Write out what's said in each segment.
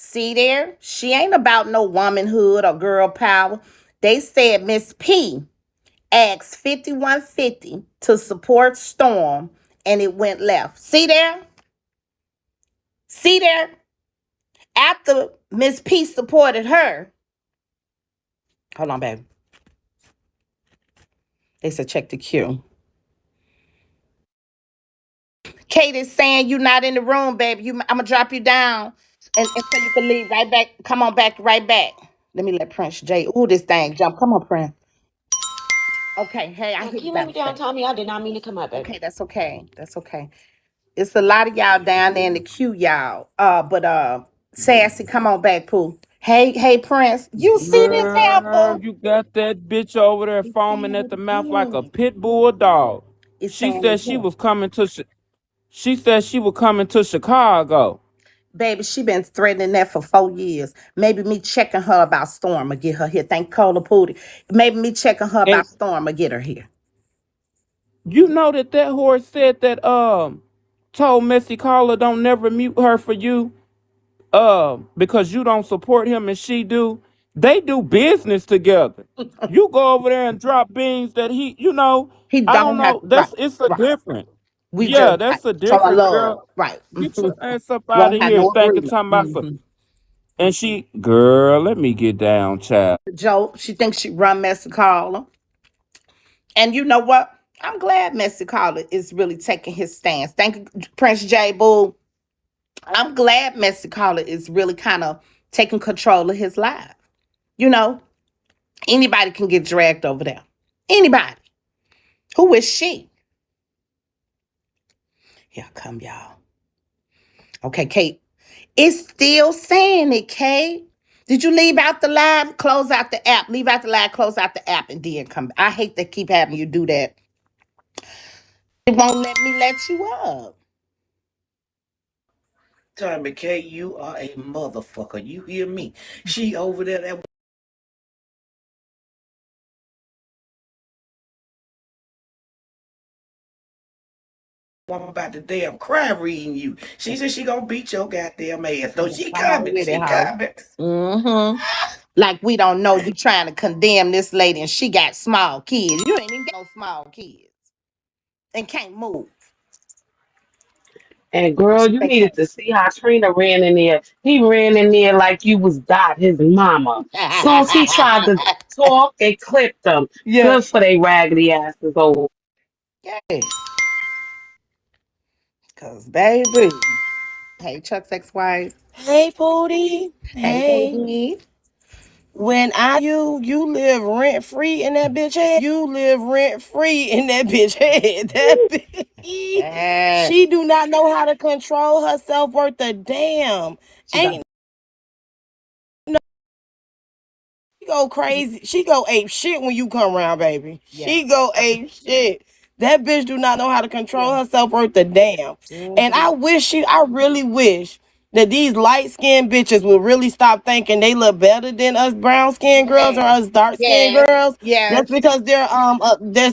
See there? She ain't about no womanhood or girl power. They said Miss P asked 5150 to support Storm and it went left. See there? See there? After Miss P supported her, hold on, baby. They said check the queue. Kate is saying you not in the room, baby. I'm gonna drop you down and so you can leave right back. Come on back, right back. Let me let Prince J. Ooh, this thing jump. Come on, Prince. Okay, hey, I Oh, hear can you you let about me to down, say. Tommy? I did not mean to come up, baby. Okay, that's okay. That's okay. It's a lot of y'all down there in the queue, y'all. But Sassy, come on back, Pooh. Hey, Prince. You see this here, Girl, Pooh? you got that bitch over there It's saying foaming at it the mouth like a again. pit bull dog. It's She saying it said she again. was coming to. She said she was coming to Chicago. Baby, she been threatening that for 4 years. Maybe me checking her about Storm will get her here. Thank Cola Pooty. Maybe me checking her And about Storm will get her here. you know that horse said that told Missy Caller don't never mute her for you because you don't support him and she do. They do business together. You go over there and drop beans that He I don't don't have know. right, It's a right. different. We Yeah, just right. that's a Show her difference, girl. love. Right. Get your ass up out of Won't have here no thinking agreement. talking about some. And she, girl, let me get down, child. Joe, she thinks she run Messy Caller. And you know what? I'm glad Messy Caller is really taking his stance. Thank you, Prince J. Boo. I'm glad Messy Caller is really kind of taking control of his life. You know, anybody can get dragged over there. Anybody. Who is she? Here come y'all. Okay, Kate. It's still saying it, Kate. Did you leave out the live? Close out the app. Leave out the live, close out the app, and then come. I hate to keep having you do that. It won't let me let you up. Tommy K, you are a motherfucker. You hear me? She over there, that woman about the damn cry reading you. She said she gonna beat your goddamn ass. No, she Come on coming. with it, She hoe. coming. Mm-hmm. Like we don't know you trying to condemn this lady and she got small kids. You ain't even got no small kids and can't move. And girl, you They needed can't. to see how Trina ran in there. He ran in there like you was Dot, his mama. Soon as he tried to talk, they clipped him. Yeah. Good for they raggedy asses over. Yeah. Cause baby. Hey, Chuck's ex-wife. Hey, Pootie. Hey, Hey. baby. When you live rent free in that bitch head. You live rent free in that bitch head. That bitch, Yeah. she do not know how to control herself worth a damn. She don't. Ain't she go crazy. She go ape shit when you come around, baby. Yes. She go ape shit. That bitch do not know how to control Yeah. herself worth a damn. And Mm-hmm. I really wish that these light skinned bitches will really stop thinking they look better than us brown skinned girls or Yes. us dark skinned Yes. girls. Yes. That's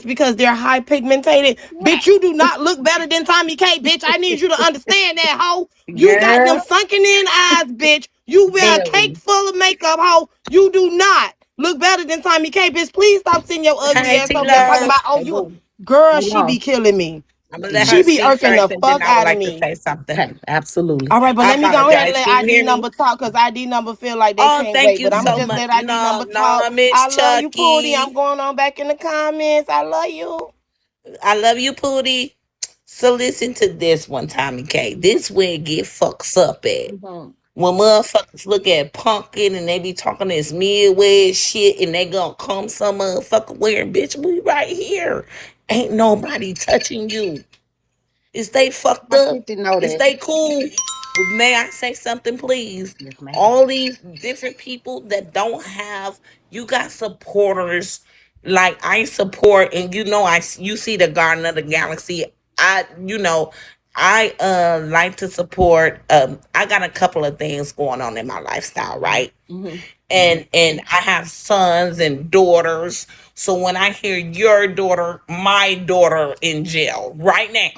because they're high pigmentated. Bitch, Right. you do not look better than Tommy K, bitch. I need you to understand that, hoe. You got them Girl. sunken in eyes, bitch. You wear a cake Very. full of makeup, hoe. You do not look better than Tommy K, bitch. Please stop sitting your ugly Hey, ass over there talking T-Love. about, oh, Hey, you. boo. Girl, Hold she be on. killing me. I'm gonna let Mm. her She be speak irking the first, and then fuck I would out of like to me. say something. Okay, absolutely. All right, but I let me go ahead and apologize. let Can you ID hear me? number talk because ID number feel like they Oh, can't thank wait. you But I'm gonna so just much. let ID No, number no, talk. Miss I love you, Pootie. I'm Chucky. going on back in the comments. I love you. I love you, Pootie. So listen to this one, Tommy K. This where it get fucks up at. Mm-hmm. When motherfuckers look at Pumpkin and they be talking this midway shit and they gonna come some motherfucker wearing, bitch, we right here. Ain't nobody touching you. Is they fucked My up? 50 know Is that. they cool? May I say something, please? Yes, ma'am. All these different people that don't have, you got supporters like I support, and you see the Garden of the Galaxy. I like to support. I got a couple of things going on in my lifestyle, right? Mm-hmm. And I have sons and daughters. So when I hear your daughter, my daughter in jail right now,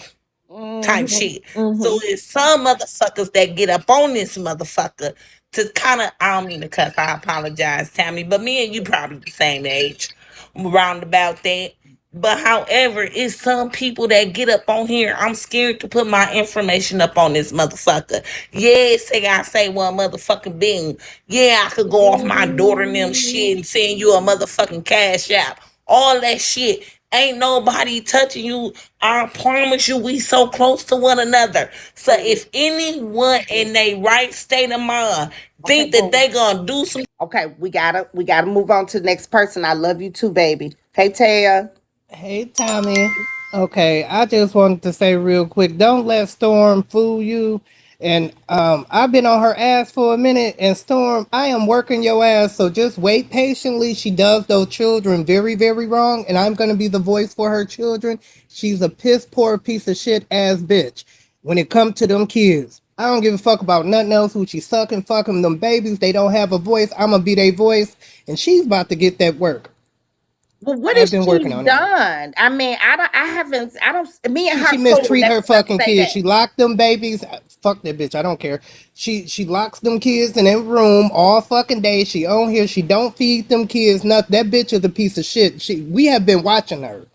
type Mm-hmm. shit. So Mm-hmm. it's some motherfuckers that get up on this motherfucker to kind of, I don't mean to cuss, I apologize, Tammy, but me and you probably the same age, round about that. But however, it's some people that get up on here. I'm scared to put my information up on this motherfucker. Yeah, say I say one motherfucking being. Yeah, I could go off my daughter and them shit and send you a motherfucking cash app. All that shit. Ain't nobody touching you. I promise you, we so close to one another. So if anyone in their right state of mind Okay, think that boom. they gonna do some Okay, we gotta move on to the next person. I love you too, baby. Hey Taya. Hey, Tommy. Okay, I just wanted to say real quick, don't let Storm fool you. And I've been on her ass for a minute, and Storm, I am working your ass, so just wait patiently. She does those children very, very wrong, and I'm gonna be the voice for her children. She's a piss poor piece of shit ass bitch. When it comes to them kids, I don't give a fuck about nothing else. Who she sucking, fucking them babies. They don't have a voice. I'ma be their voice, and she's about to get that work. Well, what I've has been she working on it. done? I mean, I don't. Me and She her cool. mistreat Let her me just fucking say kids. that. She locked them babies. Fuck that bitch. I don't care. She locks them kids in a room all fucking day. She on here. She don't feed them kids. Nothing. That bitch is a piece of shit. We have been watching her.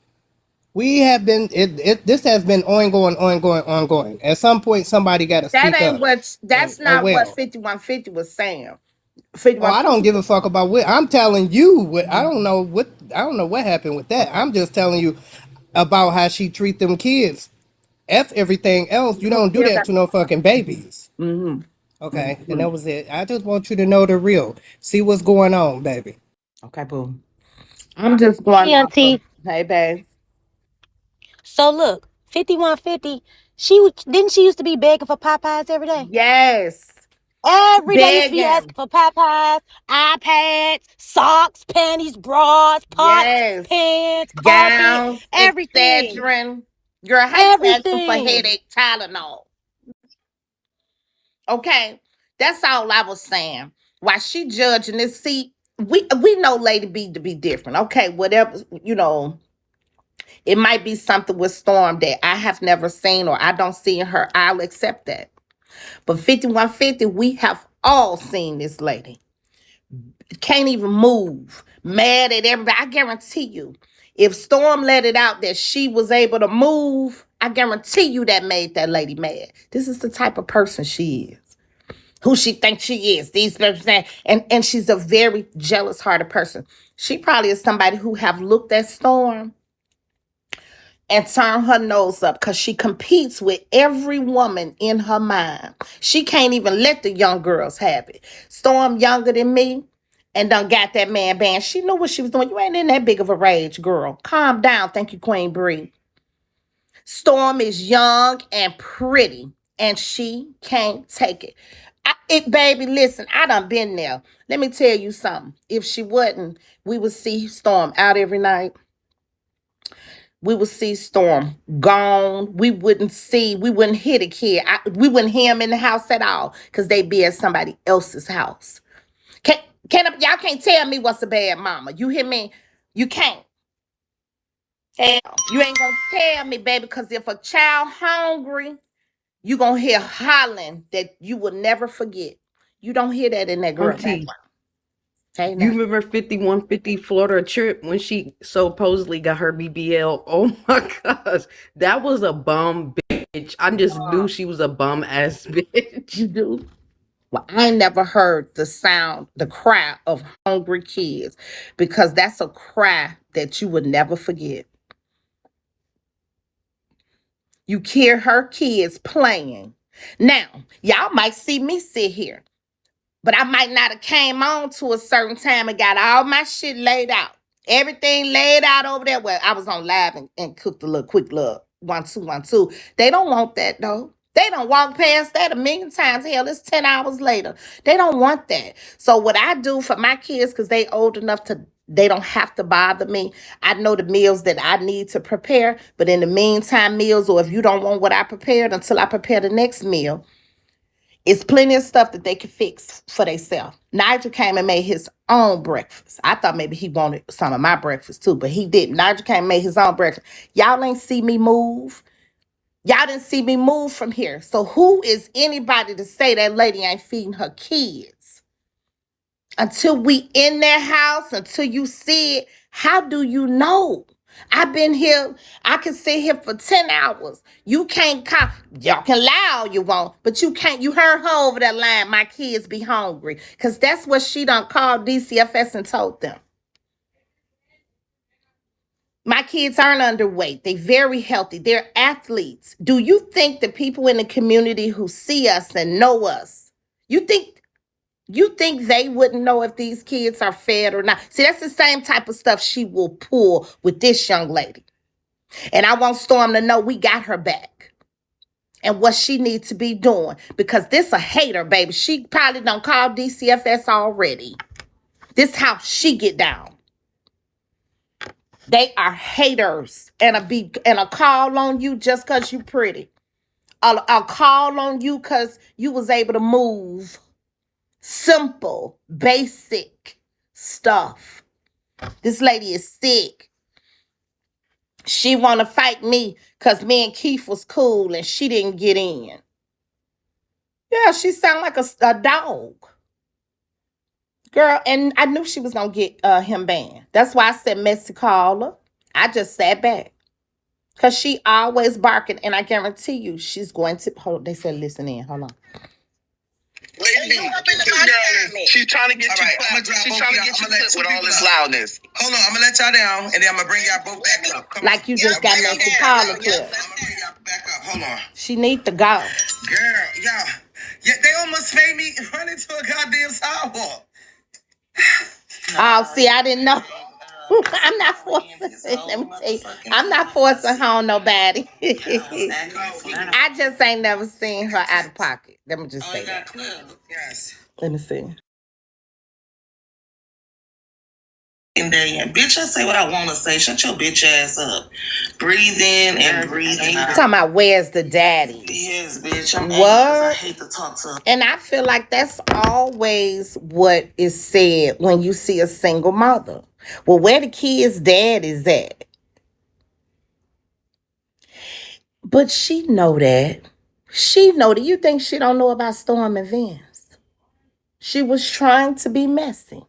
We have been. This has been ongoing, ongoing, ongoing. At some point, somebody got to That speak ain't up. what. And That's oh not what well. 5150 was saying. Oh, I 5150 don't give a was. fuck about what I'm telling you. What I don't know what I don't know what happened with that. I'm just telling you about how she treat them kids. F everything else. You You don't do still that got. to no fucking babies. Mm-hmm. Okay, and Mm-hmm. that was it. I just want you to know the real. See what's going on, baby. Okay, boo. I'm just going Hey, off of. Auntie. Hey, babe. So look, 5150. Didn't she used to be begging for Popeyes every day? Yes. Every day used to be Begging. asking for Popeyes, iPads, socks, panties, bras, pots, Yes. pants, carpet, Gowns, everything. Excedrin. Girl, how you asking for Everything. headache Tylenol? Okay, that's all I was saying. Why she judging this? See, we know Lady B to be different. Okay, whatever it might be something with Storm that I have never seen or I don't see in her. I'll accept that. But 5150, we have all seen this lady. Can't even move. Mad at everybody. I guarantee you, if Storm let it out that she was able to move, I guarantee you that made that lady mad. This is the type of person she is. Who she thinks she is. These and she's a very jealous hearted person. She probably is somebody who have looked at Storm and turned her nose up because she competes with every woman in her mind. She can't even let the young girls have it. Storm younger than me and done got that man banned. She knew what she was doing. You ain't in that big of a rage, girl. Calm down. Thank you, Queen Bree. Storm is young and pretty, and she can't take it. Baby, listen, I done been there. Let me tell you something. If she wasn't, we would see Storm out every night. We would see Storm gone. We wouldn't hear the kid. We wouldn't hear him in the house at all because they be at somebody else's house. Can, y'all can't tell me what's a bad mama. You hear me? You can't. You ain't gonna tell me, baby, because if a child hungry, you gonna hear hollering that you will never forget. You don't hear that in that girl Auntie, background. Hey you now. remember 5150 Florida trip when she supposedly got her BBL? Oh my gosh, that was a bum bitch. I just knew she was a bum ass bitch. You do? Well, I ain't never heard the sound, the cry of hungry kids, because that's a cry that you would never forget. You hear her kids playing. Now, y'all might see me sit here, but I might not have came on to a certain time and got all my shit laid out. Everything laid out over there. Well, I was on live and cooked a little quick little 1 2 1 2. They don't want that though. They don't walk past that a million times. Hell, it's 10 hours later. They don't want that. So what I do for my kids, because they old enough to they don't have to bother me. I know the meals that I need to prepare, but in the meantime, meals, or if you don't want what I prepared until I prepare the next meal, it's plenty of stuff that they can fix for themselves. Nigel came and made his own breakfast. I thought maybe he wanted some of my breakfast too, but he didn't. Nigel came and made his own breakfast. Y'all ain't see me move. Y'all didn't see me move from here. So who is anybody to say that lady ain't feeding her kids? Until we in their house, until you see it, how do you know? I've been here, I can sit here for 10 hours. You can't call, y'all can lie all you want, but you can't, you heard her over that line, my kids be hungry. Because that's what she done called DCFS and told them. My kids aren't underweight. They're very healthy. They're athletes. Do you think the people in the community who see us and know us, you think they wouldn't know if these kids are fed or not? See, that's the same type of stuff she will pull with this young lady. And I want Storm to know we got her back and what she needs to be doing, because this a hater, baby. She probably done called DCFS already. This how she get down. They are haters, and a call on you just because you pretty. A call on you because you was able to move. Simple, basic stuff. This lady is sick. She want to fight me because me and Keith was cool and she didn't get in. Yeah, she sound like a dog. Girl, and I knew she was going to get him banned. That's why I said messy caller. I just sat back. Because she always barking, and I guarantee you she's going to... Hold on, they said listen in. Hold on. Lady, this girl is, she's trying to get you clipped. She's trying to get you clipped with all this loudness. Hold on, I'm going to let y'all down, and then I'm going to bring y'all both back up. Come like on. You just got Nancy Carter clip. I'm going to bring y'all back up. Hold on. She need to go. Girl, y'all. Yeah, they almost made me run into a goddamn sidewalk. Oh, see, I didn't know. I'm not forcing. Let me tell you, I'm not forcing her on nobody. I just ain't never seen her out of pocket. Let me just say that. Yes. Let me see. In there, yeah. Bitch, I say what I want to say. Shut your bitch ass up. Breathe in and breathe out. Talking about where's the daddy? Yes, bitch. I'm what? I hate to talk to her. And I feel like that's always what is said when you see a single mother. Well, where the kid's dad is at? But she know that. She know that. You think she don't know about Storm and Vince? She was trying to be messy.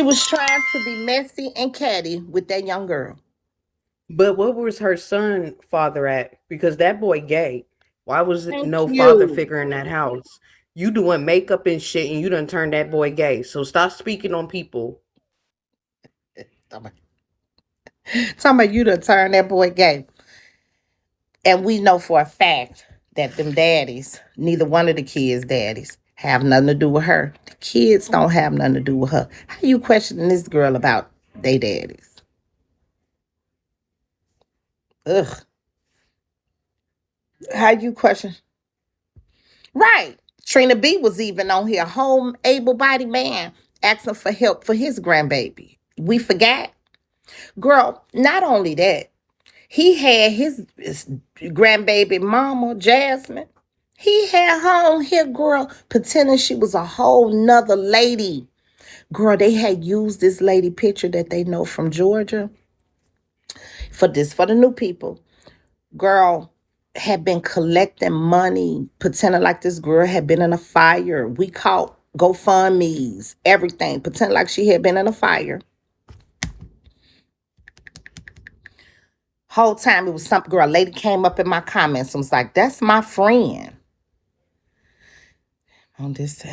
She was trying to be messy and catty with that young girl. But what was her son father at? Because that boy gay. Why was Thank no father you. figure in that house? You doing makeup and shit, and you done turned that boy gay. So stop speaking on people. Talking about you done turn that boy gay. And we know for a fact that them daddies, neither one of the kids' daddies, have nothing to do with her. The kids don't have nothing to do with her. How you questioning this girl about they daddies? Ugh. How you question? Right. Trina B was even on here, home able-bodied man, asking for help for his grandbaby. We forgot. Girl, not only that, he had his grandbaby mama, Jasmine. He had her on here, girl, pretending she was a whole nother lady. Girl, they had used this lady picture that they know from Georgia for the new people. Girl had been collecting money, pretending like this girl had been in a fire. We caught GoFundMe's, everything, pretending like she had been in a fire. Whole time it was some girl, a lady came up in my comments and was like, that's my friend. On this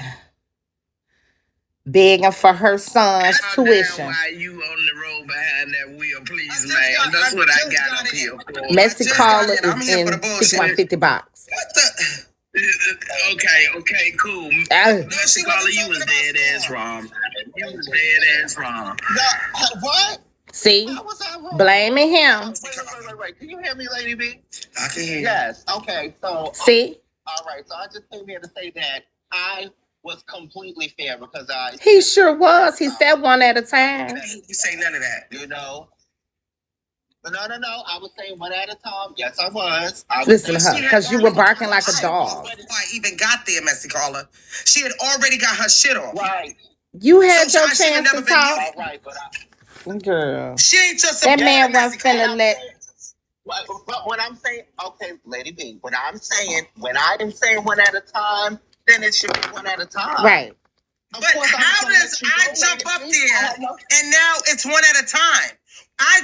begging for her son's tuition. Why you on the road behind that wheel, please, man? That's what I got up here for. Messi caller is in 5150 box. What the? Okay, cool. Messi caller, you was dead ass wrong. You was dead ass wrong. What? See? Blaming him. Wait. Can you hear me, Lady B? I can hear you. Yes. Okay, so. See? All right, so I just came here to say that I was completely fair because He sure was. He said one at a time. You say none of that. You know? But no. I was saying one at a time. Yes, I was. Listen to her, because you were barking like a dog. Before I even got there, Messy Caller, she had already got her shit off. Right. You had your chance to talk. All right, but girl. She ain't just that man wasn't finna let. But when I'm saying, okay, Lady B, when I am saying one at a time, then it should be one at a time. Right. But how does I jump up there and now it's one at a time?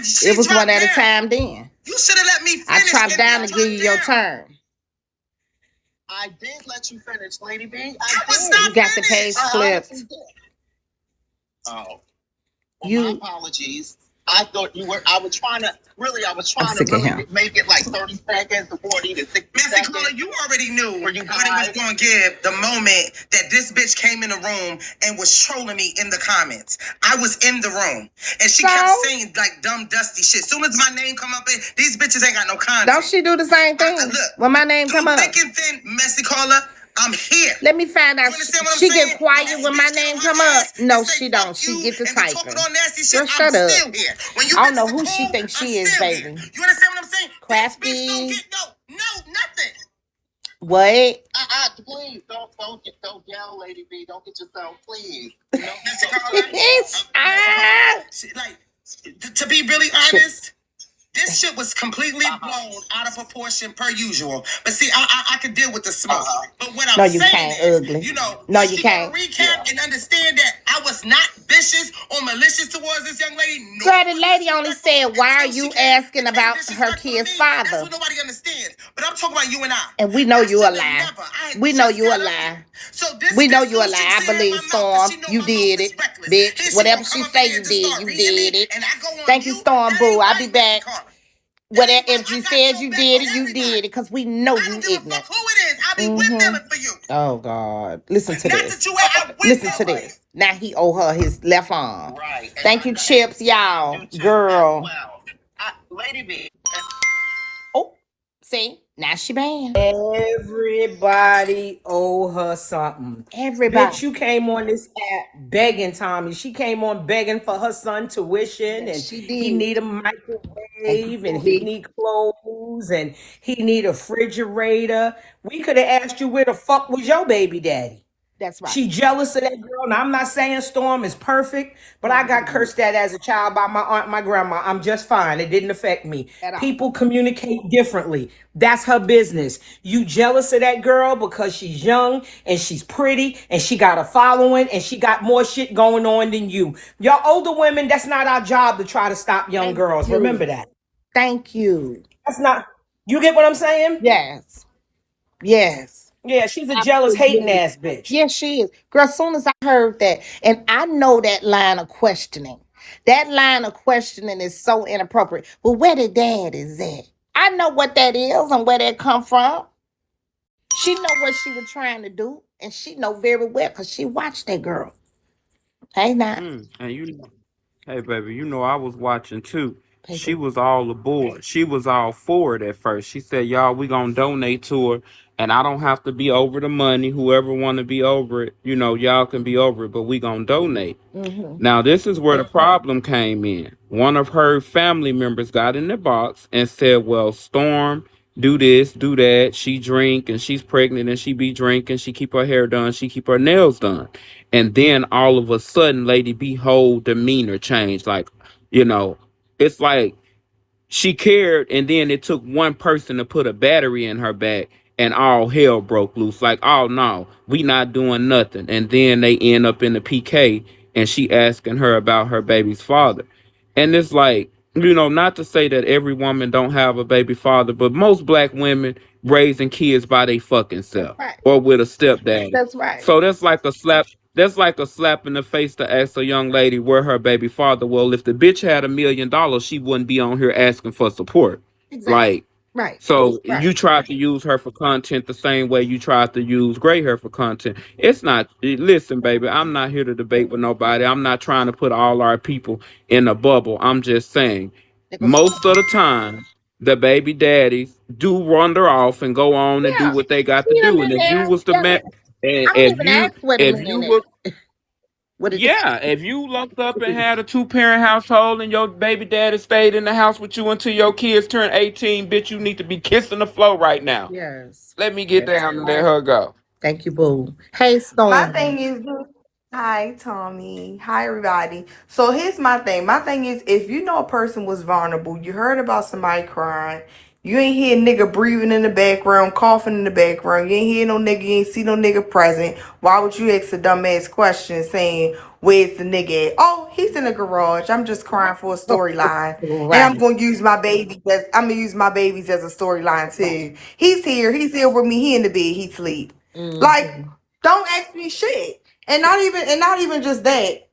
She It was one dropped at a down. time then. You should have let me I finish. chopped and down you to give you your dropped down. turn. I did let you finish, Lady B. I You was not got the finished. page flipped. Oh, well, my You apologies. I thought you were. I was trying to I'm sick of him. make it like 30 seconds to 40 to 60 seconds. Caller, you already knew what it was going to give the moment that this bitch came in the room and was trolling me in the comments. I was in the room and she kept So saying like dumb, dusty shit. Soon as my name come up, these bitches ain't got no content. don't she do the same thing Look, when my name come through up? thick and thin, messy caller, I'm here. Let me find out. You understand what I'm She saying? get quiet when my name come up. No, she don't. She get to and be talking typing. all nasty shit. Girl, shut I'm up. still here. When you I don't know bitches who are she cool, thinks I'm she is, still here. baby. You understand what I'm saying? Crafty. This bitch don't get nothing. What? Please don't yell, Lady B. Don't get yourself, please. Ah. Like, to be really honest, this shit was completely blown out of proportion per usual. But see, I could deal with the smoke. But what I'm No, you saying can't, is, ugly. you know, No, you she can't. gotta recap and understand that I was not vicious or malicious towards this young lady. Girl, the lady only said, why are you asking about her kid's That's father? what nobody understands. But I'm talking about you and I. And we know you a shouldn't lie. have never. I had We know just you a got up lie. here. So this We know bitch you a knows she lie. was I in believe, my mouth 'cause Storm. she know You my mouth did is it, reckless. Then bitch. she Whatever gonna she come up in say here you and just did, start you reading me, did it. and I go on Thank you, mute. Storm That Boo. ain't I'll be right, Mr. back. Carter. That Whatever, ain't right. if I you got said your you back did on it, you did it. everybody. Because we know I you don't give a ignorant. fuck who it is. I'll be windmilling for you. Oh, God. Listen to Not this. that you ever Listen to windmill. this. Now he owe her his left arm. Right. Thank you, Chips, y'all. Girl. Well, Lady B. Oh, see? Now she banned. Everybody owe her something. Everybody. Bitch, you came on this app begging, Tommy. She came on begging for her son tuition, Yes, and she he did. need a Thank you, microwave, and he Booby. need clothes, and he need a refrigerator. We could have asked you where the fuck was your baby daddy. That's right. She jealous of that girl. Now I'm not saying Storm is perfect, but I got cursed at as a child by my aunt, and my grandma. I'm just fine. It didn't affect me. At all. People communicate differently. That's her business. You jealous of that girl because she's young and she's pretty and she got a following and she got more shit going on than you. Y'all older women, that's not our job to try to stop young Thank girls. you. Remember that. Thank you. That's not, you get what I'm saying? Yes. Yes. Yeah, she's a jealous, hating Absolutely. ass bitch. Yes, she is. Girl, as soon as I heard that, and I know that line of questioning, that line of questioning is so inappropriate. Well, where the dad is at? I know what that is and where that come from. She know what she was trying to do, and she know very well because she watched that girl. Hey, now. And hey, baby, I was watching too. Pay She for was all aboard. She was all for it at first. She said, "Y'all, we gonna donate to her, and I don't have to be over the money. Whoever want to be over it, y'all can be over it, but we gonna donate." Mm-hmm. Now, this is where the problem came in. One of her family members got in the box and said, "Well, Storm, do this, do that. She drink and she's pregnant and she be drinking. She keep her hair done. She keep her nails done." And then all of a sudden, Lady B whole demeanor changed. Like, you know, it's like she cared, and then it took one person to put a battery in her back, and all hell broke loose. Like, oh no, we not doing nothing. And then they end up in the PK, and she asking her about her baby's father. And it's like, not to say that every woman don't have a baby father, but most black women raising kids by they fucking That's self right. or with a stepdaddy. That's right. So that's like a slap. That's like a slap in the face to ask a young lady where her baby father. Well, if the bitch had $1 million, she wouldn't be on here asking for support. Exactly. Like, Right. so Right. you tried to use her for content the same way you tried to use gray hair for content. It's not. Listen, baby, I'm not here to debate with nobody. I'm not trying to put all our people in a bubble. I'm just saying, They go, most of the time, the baby daddies do wander off and go on and do yeah, what they got to see them do. in And if you there. was the Yeah. man, and I don't even ask where the if man you at. were What is it? yeah, if you looked up and had a two-parent household and your baby daddy stayed in the house with you until your kids turn 18, bitch, you need to be kissing the floor right now. Yes. Let me get down and let her go. Thank you, boo. Hey, My Storm. thing is this. Hi, Tommy. Hi, everybody. So here's my thing. My thing is, if you know a person was vulnerable, you heard about somebody crying, you ain't hear nigga breathing in the background, coughing in the background, you ain't hear no nigga, you ain't see no nigga present. Why would you ask a dumbass question saying, "Where's the nigga at?" Oh, he's in the garage. I'm just crying for a storyline, and Right, I'm gonna use my baby. I'm gonna use my babies as a storyline right. too. He's here. He's here with me. He in the bed. He sleep. Like, Hmm. don't ask me shit. And not even just that.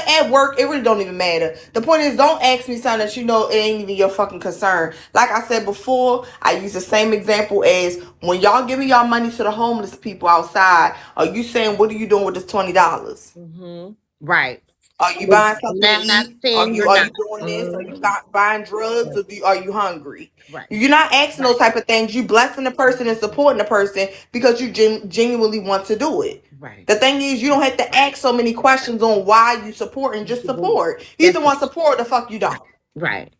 At work, it really don't even matter. The point is, don't ask me something that you know it ain't even your fucking concern. Like I said before, I use the same example as when y'all giving y'all money to the homeless people outside. Are you saying what are you doing with this $20? Hmm. Right. Are you buying something to Now, not eat? Are saying you you're are not. you doing this? Are you Hmm. buying drugs? Or are you hungry? Right, You're not asking those right, type of things. You blessing the person and supporting the person because you genuinely want to do it. right. The thing is, you don't have to ask so many questions on why you support and just support. You That's either want support or the fuck you don't. right.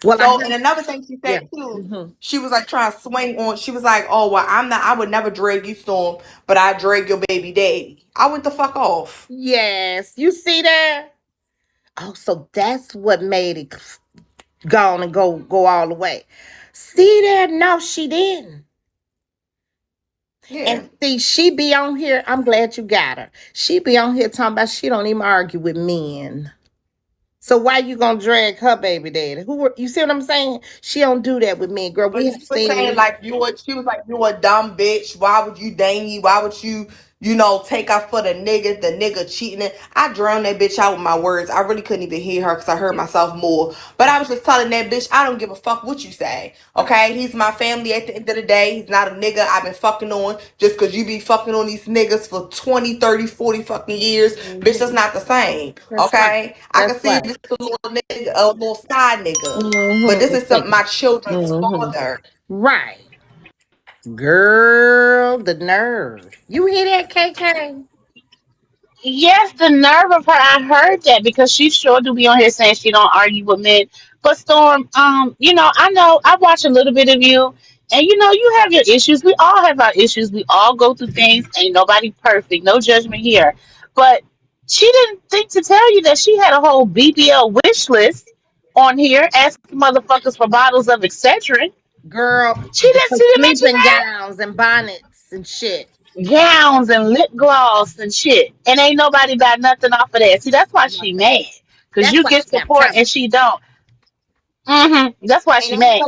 Well, I So, and have. another thing she Yeah. said too, Hmm. she was like trying to swing on. She was like, "Oh well, I'm not. I would never drag you, Storm, but I drag your baby daddy." I went the fuck off. Yes. You see that? Oh, so that's what made it go on and go all the way. See there? No, she didn't. And Yeah. see, she be on here. I'm glad you got her. She be on here talking about she don't even argue with men. So why you gonna drag her baby daddy? You see what I'm saying? She don't do that with me, girl. We But have she was saying seen. like she was like you a dumb bitch. Why would you dang you? Why would you take off for the nigga cheating? I drowned that bitch out with my words. I really couldn't even hear her because I heard myself more. But I was just telling that bitch I don't give a fuck what you say. Right. Okay, he's my family at the end of the day. He's not a nigga I've been fucking on just because you be fucking on these niggas for 20, 30, 40 fucking years. Bitch, that's Hmm. not the same. That's right. Okay, I That's can see right. this little nigga, a little side nigga. But this is some Hmm. my children's Hmm. father. Right. Girl, the nerve. You hear that, KK? Yes, the nerve of her. I heard that because she sure do be on here saying she don't argue with men. But Storm, I know I watch a little bit of you, and you have your issues. We all have our issues. We all go through things. Ain't nobody perfect. No judgment here. But she didn't think to tell you that she had a whole BBL wish list on here, asking motherfuckers for bottles of Excedrin. Girl, She didn't. for She didn't mention sleeping that. gowns and bonnets and shit. Gowns and lip gloss and shit. And ain't nobody got nothing off of that. See, that's why she Nothing. mad. Cause That's you why get I'm support telling and you. she don't. That's why And she I mad.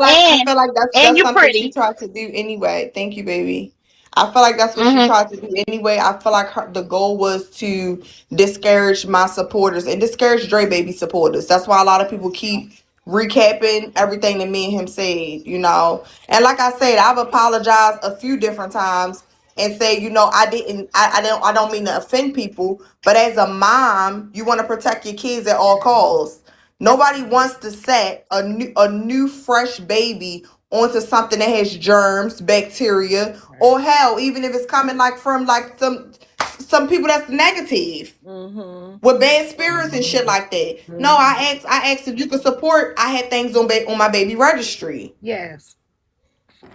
feel like And that's you something she pretty. tried to do anyway. Thank you, baby. I feel like that's what she Mm-hmm. tried to do anyway. I feel like the goal was to discourage my supporters and discourage Dre baby supporters. That's why a lot of people keep recapping everything that me and him said. And like I said, I've apologized a few different times and say, I don't mean to offend people, but as a mom, you want to protect your kids at all costs. That's Nobody wants to set a new fresh baby onto something that has germs, bacteria, right. or hell, even if it's coming like from like some people that's negative Mm-hmm. with bad spirits and shit like that. No, Mm-hmm. I asked if you could support. I had things on my baby registry. Yes.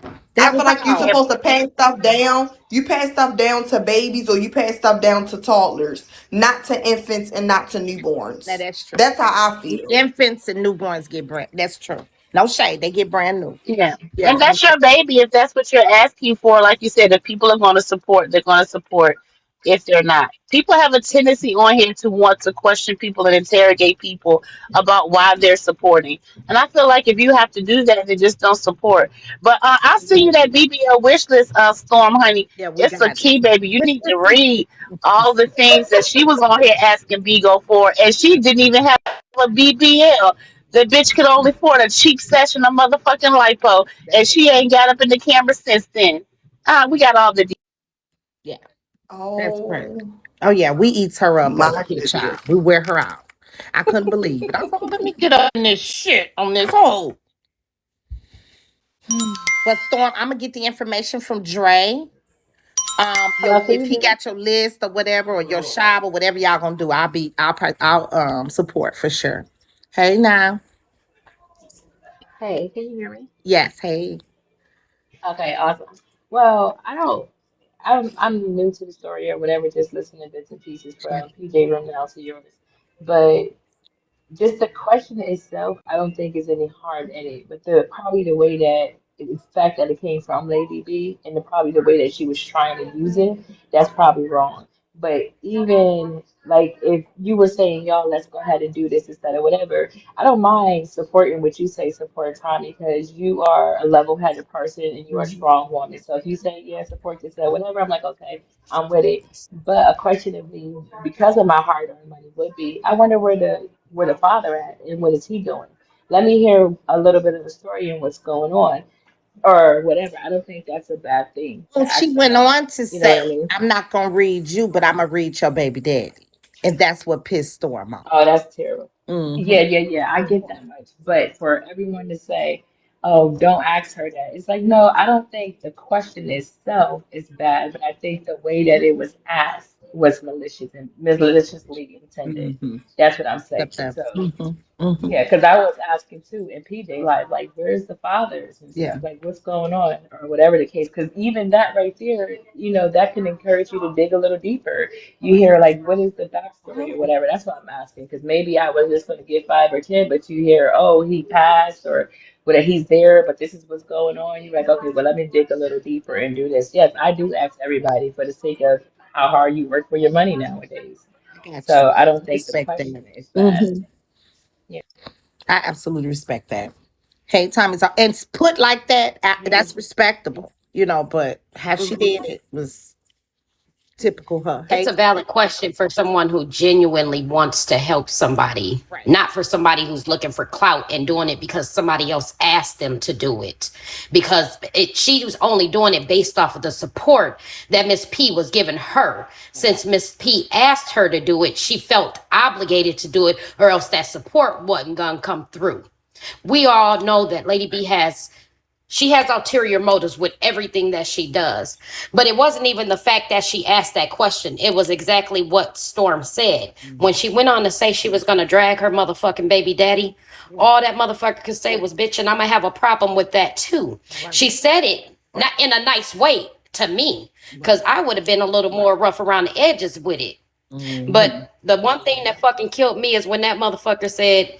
I That was feel like you're all. supposed to pass stuff down. You pass stuff down to babies or you pass stuff down to toddlers, not to infants and not to Now newborns. that's true. That's how I feel. Infants and newborns get brand. That's true. No shade. They get brand new. Yeah. Yeah. And that's your baby if that's what you're asking for. Like you said, if people are going to support, they're going to support. If they're not, people have a tendency on here to want to question people and interrogate people about why they're supporting. And I feel like if you have to do that, then just don't support. But I'll send you that BBL wish list, Storm, honey. Yeah, we It's a got it. key, baby. You need to read all the things that she was on here asking Bigo for, and she didn't even have a BBL. The bitch could only afford a cheap session of motherfucking lipo, That's and she ain't got up in the camera since then. We got all the yeah. That's crazy. Oh Oh yeah, we eats her up over my here, goodness. child. We wear her out. I couldn't believe it. I was like, let me get up in this shit on this hole. But Storm, I'm gonna get the information from Dre. If he got your list or whatever, or your shop or whatever y'all gonna do, I'll support for sure. Hey now, Hey, can you hear me? yes, hey, Okay, awesome. Well, I don't. I'm new to the story or whatever, just listening to bits and pieces from PJ Room now to yours. But just the question itself, I don't think is any harm in it, but the probably the way that the fact that it came from Lady B and probably the way that she was trying to use it, that's probably wrong. But even like if you were saying, y'all, let's go ahead and do this instead of whatever, I don't mind supporting what you say, support Tommy, because you are a level-headed person and you're a strong woman. So if you say, yeah, support this, that, whatever, I'm like, okay, I'm with it. But a question of me, because of my hard-earned money, would be, I wonder where the father at and what is he doing? Let me hear a little bit of the story and what's going on or whatever. I don't think that's a bad thing to Well, she ask went somebody. on to You know say, what I mean? I'm not going to read you, but I'm going to read your baby daddy. And that's what pissed Storm off. Oh, that's terrible. Hmm. Yeah, yeah, yeah. I get that much. But for everyone to say, oh, don't ask her that, it's like, no, I don't think the question itself is bad, but I think the way that it was asked was malicious and maliciously intended. Hmm. That's what I'm saying. Accept that. So. Hmm. Hmm. Yeah, because I was asking too in PJ Live, like, where's the fathers and stuff? Yeah. Like, what's going on, or whatever the case. Because even that right there, that can encourage you to dig a little deeper. You hear, like, what is the backstory or whatever. That's what I'm asking. Because maybe I was just going to get 5 or 10, but you hear, oh, he passed, or whether he's there, but this is what's going on. You're like, okay, well, let me dig a little deeper and do this. Yes, I do ask everybody for the sake of how hard you work for your money nowadays. I got you. So I don't think the Respect that. question is bad. Hmm. Yeah. I absolutely respect that. Hey, Tommy's and put like that, that's respectable, but how she did it was typical her. It's Hey, a valid question for someone who genuinely wants to help somebody, right. not for somebody who's looking for clout and doing it because somebody else asked them to do it. Because she was only doing it based off of the support that Miss P was giving her. Since Miss P asked her to do it, she felt obligated to do it, or else that support wasn't gonna come through. We all know that Lady B has ulterior motives with everything that she does. But it wasn't even the fact that she asked that question. It was exactly what Storm said. When she went on to say she was going to drag her motherfucking baby daddy, all that motherfucker could say was, bitch, and I'm going to have a problem with that too. She said it not in a nice way to me, because I would have been a little more rough around the edges with it. Hmm. But the one thing that fucking killed me is when that motherfucker said,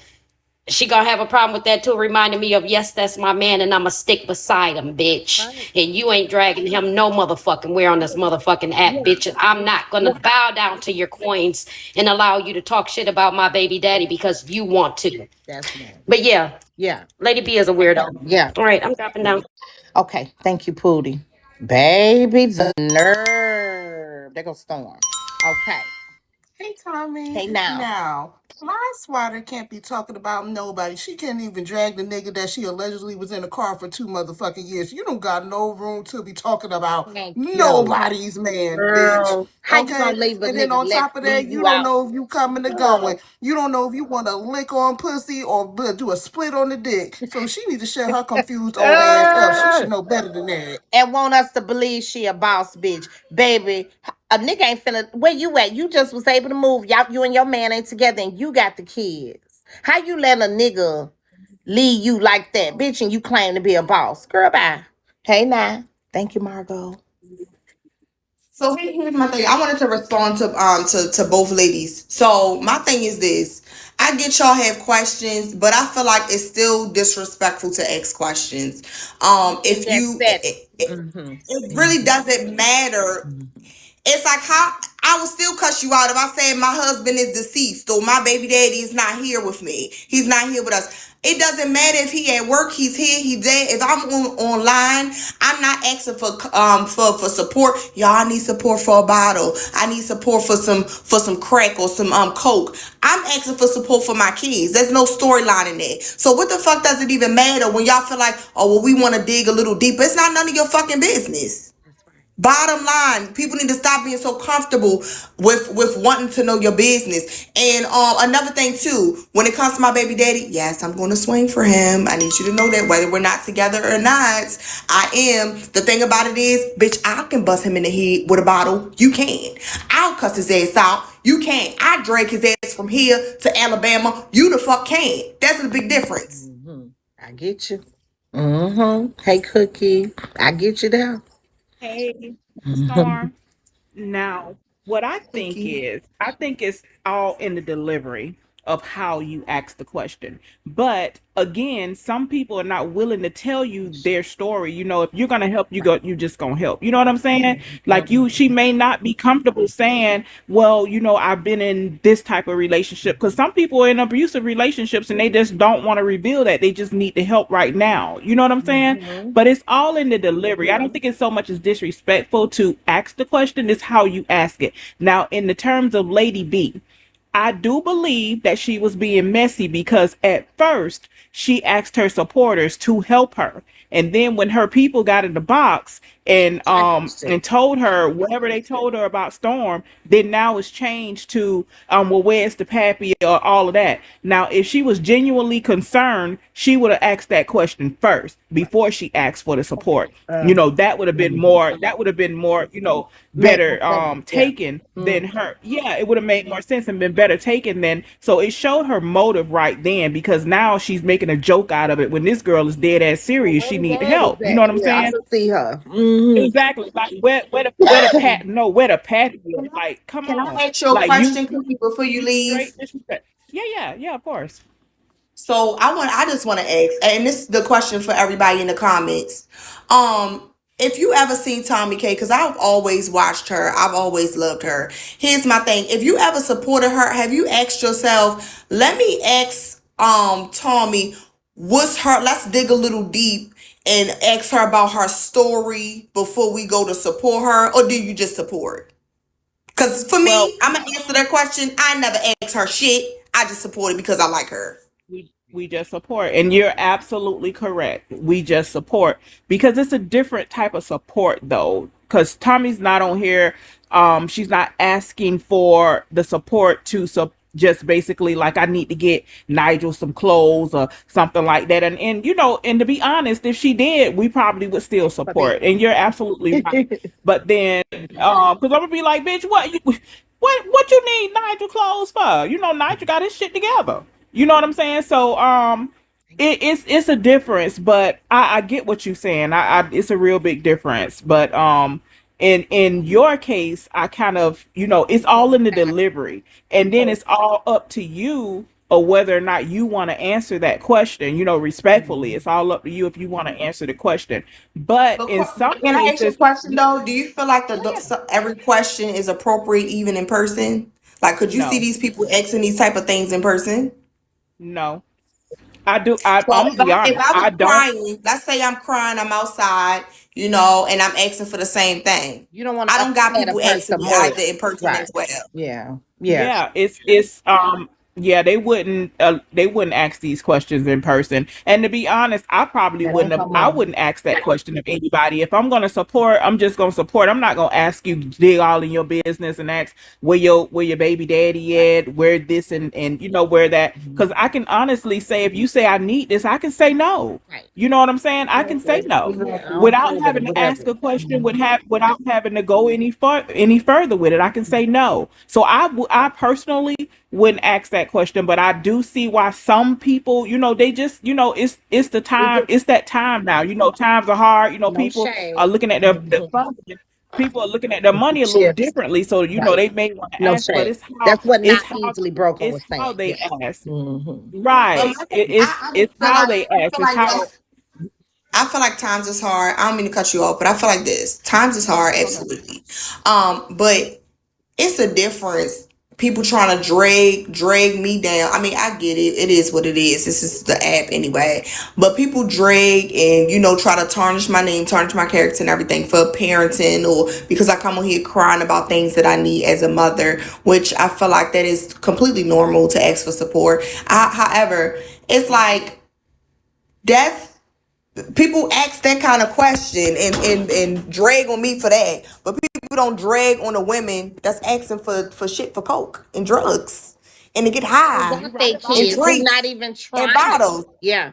she gonna have a problem with that too. Reminding me of, yes, that's my man, and I'ma stick beside him, bitch. Right. And you ain't dragging him no motherfucking where on this motherfucking app, Yeah. bitch. And I'm not gonna bow down to your coins and allow you to talk shit about my baby daddy because you want to. That's right. But yeah, Yeah. Lady B is a weirdo. Yeah. All right, I'm dropping down. Okay. Thank you, Pootie. Baby, the nerve. There goes Storm. Okay. Hey, Tommy. Hey, now. Now, my swatter can't be talking about nobody. She can't even drag the nigga that she allegedly was in the car for 2 motherfucking years. You don't got no room to be talking about Thank you. nobody's man, bitch. Girl, how you Okay? gonna leave a And then nigga, on top of that, leave you you don't out? know if you coming or going. You don't know if you want to lick on pussy or do a split on the dick. So she need to shut her confused old ass up. She should know better than that. And want us to believe she a boss bitch. Baby, a nigga ain't finna, where you at? You just was able to move. Y'all, you and your man ain't together and you got the kids. How you let a nigga leave you like that, bitch, and you claim to be a boss? Girl, bye. Hey, now. Thank you, Margot. So here's my thing. I wanted to respond to both ladies. So my thing is this. I get y'all have questions, but I feel like it's still disrespectful to ask questions. In If that you setting. Mm-hmm. it really doesn't matter. It's like how I will still cuss you out if I say my husband is deceased or my baby daddy is not here with me. He's not here with us. It doesn't matter if he at work, he's here, he's there. If I'm online, I'm not asking for support. Y'all, I need support for a bottle. I need support for some crack or some coke. I'm asking for support for my kids. There's no storyline in there. So what the fuck does it even matter when y'all feel like, oh well, we want to dig a little deeper? It's not none of your fucking business. That's right. Bottom line, people need to stop being so comfortable with wanting to know your business. And another thing too, when it comes to my baby daddy, yes, I'm going to swing for him. I need you to know that whether we're not together or not, I am. The thing about it is, bitch, I can bust him in the head with a bottle. You can. I'll cuss his ass out. You can't. I drag his ass from here to Alabama. You the fuck can't. That's a big difference. Mm-hmm. I get you. Mm-hmm. Hey, Cookie. I get you there. Hey, Storm. Now, what Cookie. I think it's all in the delivery of how you ask the question. But again, some people are not willing to tell you their story. You know, if you're gonna help, you just gonna help. You know what I'm saying? Like she may not be comfortable saying, well, I've been in this type of relationship, because some people are in abusive relationships and they just don't want to reveal that. They just need the help right now. You know what I'm saying? Mhm. But it's all in the delivery. I don't think it's so much as disrespectful to ask the question, it's how you ask it. Now, in the terms of Lady B, I do believe that she was being messy because at first she asked her supporters to help her. And then when her people got in the box and told her whatever they told her about Storm, then now it's changed to well, where's the pappy or all of that. Now, if she was genuinely concerned, she would have asked that question first before she asked for the support. That would have been more, Make better more sense. Yeah. taken than her. Yeah, it would have made more sense and been better taken than. So it showed her motive right then, because now she's making a joke out of it when this girl is dead ass serious. Where She the need dad is help. You know at? what I'm Yeah, I saying? can see her. Hmm. Exactly. Like where the pat no where the patty is. Like, come Can on. I ask you a Like question, Cookie, before you you leave? straight disrespect. Yeah, yeah, yeah, of course. So I just want to ask, and this is the question for everybody in the comments. If you ever seen Tommy K, because I've always watched her, I've always loved her. Here's my thing: if you ever supported her, have you asked yourself, let me ask Tommy, what's her? Let's dig a little deep and ask her about her story before we go to support her, or do you just support? Because for Well, me, I'm gonna answer that question. I never asked her shit. I just support it because I like her. we just support, and you're absolutely correct. We just support, because it's a different type of support though, because Tommy's not on here. She's not asking for the support to just basically like, I need to get Nigel some clothes or something like that. And and to be honest, if she did, we probably would still Puppy. support. And you're absolutely right. But then because I'm gonna be like, bitch, what you need Nigel clothes for? Nigel got his shit together. You know what I'm saying? So it's a difference, but I get what you're saying. It's a real big difference. But in your case, I kind of, it's all in the delivery. And then it's all up to you or whether or not you want to answer that question, respectfully. It's all up to you if you want to answer the question. But in some Can I ask you a cases, question though? Do you feel like yeah, yeah. every question is appropriate even in person? Like, could you see No, these people asking these type of things in person? no. I do. I'm So gonna be if honest. I was I don't. crying, let's say I'm crying, I'm outside, and I'm asking for the same thing. You don't want I to don't got upset a people asking person me more. either in person Right. as well. Yeah. Yeah. Yeah, it's yeah, they wouldn't ask these questions in person. And to be honest, They don't come I on. wouldn't ask that question of anybody. If I'm gonna support, I'm just gonna support. I'm not gonna ask you dig all in your business and ask where your baby daddy at, where this and where that. Mhm. Because I can honestly say, if you say I need this, I can say no. Right. You know what I'm saying? I can say no Yeah. I don't without have it or having to ask whatever. a question, Mhm. without having to go any further with it. I can say no. So I personally wouldn't ask that question, but I do see why some people, they just, it's the We time, just it's that time now. Times are hard. no People are shade. looking at the Mhm. funding. People are looking at their money a little Chips. differently, so Right. they may want to No ask, but shade. That's what it's not how easily broken it's was how saying. they Yeah. ask. Hmm. But Right. my It, thing, it's I it's just feel how like they I ask. feel It's like how. that's I feel like times is hard. I don't mean to cut you off, but I feel like this. Times is hard, Go ahead. absolutely. But it's a difference. People trying to drag me down. I mean, I get it. It is what it is. This is the app anyway. But people drag and try to tarnish my name, tarnish my character and everything for parenting, or because I come on here crying about things that I need as a mother, which I feel like that is completely normal to ask for support. However, it's like that's people ask that kind of question and drag on me for that, but people don't drag on the women that's asking for shit for coke and drugs and to get Who high You got right their about and kids? Who that. not drinks even and trying? bottles. Yeah.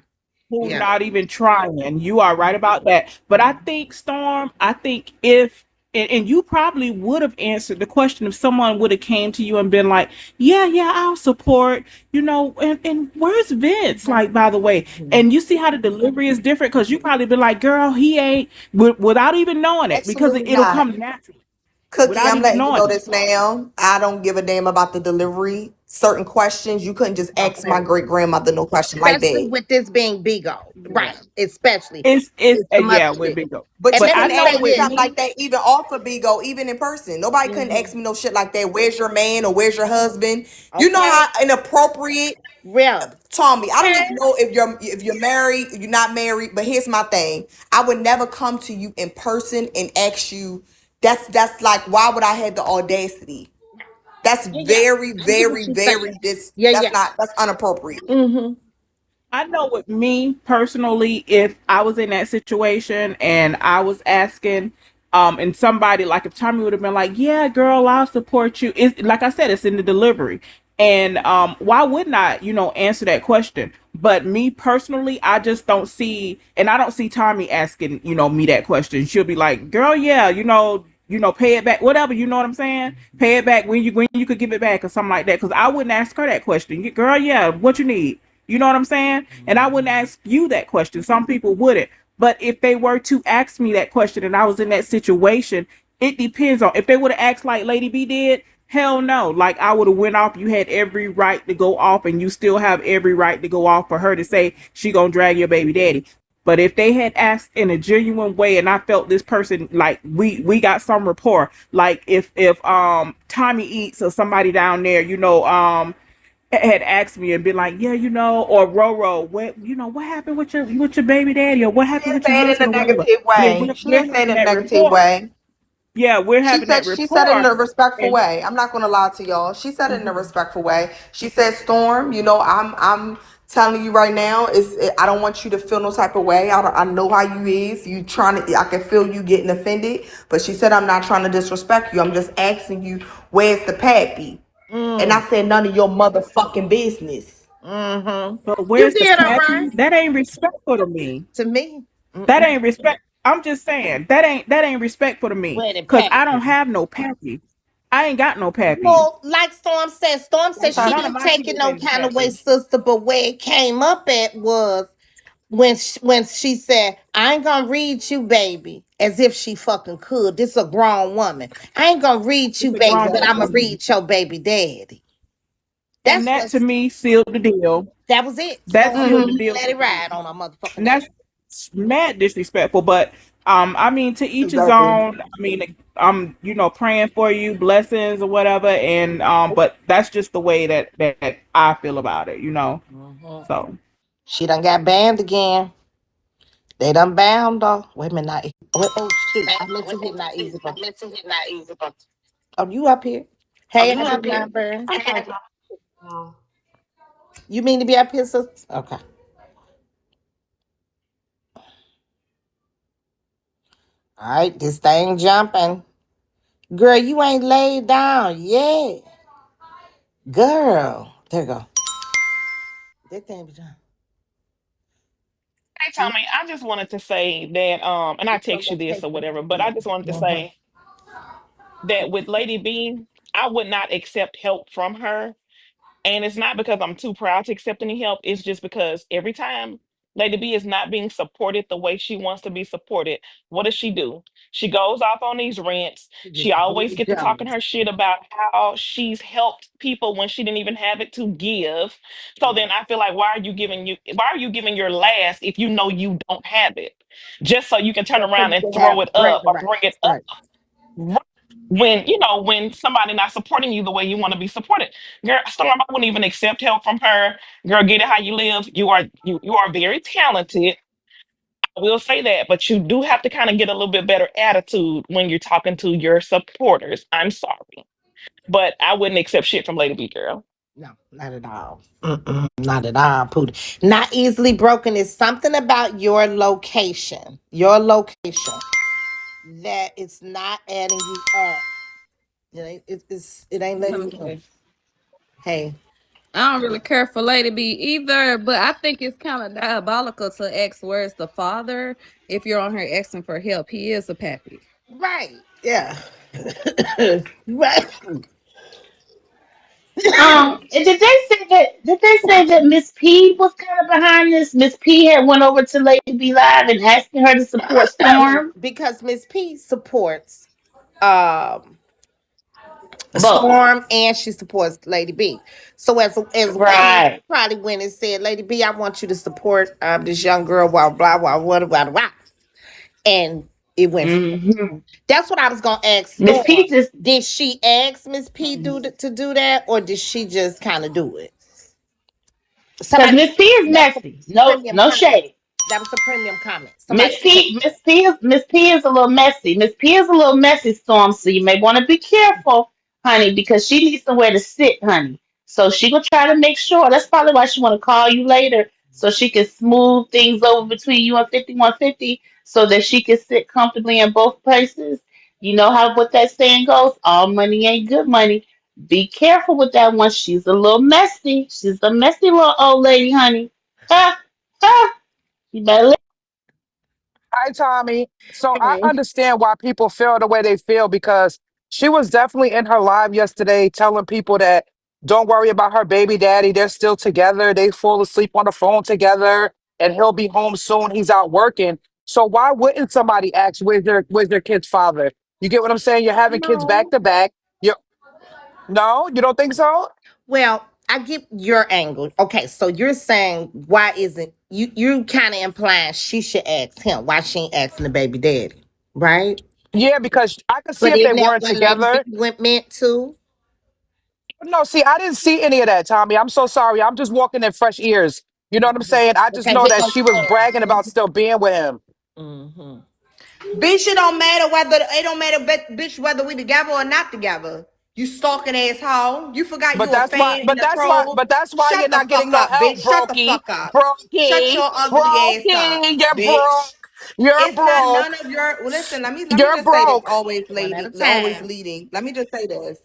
Who Yeah. not even trying. You are right about that. But I think, Storm, I think if and you probably would have answered the question if someone would have came to you and been like, yeah, yeah, I'll support, and where's Vince, like, by the way. And you see how the delivery is different, because you probably been like, girl, he ain't, without even knowing it, because Absolutely it'll not. come naturally Cookie, without I'm even letting you knowing know it. this now. I don't give a damn about the delivery. Certain questions you couldn't just ask my Okay. great grandmother no question like Especially that. with this being Bigo. Right. Especially. It's It's some other yeah, with shit. Bingo. But And you But let I me couldn't know say ask me with this. something like me, that even off of Bigo, even in person. Nobody couldn't Hmm. ask me no shit like that. Where's your man or where's your husband? You know Okay. how inappropriate. Real. Tommy, I don't Okay. even know if you're married, you're not married, but here's my thing. I would never come to you in person and ask you. That's like, why would I have the audacity? That's Yeah, yeah. very, I get what very, you're very saying. this Yeah, yeah. that's inappropriate. Mm-hmm. I know with me personally, if I was in that situation and I was asking, and somebody, like, if Tommy would have been like, "Yeah, girl, I'll support you," it's like I said, it's in the delivery, and why wouldn't I, answer that question? But me personally, I just don't see, and I don't see Tommy asking, me that question. She'll be like, "Girl, yeah, pay it back, whatever." You know what I'm saying? Pay it back when you could give it back or something like that. Because I wouldn't ask her that question. Girl, yeah, what you need? You know what I'm saying? And I wouldn't ask you that question. Some people wouldn't. But if they were to ask me that question and I was in that situation, it depends on, if they would have asked like Lady B did, hell no. Like, I would have went off. You had every right to go off, and you still have every right to go off for her to say she gonna drag your baby daddy. But if they had asked in a genuine way and I felt this person, like, we got some rapport, like if Tommy Eats or somebody down there, had asked me and been like, yeah, or Roro, what happened with your baby daddy, or what She happened didn't with your say it in a husband, or whatever. negative Yeah, way. we're, She we're didn't say it having in a that negative rapport. way. Yeah, we're having that She said it in rapport. a respectful And way. I'm not gonna lie to y'all. She said it in a mhm. respectful way. She said, "Storm, I'm telling you right now. I don't want you to feel no type of way. I know how you is. You trying to. I can feel you getting offended. But she said, I'm not trying to disrespect you. I'm just asking you, where's the pappy? And Mm. I said, none of your motherfucking business. Mm-hmm. But You where's the did all right pappy? That ain't respectful to me. to me. That Mm-mm. ain't respect. I'm just saying that ain't respectful to me, Where the because I pappy? don't have no pappy. I ain't got no pappy. Well, like Storm said she Okay. None of didn't my take it kids no ain't kind of way, pappy. sister. But where it came up at was when she said, "I ain't gonna read you, baby," as if she fucking could. This a grown woman. "I ain't gonna read It's you, a baby, grown but I'm gonna woman. read your baby daddy." And That's that what. to me sealed the deal. That was it. That Storm sealed the Mm-hmm. deal let for it me. ride on a motherfucking And ass. that's mad disrespectful. But I mean, to each his Exactly. own. I mean, I'm praying for you, blessings or whatever. And but that's just the way that I feel about it. Mhm. So She done got banned again. They done bound her. Wait a minute. Oh, shoot. I meant to hit not easy, bro. Oh, you up here? Hey, You up Auntie here? Number. I'm sorry. No. You mean to be up here, sister? Okay. All right. This thing jumping. Girl, you ain't laid down yet. Girl. There you go. That thing be jumping. Hey Tommy, I just wanted to say that, and I text you this or whatever, but I just wanted to say that with Lady B, I would not accept help from her. And it's not because I'm too proud to accept any help. It's just because every time Lady B is not being supported the way she wants to be supported, what does she do? She goes off on these rants. She always get to talking her shit about how she's helped people when she didn't even have it to give. So then I feel like, why are you giving your last if you know you don't have it? Just so you can turn So around you and can throw have it up bragging or bring it rights. up Right. when somebody not supporting you the way you want to be supported. Girl, Storm, I wouldn't even accept help from her. Girl, get it how you live. You are very talented. I will say that, but you do have to kind of get a little bit better attitude when you're talking to your supporters. I'm sorry, but I wouldn't accept shit from Lady B, girl. No, not at all. Mm-mm, not at all, Pootie. Not easily broken is something about your location. Your location that it's not adding you up. It ain't letting you up. Okay. Hey, I don't really care for Lady B either, but I think it's kind of diabolical to ask where's the father if you're on her asking for help. He is a pappy. Right. Yeah. Right. Did they say that Miss P was kind of behind this? Miss P had went over to Lady B Live and asking her to support Storm. Because Miss P supports um Both. Storm and she supports Lady B. So as women, Right. probably went and said, Lady B, I want you to support this young girl, blah blah blah blah blah blah. And it went from there. Mm-hmm. That's what I was gonna ask Miss Storm. P just Did she ask Miss P to do that, or did she just kind of do it? because Somebody Miss P is that was a messy. No, premium no comment. shade. That was a premium comment. Somebody said, Miss P is a little messy. Miss P is a little messy, Storm. So you may want to be careful, honey, because she needs somewhere to sit, honey. So she will try to make sure. That's probably why she want to call you later, so she can smooth things over between you and 5150, so that she can sit comfortably in both places. You know how what that saying goes? All money ain't good money. Be careful with that one. She's a little messy. She's a messy little old lady, honey. Ha ha. You better Hi, Tommy. So I listen. understand why people feel the way they feel because she was definitely in her live yesterday telling people that don't worry about her baby daddy. They're still together. They fall asleep on the phone together and he'll be home soon. He's out working. So why wouldn't somebody ask where's their kid's father? You get what I'm saying? You're having kids back no. to back. You No, you don't think so? Well, I get your angle. Okay, so you're saying why isn't you kind of implying she should ask him why she ain't asking the baby daddy, right? Yeah, because I could see But if they isn't that weren't what Lady B together. went meant to? No, see, I didn't see any of that, Tommy. I'm so sorry. I'm just walking in fresh ears. You know what I'm saying? I just Okay, know here that goes she was bragging about still being with him. Storm. Bitch, it don't matter whether it don't matter, bitch, whether we together or not together. You stalking asshole. You forgot But you a that's why. fan and But a that's why. troll. But that's why you're Shut the not getting fuck no up, help, bitch. Shut the Brokey. fuck up. Shut Brokey. your ugly ass up, Brokey. You're bitch. broke. You're It's not broke. none of your. Listen, let me You're just say this. broke. Always, One at a lady, always time. leading. Let me just say this.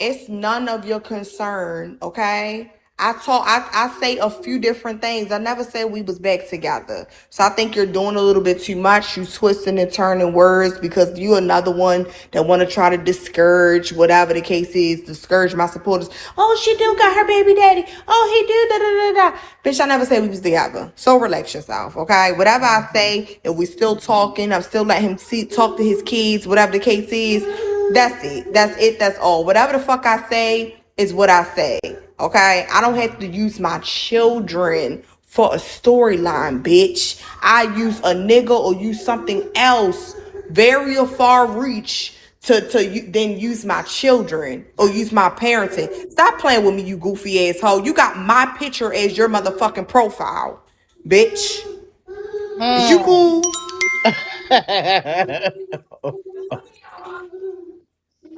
It's none of your concern, okay? I say a few different things. I never said we was back together. So I think you're doing a little bit too much. You twisting and turning words because you another one that want to try to discourage whatever the case is, discourage my supporters. Oh, she do got her baby daddy. Oh, he do da da da da. Bitch, I never said we was together. So relax yourself, okay? Whatever I say, if we still talking, I'm still letting him talk to his kids, whatever the case is. That's it. That's it. That's all. Whatever the fuck I say is what I say. Okay? I don't have to use my children for a storyline, bitch. I use a nigga or use something else very far reach to then use my children or use my parenting. Stop playing with me, you goofy asshole. You got my picture as your motherfucking profile, bitch. Is you Hmm. cool?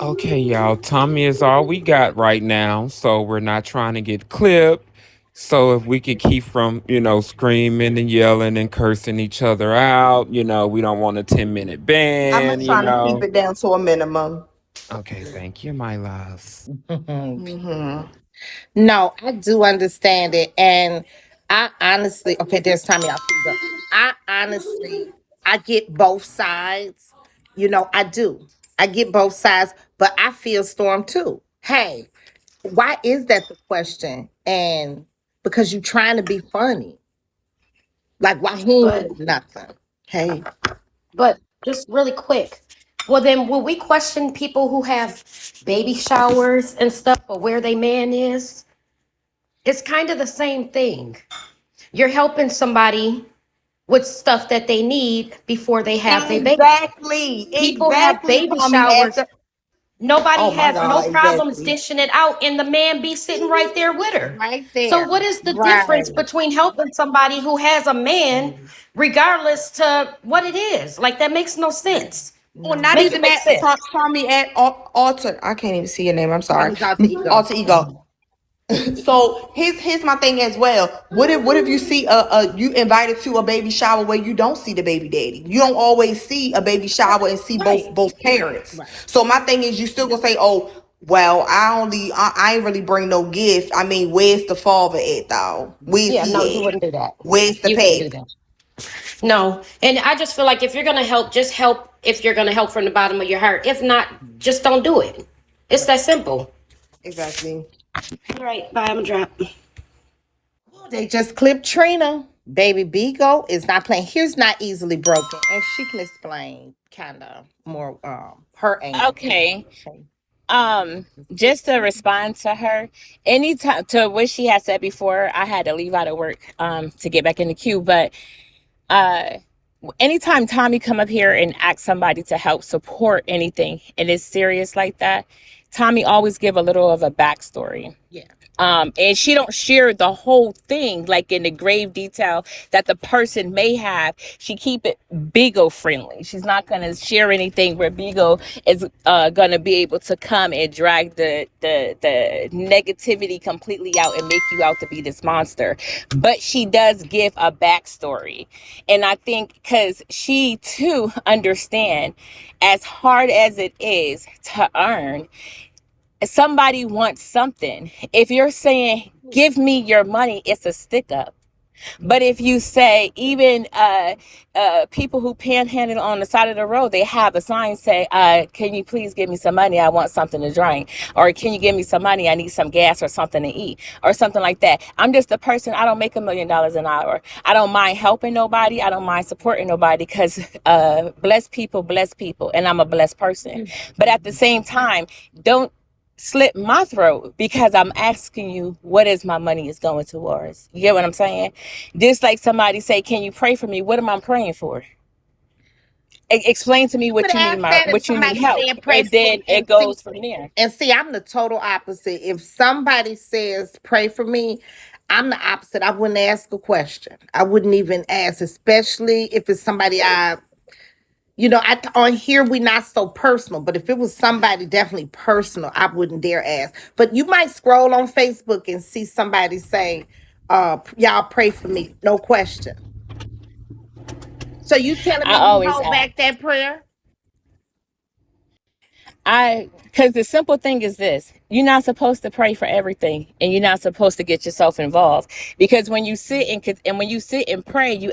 Okay, y'all. Tommy is all we got right now, so we're not trying to get clipped. So if we could keep from, screaming and yelling and cursing each other out, we don't want a 10-minute I'm ban, trying to keep it down to a minimum. Okay, thank you, my loves. No, I do understand it, and I honestly, okay, there's Tommy out there. I honestly, I get both sides. I do. I get both sides, but I feel Storm too. Hey, why is that the question? And because you're trying to be funny, like why he ain't But do nothing? Hey, but just really quick. Well then will we question people who have baby showers and stuff or where they man is? It's kind of the same thing. You're helping somebody with stuff that they need before they have their baby. Exactly, People have exactly, baby Tommy. showers. Oh Nobody my has no God, problems exactly. dishing it out, and the man be sitting right there with her. right So, there, what is the difference right. between helping somebody who has a man, regardless to what it is? Like that makes no sense. Oh, not Make it even make that. sense. Tommy at alter. I can't even see your name. I'm sorry. Tommy's out the ego. Alter ego. So here's my thing as well. What if you see you invited to a baby shower where you don't see the baby daddy? You don't always see a baby shower and see both Right. both parents. Right. So my thing is, you still gonna say, oh, well, I ain't really bring no gift. I mean, where's the father at though? Where's Yeah, no, he you at? wouldn't do that. Where's the You wouldn't do peg? that. No. And I just feel like if you're going to help, just help if you're going to help from the bottom of your heart. If not, just don't do it. It's that simple. Exactly. All right, bye. I'm going to drop. They just clipped Trina. Baby Bigo is not playing. Here's not easily broken, and she can explain kind of more her angle. Okay. Just to respond to her, anytime to what she had said before, I had to leave out of work to get back in the queue. But uh anytime Tommy come up here and ask somebody to help support anything and it's serious like that, Tommy always give a little of a backstory. Yeah. And she don't share the whole thing like in the grave detail that the person may have. She keep it Bigo friendly. She's not gonna share anything where Bigo is gonna be able to come and drag the negativity completely out and make you out to be this monster. But she does give a backstory, and I think because she too understand, as hard as it is to earn, somebody wants something. If you're saying, give me your money, it's a stick up. But if you say, even people who panhandle on the side of the road, they have a sign say, can you please give me some money? I want something to drink. Or can you give me some money? I need some gas or something to eat or something like that. I'm just a person. I don't make $1 million an hour. I don't mind helping nobody. I don't mind supporting nobody because bless people. And I'm a blessed person. But at the same time, don't slit my throat because I'm asking you what is my money is going towards. You get what I'm saying? Just like somebody say, can you pray for me? What am I praying for? Explain to me You would what you need, ask that if what you need somebody help, said pray and for then me it and see. goes from there. And see, I'm the total opposite. If somebody says pray for me, I'm the opposite. I wouldn't ask a question. I wouldn't even ask, especially if it's somebody on here we not so personal, but if it was somebody definitely personal, I wouldn't dare ask. But you might scroll on Facebook and see somebody say, y'all pray for me, no question. So you telling I me you always hold ask. back that prayer? Because the simple thing is this: you're not supposed to pray for everything, and you're not supposed to get yourself involved. Because when you sit and when you sit and pray, you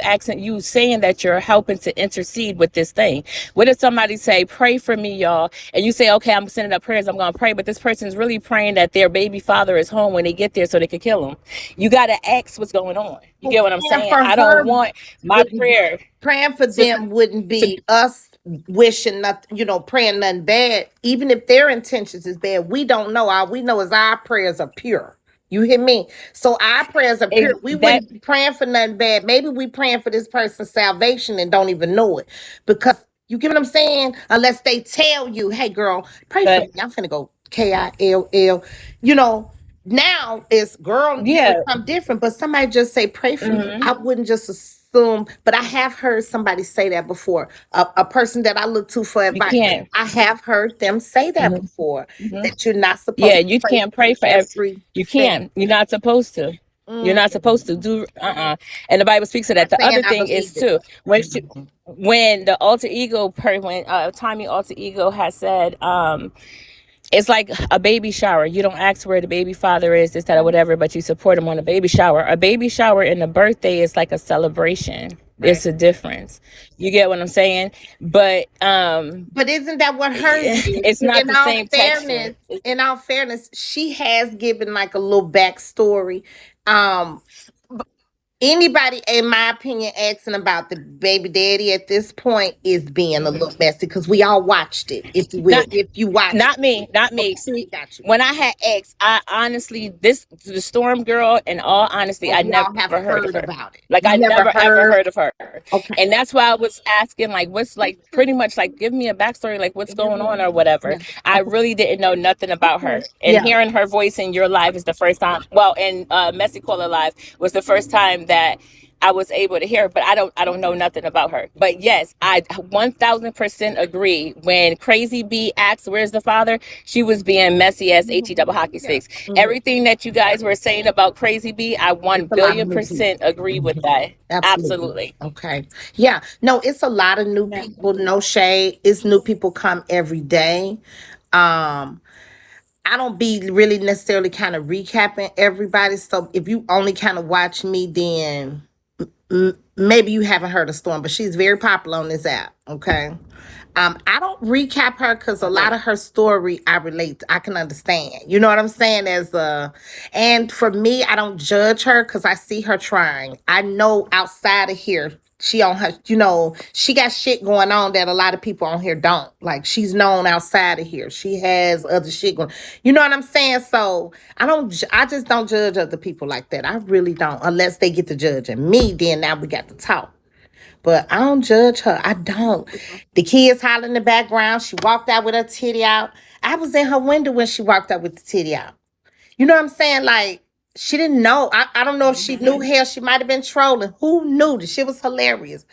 saying that you're helping to intercede with this thing. What if somebody say, "Pray for me, y'all," and you say, "Okay, I'm sending up prayers. I'm gonna pray," but this person is really praying that their baby father is home when they get there, so they could kill him. You gotta ask what's going on. You Well, get what I'm praying saying? for I don't her want my wouldn't be prayer praying for to them wouldn't to be us wishing nothing, praying nothing bad. Even if their intentions is bad, we don't know. All we know is our prayers are pure. You hear me? So our prayers are pure. We that. wouldn't be praying for nothing bad. Maybe we praying for this person's salvation and don't even know it. Because you get what I'm saying? Unless they tell you, hey girl, pray for But me. I'm finna go KILL. You know, now it's girl, yeah, something different. But somebody just say, pray for me. hmm I wouldn't just assume, but I have heard somebody say that before. A person that I look to for you advice. can't. I have heard them say that hmm before, hmm that you're not Yeah, supposed to you pray can't for pray for You everything. can't. You're not supposed to. You're not Mm, supposed to do. And the Bible speaks of not that. The saying other I thing is believe it. too when the alter ego when Tommy alter ego has said, it's like a baby shower. You don't ask where the baby father is, this, that, or whatever, but you support him on a baby shower. A baby shower and a birthday is like a celebration. Right. It's a difference. You get what I'm saying? But But isn't that what hers is? it's not the same texture. In all fairness, she has given like a little backstory. Um, Anybody, in my opinion, asking about the baby daddy at this point is being a little messy because we all watched it, if you will. Not If you watched not it. me, not Okay, me. See, got you. when I had ex, I honestly, this the Storm Girl. In all honesty, I But never y'all have heard of heard her. about it. Like You I never never ever heard? heard of her, Okay. and that's why I was asking, like, what's like pretty much like, give me a backstory, like what's going on or whatever. Yeah. I Okay. really didn't know nothing about her, and Yeah. hearing her voice in your live is the first time. Well, in Messy Caller Live was the first time that I was able to hear, but I don't know nothing about her. But yes, I 1000% agree. When Crazy B asked, "Where's the father?" She was being messy as he double hockey Yeah. sticks. Everything that you guys were saying about Crazy B, I one It's a lot of billion new people. percent agree with that. Absolutely. Absolutely. Okay. Yeah. No, it's a lot of new Yeah. people. No shade. It's new people come every day. Um, I don't be really necessarily kind of recapping everybody. So if you only kind of watch me, then Maybe you haven't heard of Storm, but she's very popular on this app. Okay. I don't recap her because a lot of her story I relate, I can understand. You know what I'm saying? And for me, I don't judge her because I see her trying. I know outside of here, she on her, she got shit going on that a lot of people on here don't. Like she's known outside of here. She has other shit going. You know what I'm saying? So I just don't judge other people like that. I really don't, unless they get to judging me. Then now we got to talk. But I don't judge her. I don't. The kids hollering in the background. She walked out with her titty out. I was in her window when she walked out with the titty out. You know what I'm saying? Like, she didn't know. I don't know if she knew. Hell, she might have been trolling. Who knew? The shit was hilarious.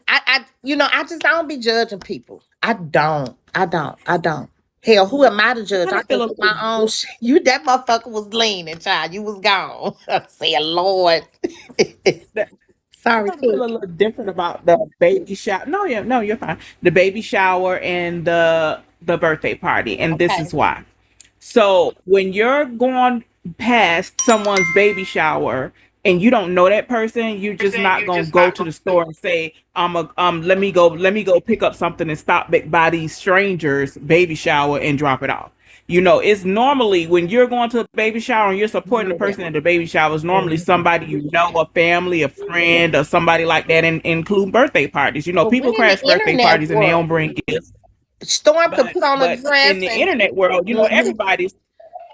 I don't be judging people. I don't. I don't. I don't. Hell, who am I to I judge? kind I of feel can a do little my own shit. You, that motherfucker was leaning, child. You was gone. Say, Lord. that I Sorry, kind of feel too. a little different about the baby shower. No, yeah, no, you're fine. The baby shower and the birthday party, and this Okay. is why. So when you're going past someone's baby shower and you don't know that person, you're just not gonna go to the store and say, let me go pick up something and stop by these strangers' baby shower and drop it off. It's normally when you're going to a baby shower and you're supporting the person at the baby shower, is normally somebody you know, a family, a friend, or somebody like that, and include birthday parties. But People we in the crash birthday internet parties and they world. don't bring gifts. Storm could But put on a but in dress the and internet world, Mhm. everybody's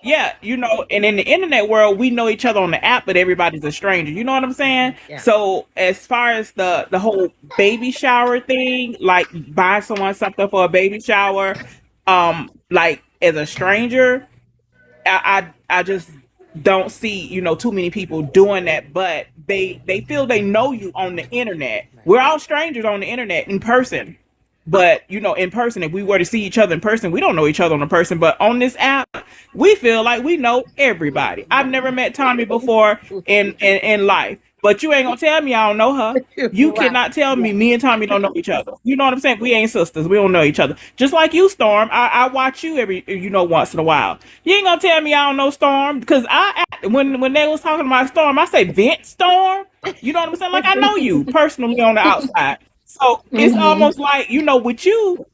yeah, and in the internet world, we know each other on the app, but everybody's a stranger. You know what I'm saying? Yeah. So as far as the whole baby shower thing, like buy someone something for a baby shower, like as a stranger, I just don't see too many people doing that. But they feel they know you on the internet. We're all strangers on the internet in person. But in person, if we were to see each other in person, we don't know each other on the person. But on this app, we feel like we know everybody. I've never met Tommy before in life, but you ain't gonna tell me I don't know her. You Right. cannot tell me and Tommy don't know each other. You know what I'm saying? We ain't sisters. We don't know each other. Just like you, Storm. I watch you every once in a while. You ain't gonna tell me I don't know Storm because when they was talking about Storm, I say vent Storm. You know what I'm saying? Like I know you personally on the outside. So it's Hmm. almost like, with you,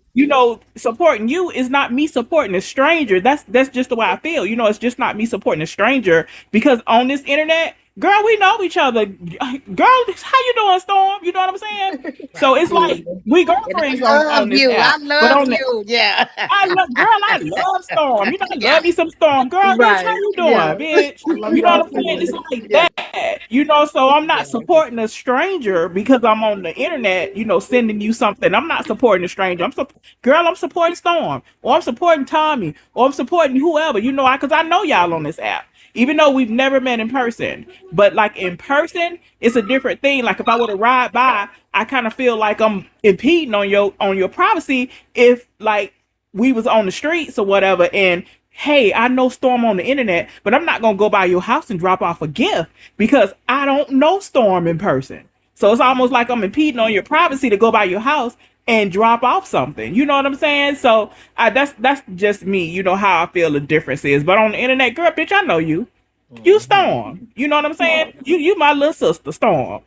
supporting you is not me supporting a stranger. That's just the way I feel. It's just not me supporting a stranger because on this internet, girl, we know each other. Girl, how you doing, Storm? You know what I'm saying? So it's like we And I girlfriends love on this you. I app, but love on the you. Yeah. I love Storm. I Yeah. love me some Storm. Girl, bitch, how Right. you doing, Yeah. bitch? I love You know y'all what I'm saying? It's too. like Yeah. that. So I'm not supporting a stranger because I'm on the internet, sending you something. I'm not supporting a stranger. Girl, I'm supporting Storm, or I'm supporting Tommy, or I'm supporting whoever. Because I know y'all on this app. Even though we've never met in person, but like in person, it's a different thing. Like if I were to ride by, I kind of feel like I'm impeding on your privacy if like we was on the streets or whatever and hey, I know Storm on the internet, but I'm not gonna go by your house and drop off a gift because I don't know Storm in person. So it's almost like I'm impeding on your privacy to go by your house and drop off something. You know what I'm saying? So that's just me. You know how I feel the difference is. But on the internet, girl, bitch, I know you. You Mhm. Storm. You know what I'm saying? You my little sister, Storm.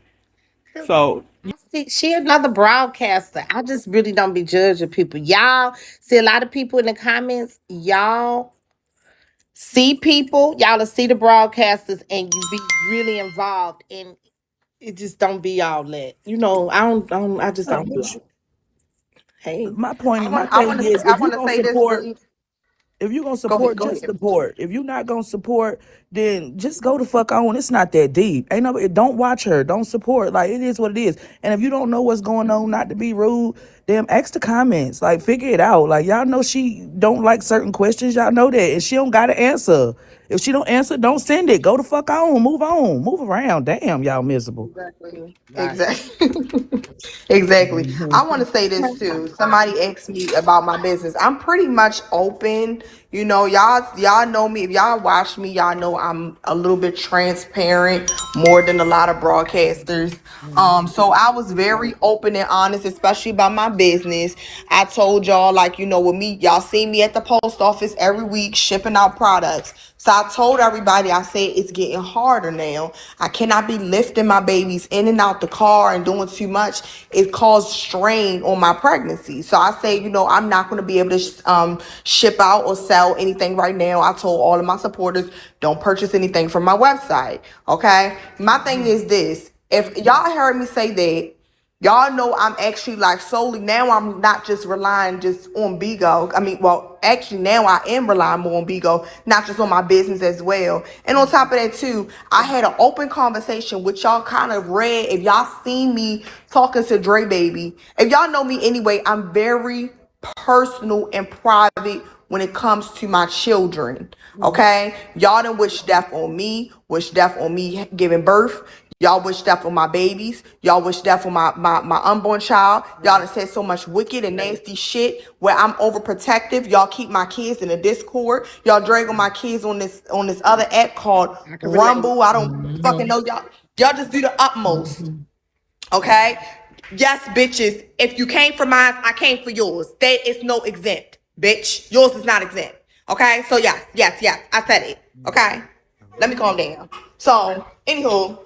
So I see she another broadcaster. I just really don't be judging people. Y'all see a lot of people in the comments. Y'all see people. Y'all will see the broadcasters, and you be really involved, and it just don't be all that. I just I'm don't be with all. you. Hey, My I thing want to say is, I want to say this really. if you're gonna Go ahead. support, Go just ahead. support. If you're not gonna support, then just go the fuck on. It's not that deep. Ain't nobody. Don't watch her. Don't support. Like it is what it is. And if you don't know what's going on, not to be rude, then ask the comments. Like figure it out. Like y'all know she don't like certain questions. Y'all know that, and she don't got to answer. If she don't answer, don't send it. Go the fuck on. Move on. Move around. Damn, y'all miserable. Exactly. right. Exactly. Exactly. mhm. I want to say this too. Somebody asked me about my business. I'm pretty much open. You know, y'all know me. If y'all watch me, y'all know I'm a little bit transparent more than a lot of broadcasters. So I was very open and honest, especially about my business. I told y'all, like, you know, with me, y'all see me at the post office every week shipping out products. So I told everybody, I said it's getting harder now. I cannot be lifting my babies in and out the car and doing too much. It caused strain on my pregnancy. So I say, you know, I'm not going to be able to ship out or sell anything right now. I told all of my supporters, don't purchase anything from my website. Okay. My thing is this. If y'all heard me say that, y'all know I'm actually like solely now. I'm not just relying just on Bigo. I mean, well, actually now I am relying more on Bigo, not just on my business as well. And on top of that too, I had an open conversation with y'all kind of read. If y'all seen me talking to Dre Baby, if y'all know me anyway, I'm very personal and private when it comes to my children. Okay, y'all done wish death on me giving birth. Y'all wish death on my babies. Y'all wish death on my unborn child. Y'all done said so much wicked and nasty shit where I'm overprotective. Y'all keep my kids in a Discord. Y'all drag on my kids on this other app called I can relate. Rumble. I don't fucking Hmm. know y'all. Y'all just do the utmost. Okay? Yes, bitches. If you came for mine, I came for yours. That is no exempt, bitch. Yours is not exempt. Okay? So yes. I said it. Okay? Let me calm down. So, anywho,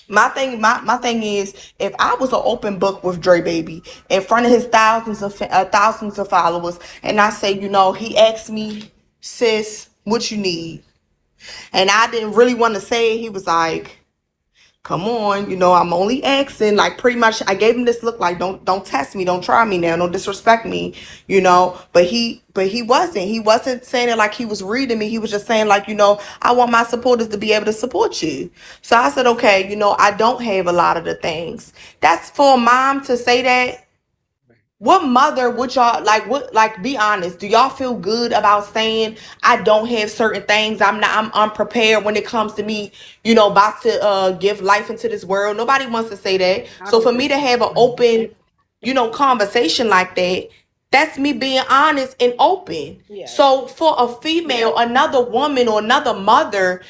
my thing is, if I was an open book with Dre Baby in front of his thousands of followers, and I say, you know, he asked me, sis, what you need, and I didn't really want to say it. He was like, come on, you know, I'm only asking. Like, pretty much I gave him this look like, don't test me, don't try me now, don't disrespect me, you know. But he wasn't saying it like he was reading me. He was just saying, like, you know, I want my supporters to be able to support you. So I said, okay, you know, I don't have a lot of the things. That's for a mom to say that. What mother would y'all like? What, like, be honest? Do y'all feel good about saying I don't have certain things? I'm unprepared when it comes to me, you know, about to give life into this world. Nobody wants to say that. I So don't for me think. to have an open, you know, conversation like that, that's me being honest and open. Yeah. So for a female, another woman or another mother,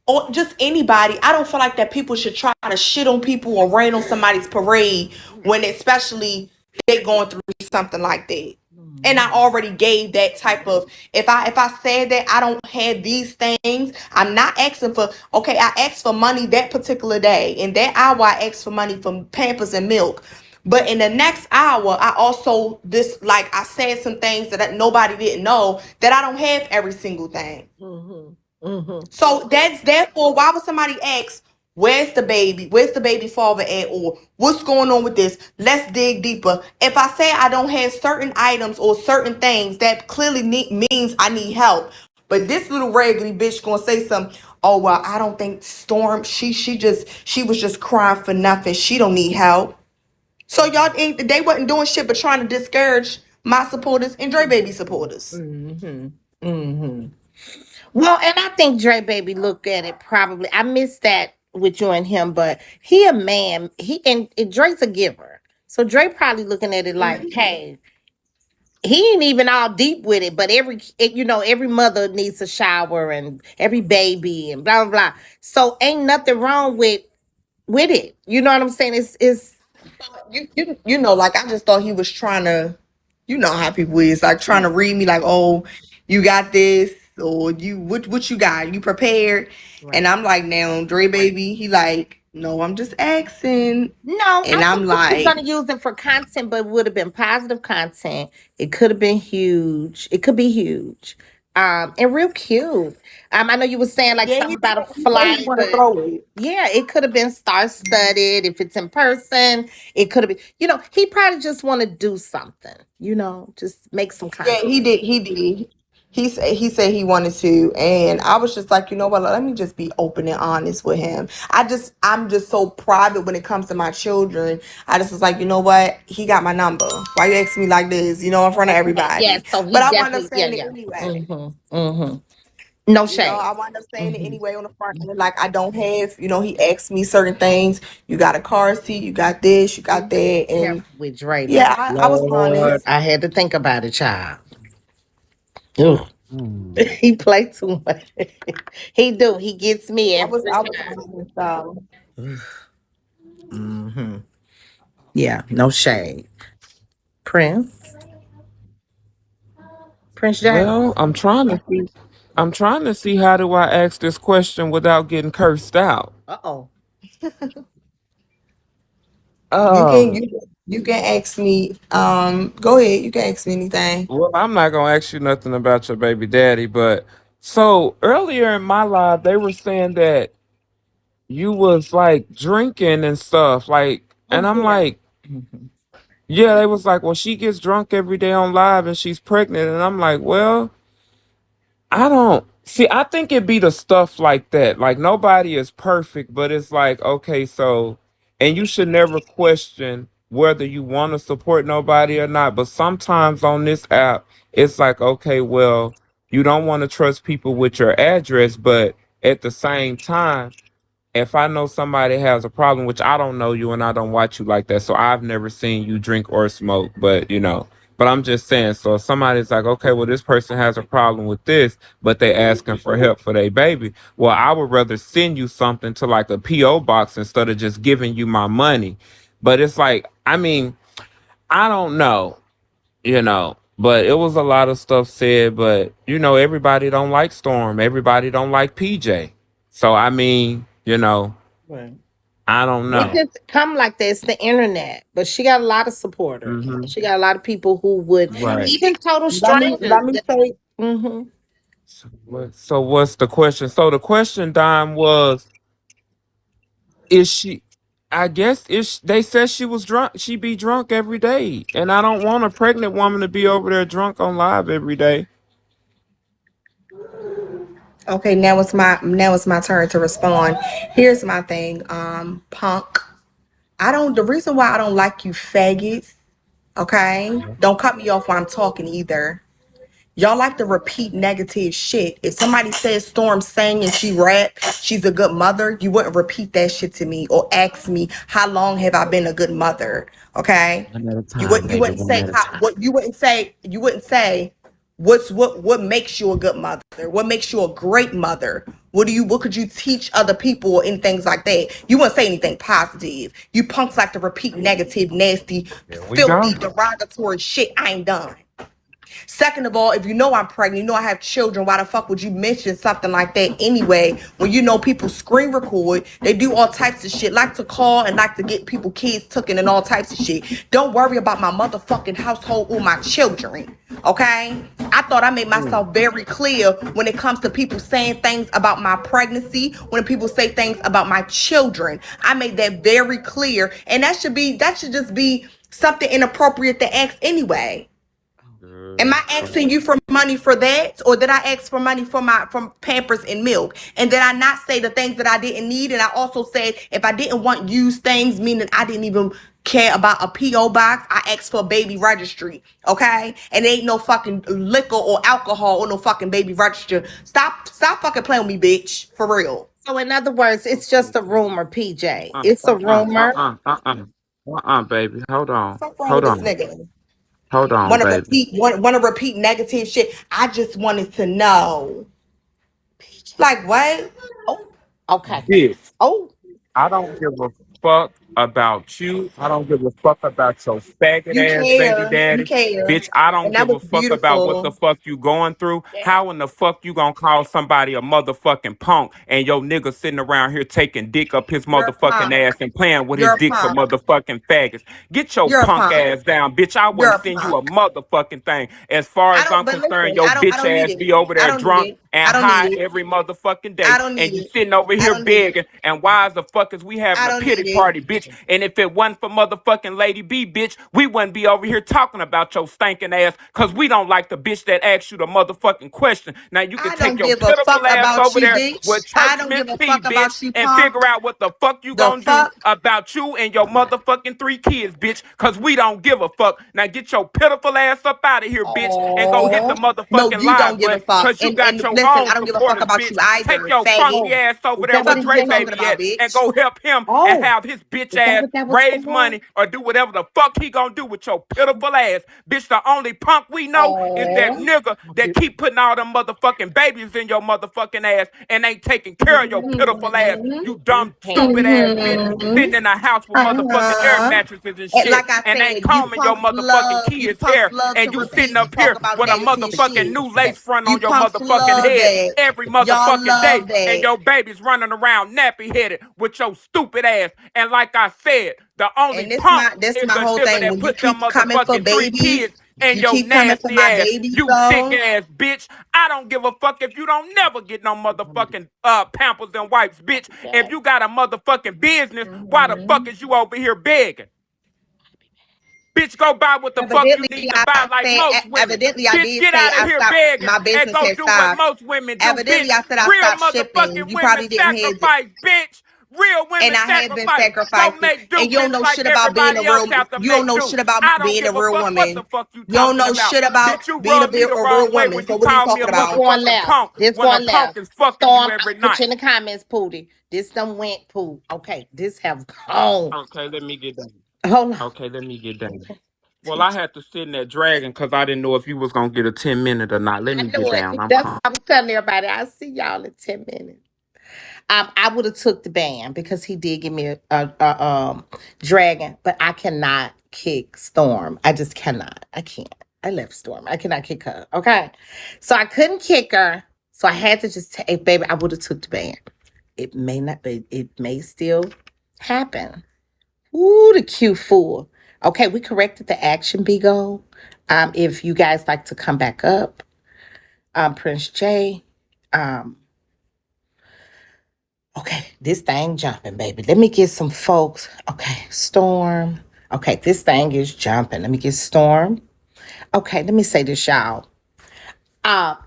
or just anybody, I don't feel like that people should try to shit on people or rain on somebody's parade when especially they going through something like that. And I already gave that type of, if I said that I don't have these things, I'm not asking for, okay, I asked for money that particular day. In that hour I asked for money for Pampers and milk. But in the next hour, I also like I said some things that nobody didn't know, that I don't have every single thing. Hmm. Hmm. So that's therefore, why would somebody ask, where's the baby? Where's the baby father at? Or what's going on with this? Let's dig deeper. If I say I don't have certain items or certain things, that clearly means I need help. But this little raggedy bitch gonna say something. Oh well, I don't think Storm. She was just crying for nothing. She don't need help. So y'all ain't, they wasn't doing shit but trying to discourage my supporters and Dre Baby supporters. Hmm. Hmm. Well, and I think Dre Baby look at it probably. I missed that with you and him, but he a man. And Dre's a giver. So Dre probably looking at it like, hey, he ain't even all deep with it, but every mother needs a shower and every baby and blah blah blah. So ain't nothing wrong with it. You know what I'm saying? It's You know, like, I just thought he was trying to, you know how people is, like, trying to read me like, oh, you got this, or you what you got? You prepared? And Right. I'm like, now, Dre Baby, he like, no, I'm just asking. No, And I I'm think if you're like, gonna use it for content, but it would have been positive content. It could have been huge. It could be huge. And real cute. I know you were saying like yeah, something about a he said he flight, want to but throw it. yeah, it could have been star studded. If it's in person, it could have been. He probably just want to do something. Just make some Yeah, content. he did. He said he wanted to, and I was just like, you know what? Let me just be open and honest with him. I'm just so private when it comes to my children. I just was like, you know what? He got my number. Why you asking me like this? You know, in front of Okay, yeah. everybody. So But he I wound up definitely, yeah, saying it yeah. anyway. Mm-hmm. Mm-hmm. No You know, shade. I wound up saying it Mm-hmm. anyway on the front end. Like, I don't have. You know, he asked me certain things. You got a car seat. You got this. You got that. And Careful with Dre now. yeah, I was honest. Lord, I had to think about it, child. Ugh. Hmm. He play too much. He do. He gets me I every was I was time. honest though. Hmm. Yeah, no shade. Prince, Prince J. Well, I'm trying to see how do I ask this question without getting cursed out. Uh oh. You can Um, you can ask me. Go ahead. You can ask me anything. well, I'm not gonna ask you nothing about your baby daddy, but so earlier in my life, they were saying that you was like drinking and stuff, like, and Oh I'm yeah. like, yeah, they was like, well, she gets drunk every day on live and she's pregnant, and I'm like, well, I don't see. I think it'd be the stuff like that. Like nobody is perfect, but it's like okay, so and you should never question whether you want to support nobody or not. But sometimes on this app, it's like okay, well, you don't want to trust people with your address, but at the same time if I know somebody has a problem, which I don't know you and I don't watch you like that, so I've never seen you drink or smoke, but but I'm just saying, so if somebody's like, okay, well, this person has a problem with this, but they asking for help for their baby, well, I would rather send you something to like a PO box instead of just giving you my money. But it's like, I mean, I don't know, but it was a lot of stuff said, but everybody don't like Storm, everybody don't like PJ, so I mean, Right. I don't It know. just come like that. It's the internet, but she got a lot of supporters. Hmm. She got a lot of people who would, Right. even total Let strangers. me say. Hmm. So what's the question? So the question, Dime, was is she? I guess is they said she was drunk. She be drunk every day, and I don't want a pregnant woman to be over there drunk on live every day. Okay, now it's my turn to respond. Here's my thing, punk. I don't. The reason why I don't like you faggots. Okay, don't cut me off while I'm talking either. Y'all like to repeat negative shit. If somebody says Storm sang and she rap, she's a good mother, you wouldn't repeat that shit to me or ask me how long have I been a good mother. Okay? One at a You time, wouldn't you baby. wouldn't One say at a how time. what you wouldn't say what makes you a good mother? What makes you a great mother? What could you teach other people and things like that? You wouldn't say anything positive. You punks like to repeat negative, nasty, There we filthy, go. derogatory shit. I ain't done. Second of all, if you know I'm pregnant, you know I have children, why the fuck would you mention something like that anyway? When you know people screen record, they do all types of shit, like to call and like to get people kids taken and all types of shit. Don't worry about my motherfucking household or my children, okay? I thought I made Mm. myself very clear when it comes to people saying things about my pregnancy, when people say things about my children. I made that very clear, and that should just be something inappropriate to ask anyway. Am I Girl. asking you for money for that, or did I ask for money for my from Pampers and milk? And did I not say the things that I didn't need? And I also said if I didn't want used things, meaning I didn't even care about a PO box, I asked for a baby registry. Okay, and there ain't no fucking liquor or alcohol or no fucking baby registry. Stop fucking playing with me, bitch. For real. So in other words, it's just a rumor, PJ. Uh, It's a uh, uh, uh, rumor. uh, uh, uh, baby. Hold on. What's wrong Hold with this on. nigga? Hold on, Want to baby. repeat? Want to repeat negative shit? I just wanted to know. Like what? Oh, okay. Bitch. Oh, I don't give a fuck about you. I don't give a fuck about your faggot You ass baby care. You daddy. care. Bitch, I don't And that give was a fuck about what the beautiful. fuck you going through. How in the fuck you gonna call somebody a motherfucking punk and your nigga sitting around here taking dick up his You're a motherfucking punk. ass and playing with his You're a dick for punk. motherfucking faggots? Get your You're a punk punk. ass down, bitch. I You're wouldn't a send you a punk. motherfucking thing. As far I as don't I'm but concerned, listen, your I bitch don't need ass it. be over I there don't need drunk it. I and don't need high it. every motherfucking I day, don't need and you it. sitting over I here don't need it. begging. And why the fuck is we having I a don't pity need it. party, bitch? And if it wasn't for motherfucking Lady B, bitch, we wouldn't be over here talking about your stinking ass, cause we don't like the bitch that asked you the motherfucking question. Now you can I take don't your give a pitiful fuck ass about over you, there with bitch. I Church don't Miss give a P, fuck bitch, about you, and punk. figure out what the fuck you The gonna do fuck? about you and your motherfucking three kids, bitch, cause we don't give a fuck. Now get your pitiful ass up out of here, bitch, and go hit the Oh. No, motherfucking you don't live give a button, fuck. cause you got And your listen, own I don't give a fuck supporters, about bitch. you Take either, your faggot. funky ass over Is there that The what with fuck he is Dre you said? talking Baby about, at and bitch? go help him and Oh, have his bitch bitch Is that ass what that was raise for? money or do whatever the fuck he gonna do with your pitiful ass. Bitch, the only punk we know is that Oh. nigga that keep putting all them motherfucking babies in your motherfucking ass and ain't taking care of your pitiful ass. Mhm. You You dumb, can't. stupid ass bitch Mhm. sitting in a house with motherfucking air Uh-huh. mattresses and And shit like I and ain't said, you combing your punks motherfucking love, kids' hair to and you sitting repeat and up talk here about with a negative motherfucking shit. new lace front You on your punks motherfucking love head that. every Y'all motherfucking day love and that. your baby's running around nappy headed with your stupid ass. And like I said, the only And punk this is my a whole nigga thing. that When you put them keep coming for motherfucking three babies, kids in you your keep coming for nasty my ass, babies, you sick though. ass bitch. I don't give a fuck if you don't never get no motherfucking pampers and wipes, bitch. If you got a motherfucking business, why the fuck Mhm. is you over here begging? Bitch, go buy what the fuck you Evidently, need to buy like most women. evidently, I Bitch, did get say out of I here stopped. begging My and business go had do what stopped. most women do, bitch. Evidently, I said I Real stopped shipping. motherfucking You women probably didn't hear it, sacrifice, bitch. Real and women I have been sacrifice. Go sacrificing. make do, And you don't bitch, know like shit about being a everybody else real. have to You don't make know do. shit about I don't being a give a real fuck what the woman. fuck you You don't talking know about. shit about Bitch, you being rub me the a real wrong way woman. when So you what are you call me a talking This about? one motherfucking left. punk This when a one punk left. is fucking you Storm, every put night. you in the comments, Pootie. This done went, Pooh. Okay, this have gone. Okay, let me get done. Hold on. Okay, let me get done. Well, I had to sit in that dragon because I didn't know if you was gonna get a 10 minute or not. Let I me get knew it. down. I'm That's calm. what I was telling everybody. I'll see y'all in 10 minutes. I would have took the ban because he did give me a dragon, but I cannot kick Storm. I just cannot. I can't. I left Storm. I cannot kick her. Okay, so I couldn't kick her. So I had to just take. Baby, I would have took the ban. It may not be. It may still happen. Ooh, the cute fool. Okay, we corrected the action, Bigo. If you guys like to come back up, Prince J. Um, Okay, this thing jumping, baby. Let me get some folks. Okay, Storm. Okay, this thing is jumping. Let me get Storm. Okay, let me say this, y'all.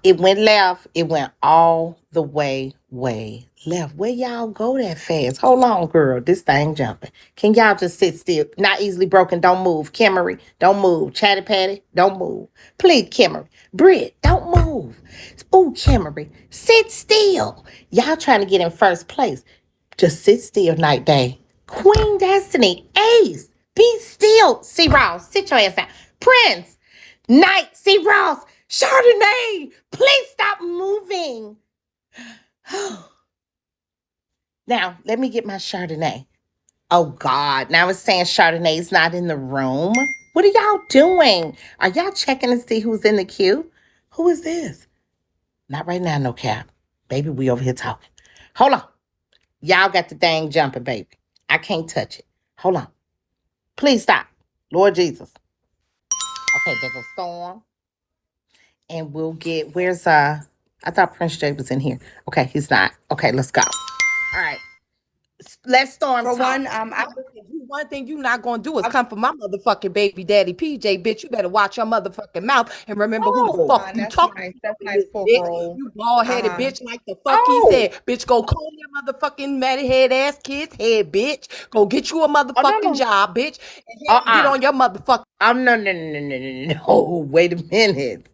It went left. It went all the way left. Where y'all go that fast? Hold on, girl. This thing jumping. Can y'all just sit still? Not easily broken. Don't move. Kimmery, don't move. Chatty Patty, don't move. Please, Kimmery. Britt, don't move. Ooh, Kimmery, sit still. Y'all trying to get in first place. Just sit still, Night Day. Queen Destiny, Ace, be still. See Ross, sit your ass down. Prince, Night, see Ross, Chardonnay, please stop moving. Now, let me get my Chardonnay. Oh God, now it's saying Chardonnay's not in the room. What are y'all doing? Are y'all checking to see who's in the queue? Who is this? Not right now, no cap. Baby, we over here talking. Hold on. Y'all got the thing jumping, baby. I can't touch it. Hold on. Please stop. Lord Jesus. Okay, there goes Storm. And we'll get where's I thought Prince J was in here. Okay, he's not. Okay, let's go. All right. Let Storm For talk. one, One thing you not gonna do is come for my motherfucking baby daddy PJ, bitch. You better watch your motherfucking mouth and remember who the Oh, fuck you that's talking nice. to That's in nice, this bitch. corporal. You bald headed Uh-huh. bitch, like the fuck he oh, said. Bitch, go comb your motherfucking matted head ass kid's head, bitch. Go get you a oh no, motherfucking no. job, bitch, and get Uh-uh. on your motherfucking. Oh no. Wait a minute.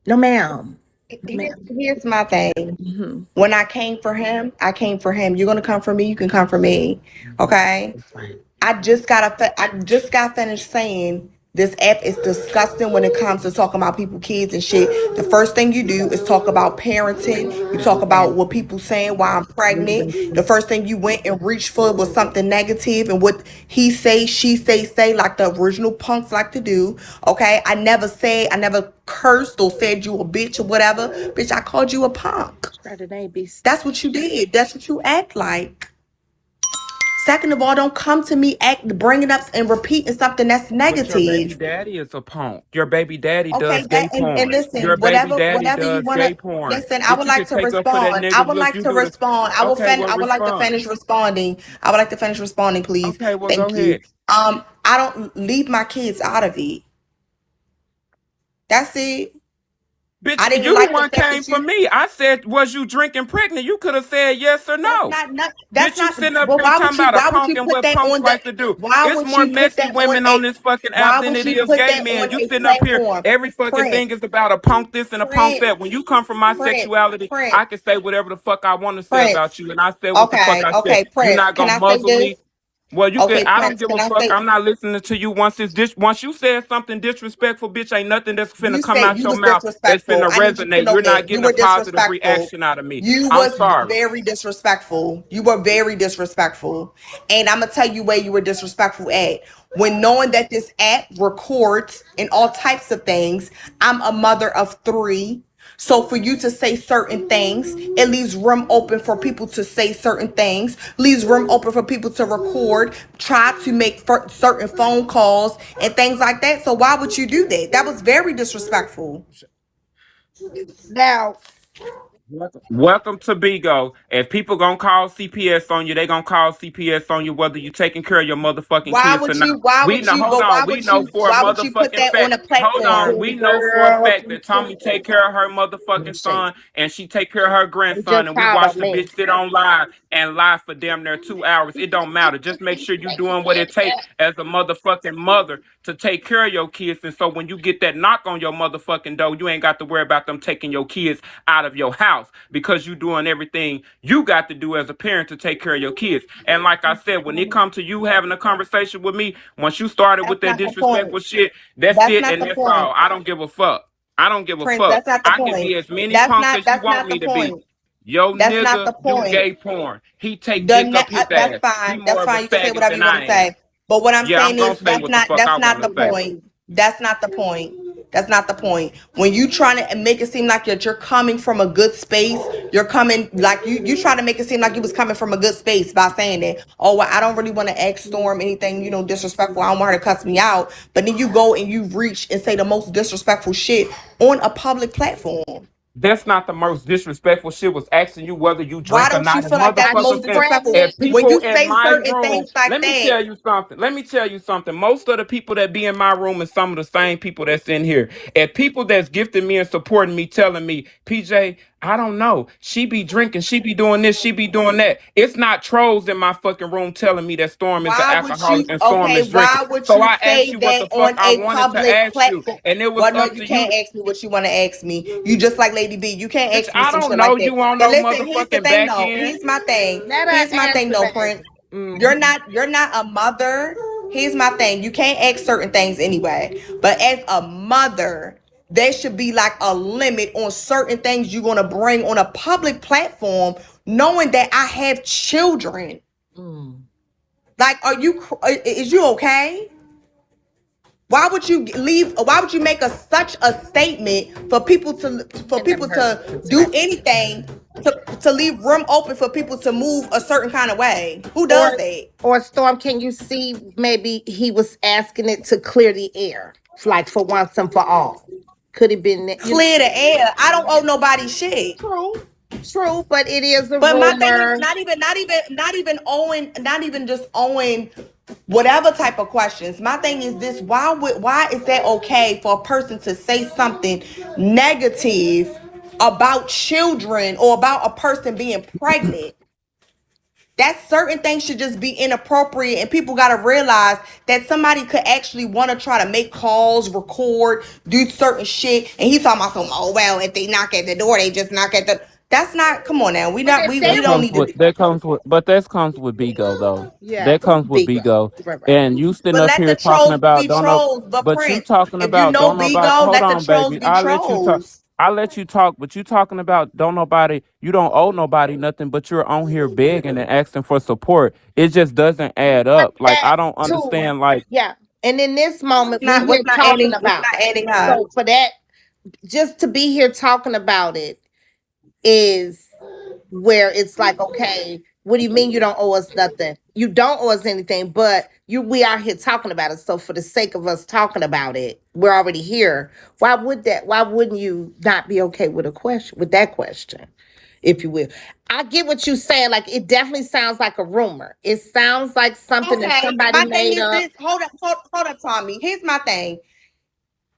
No, ma'am. No, ma'am. Here's my thing. Mm-hmm. When I came for him, I came for him. You're gonna come for me, you can come for me. Okay? That's fine. I just got finished saying this app is disgusting when it comes to talking about people, kids and shit. The first thing you do is talk about parenting. You talk about what people saying while I'm pregnant. The first thing you went and reached for was something negative and what he say, she say like the original punks like to do. Okay, I never cursed or said you a bitch or whatever. Bitch, I called you a punk. Chardonnay be That's what you did. That's what you act like. Second of all, don't come to me bringing up and repeating something that's But your baby negative. daddy is a punk. Your baby daddy Okay, does gay and porn. listen, Your baby daddy whatever you does wanna gay porn. listen. I Bitch, would you like could to take up for that respond. I nigga. would Look, like you to do this. respond. Okay, well, I would like to respond. finish responding. I would like to finish responding, please. Okay, well, go Thank you. ahead. I don't leave my kids out of it. That's it. Bitch, I didn't you the like the one fact came that for me. I said, was you drinking pregnant? You could have said yes or no. that's Bitch, you not sitting up well here talking about a why would punk you and put what that punks on the like to do. why It's would more you put messy that on women a on this fucking app why than would it you is put gay that men. on You a sitting up here, platform? every fucking Prince, thing is about a punk this and a punk Prince, that. When you come from my Prince, sexuality, Prince, I can say whatever the fuck I want to say Prince. about you. And I said what the fuck Okay, I said. okay, You're Prince. not Can going to I say muzzle this? me. Well, you could. Okay, I don't Prince, give can a I fuck. say, I'm not listening to you once once you said something disrespectful, bitch. Ain't nothing that's finna you come said out you your was mouth that's disrespectful. finna I need you to resonate. know You're not that you getting a were positive disrespectful. reaction out of me. You I'm was sorry. very disrespectful. You were very disrespectful. And I'm gonna tell you where you were disrespectful at. When knowing that this app records and all types of things, I'm a mother of three. So for you to say certain things, it leaves room open for people to say certain things, leaves room open for people to record, try to make certain phone calls and things like that. So why would you do that? That was very disrespectful. Now, Welcome to Bigo. If people gonna call CPS on you, they gonna call CPS on you whether you taking care of your motherfucking Why kids or would not. you? Why We would know. you? Hold But on. We know for a why would you put motherfucking that on fact. a Hold on. platform? We know for a girl, fact that Tommy take care of her motherfucking son and she take care of her you grandson, just and we called watch on the me. bitch sit on live and live for damn near 2 hours. It don't matter. Just make sure you doing what it take as a motherfucking mother to take care of your kids. And so when you get that knock on your motherfucking door, you ain't got to worry about them taking your kids out of your house because you doing everything you got to do as a parent to take care of your kids. And like I said, when it comes to you having a conversation with me, once you started with That's that not the point. disrespectful shit, that's That's it not and the that's all. point. I don't give a fuck. I don't give a Prince, fuck. that's not the I can point. be as many That's punks not as you that's want not the me to be. point. Yo That's not nigga, the do point. gay porn. He take The dick ne- up his that's ass. He fine. more That's of a fine. You can say faggot whatever than you want I to am. say. But what I'm Yeah, I'm saying gonna is say what the fuck I that's not want the to say. point. That's not the point. That's not the point. When you trying to make it seem like you're coming from a good space, you're coming like you try to make it seem like you was coming from a good space by saying that. Oh, well, I don't really want to ask Storm anything, disrespectful. I don't want her to cuss me out. But then you go and you reach and say the most disrespectful shit on a public platform. That's not the most disrespectful shit. Was asking you whether you Why drink or don't you not. And feel like that's I motherfuckers most she and, disrespectful? and pregnant. When people you in say my certain room. things like Let me that, tell you something. Let me tell you something. Most of the people that be in my room and some of the same people that's in here. And people that's gifting me and supporting me, telling me, PJ, I don't know. She be drinking. She be doing this. She be doing that. It's not trolls in my fucking room telling me that Storm is an why would alcoholic you and Storm okay, is drinking. why would So you I asked say you what that the fuck on I a wanted to public ask you. platform? And it was Well, no, up you to you. can't ask me what you want to ask me. You just like Lady B. You can't Bitch, ask me I some don't shit know like that. you on But no listen, here's the motherfucking thing back though. end. Here's my thing. Let her Here's my thing answer though, that. Prince. You're not a mother. Here's my thing. You can't ask certain things anyway. But as a mother, there should be like a limit on certain things you're gonna bring on a public platform, knowing that I have children. Mm. Like, is you okay? Why would you leave? Why would you make such a statement for people to I never heard of do perspective. anything to leave room open for people to move a certain kind of way? Who does Or that? or Storm, can you see maybe he was asking it to clear the air, like for once and for all? Could have been that, Clear the air. I don't owe nobody shit. true, true, but it is a But my thing is rumor. not even just owing whatever type of questions. My thing is this: why is that okay for a person to say something negative about children or about a person being pregnant? That certain things should just be inappropriate, and people got to realize that somebody could actually want to try to make calls, record, do certain shit, and he's talking about some, oh well, if they knock at the door, they just knock at the. That's not. Come on now, we But not if we they That don't comes need to with be. that comes with Bigo though. yeah, That comes with big go. Bigo. Right, right. And you sitting But up let here the talking trolls about be don't know, trolls. But but you Prince, talking if you about know don't nobody. Bigo, Hold let the on, trolls baby. be I let you talk. trolls. I let you talk, but you talking about don't nobody. You don't owe nobody nothing, but you're on here begging and asking for support. It just doesn't add But up. Like that I don't too, understand. Like yeah. And in this moment, we What's here not talking adding? What's about. not adding up? So for that, just to be here talking about it is where it's like, okay, what do you mean you don't owe us nothing? You don't owe us anything, but we are here talking about it. So for the sake of us talking about it, we're already here. Why wouldn't you not be okay with a question with that question, if you will? I get what you're saying. Like it definitely sounds like a rumor. It sounds like something that Okay, somebody my thing made is up. this. Hold up, Tommy. Here's my thing.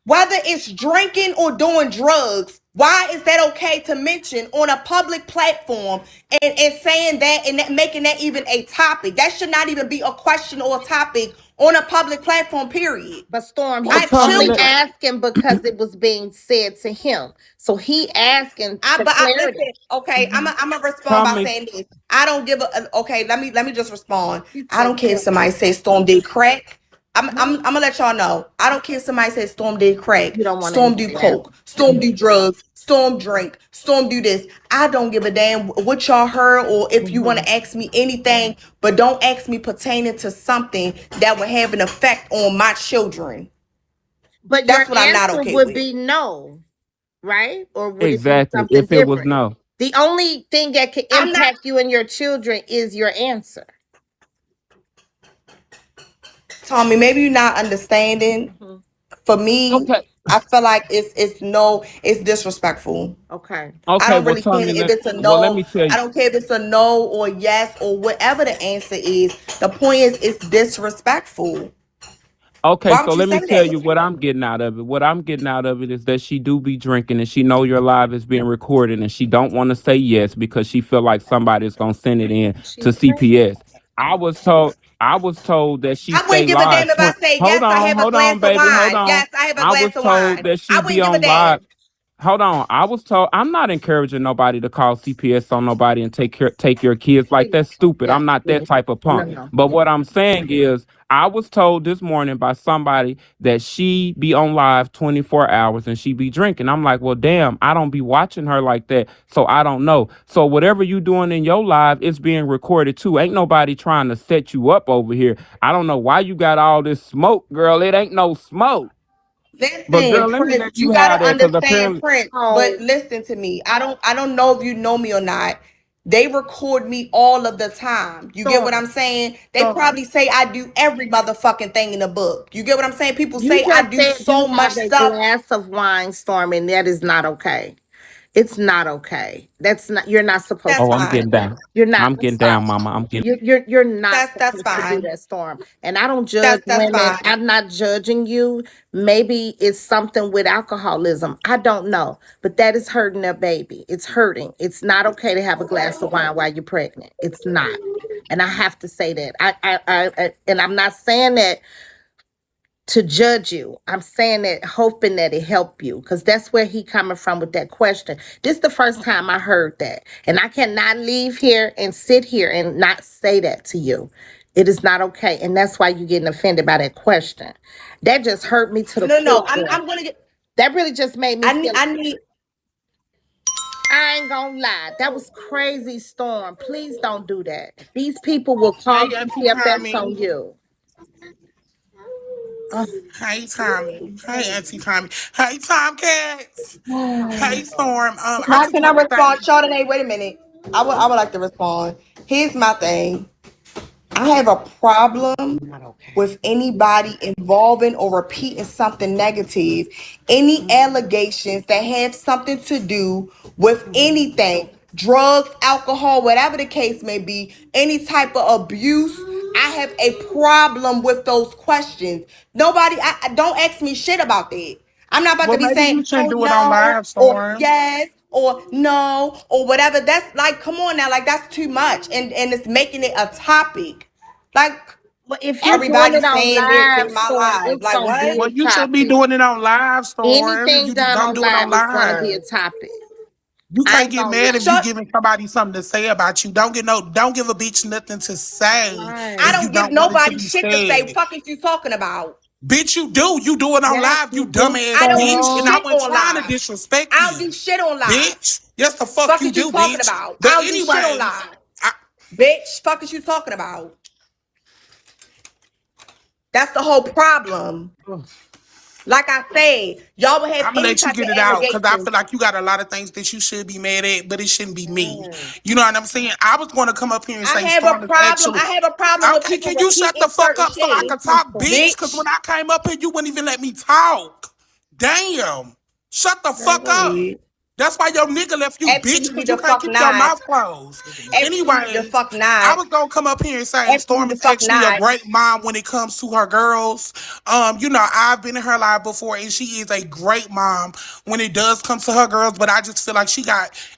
Whether it's drinking or doing drugs, Why is that okay to mention on a public platform and saying that and that, making that even a topic? That should not even be a question or a topic on a public platform, period. But Storm, I Well, he have Tommy, only let, children. asking because it was being said to him. So he asking for But I clarity. listen. Okay, Mhm. I'm gonna respond by Tommy, saying this. I don't give a. Okay, let me just respond. He I said, don't care if "Tell somebody me." says Storm did crack. I'm What? gonna let y'all know. I don't care if somebody says Storm did crack, You don't want to Storm do answer that. coke, Storm do drugs, Storm drink, Storm do this. I don't give a damn what y'all heard or if you want Hmm. to ask me anything, but don't ask me pertaining to something that would have an effect on my children. But your That's what I'm not answer okay would with. be no, right? Or would it be exactly. something If it was different? no. The only thing that could I'm not. impact you and your children is your answer. Tommy, maybe you're not understanding. Mhm. For me, Okay. I feel like it's disrespectful. Okay. I Okay. don't Well, really care Tommy, if it's a let no. me tell I you. don't care if it's a no or yes or whatever the answer is. The point is it's disrespectful. Okay, Why so would you let say me tell that? you what I'm getting out of it. What I'm getting out of it is that she do be drinking and she know your live is being recorded and she don't want to say yes because she feel like somebody's gonna send it in to She's pregnant. CPS. I was told that she I stay wouldn't give a live. damn if I say yes, I have a Hold glass on, of baby, hold wine. on. Yes, I have a I glass was of told wine. that she I be wouldn't give a on live. damn. Hold on. I was told I'm not encouraging nobody to call CPS on nobody and take your kids. Like that's stupid. Yeah. I'm not that type of No, punk. no. But what I'm saying is I was told this morning by somebody that she be on live 24 hours and she be drinking. I'm like, well, damn, I don't be watching her like that. So I don't know. So whatever you doing in your live, it's being recorded too. Ain't nobody trying to set you up over here. I don't know why you got all this smoke, girl. It ain't no smoke. But Listen, girl, let me Prince, let you you have gotta that because understand, apparently. Prince. But So, listen to me. I don't know if you know me or not. They record me all of the time. You get what I'm Storm, saying? They Storm. probably say I do every motherfucking thing in the book. You get what I'm saying? People You say I just do said you so much have a stuff. glass of wine, Storm, and that is not okay. It's not okay. That's not. You're not supposed That's Oh, to I'm do that. getting fine. down. You're not. I'm getting Stop. down, mama. I'm getting. You're not That's supposed to do fine. that, Storm. And I don't judge That's women. fine. I'm not judging you. Maybe it's something with alcoholism. I don't know. But that is hurting their baby. It's hurting. It's not okay to have a glass of wine while you're pregnant. It's not. And I have to say that. And I'm not saying that to judge you. I'm saying that hoping that it help you because that's where he coming from with that question. This is the first time I heard that. And I cannot leave here and sit here and not say that to you. It is not okay. And that's why you're getting offended by that question. That just hurt me to the No, no. core. I'm gonna get. That really just made me feel. I need. I ain't gonna lie. That was crazy, Storm. Please don't do that. These people will call Hey, Auntie CPS Tommy. on you. Hey, Tommy. Hey, Auntie Tommy. Hey, Tomcats. Hey, Storm. I just Can I want to respond, say, Chardonnay? Wait a minute. I would like to respond. Here's my thing. I have a problem Not okay. with anybody involving or repeating something negative, any allegations that have something to do with anything, drugs, alcohol, whatever the case may be, any type of abuse. I have a problem with those questions. Nobody, don't ask me shit about that. I'm not about well, to be maybe saying, you shouldn't oh do it on no, live, or Storm. yes, or no, or whatever. That's like, come on now, like that's too much. And it's making it a topic. Like But if you're doing everybody it on saying this live, in my Storm, life. it's Like gonna be what? Well, a you should be topic. doing it on live, Storm. Anything You done don't on do it on live is gonna be live. a topic. You I can't ain't get gonna mad lie. if you Shut. giving somebody something to say about you. Don't give a bitch nothing to say I Right. if you don't give don't want it to nobody be shit to say. said. Fuck is you talking about? Bitch, you do. You do it on Yes, live, you you do, dumbass I don't do bitch. And I Storm. shit wasn't on trying to live. disrespect I don't you, do shit on live. bitch. Yes, the fuck Fuck you is you do, talking bitch. about? But I don't do shit on anyways, live. Bitch, fuck is you talking about? That's the whole problem. Like I said, y'all would have I'm gonna any let you type of get it out because I allegations. feel like you got a lot of things that you should be mad at, but it shouldn't be me. Yes. You know what I'm saying? I was going to come up here and I say have a Storm is problem. actually. I have a problem with Okay, people can you shut repeating the fuck certain up so I shit. can talk, bitch? Because Bitch. when I came up here, you wouldn't even let me talk. Damn. Shut the Girl, fuck go up. ahead. That's why your nigga left you, bitch, Absolutely because you the can't fuck keep your not. mouth closed. Absolutely the Anyways, fuck I not. was gonna come up here and say Absolutely Storm the is fuck actually a not. great mom when it comes to her girls. I've been in her life before, and she is a great mom when it does come to her girls. But I just feel like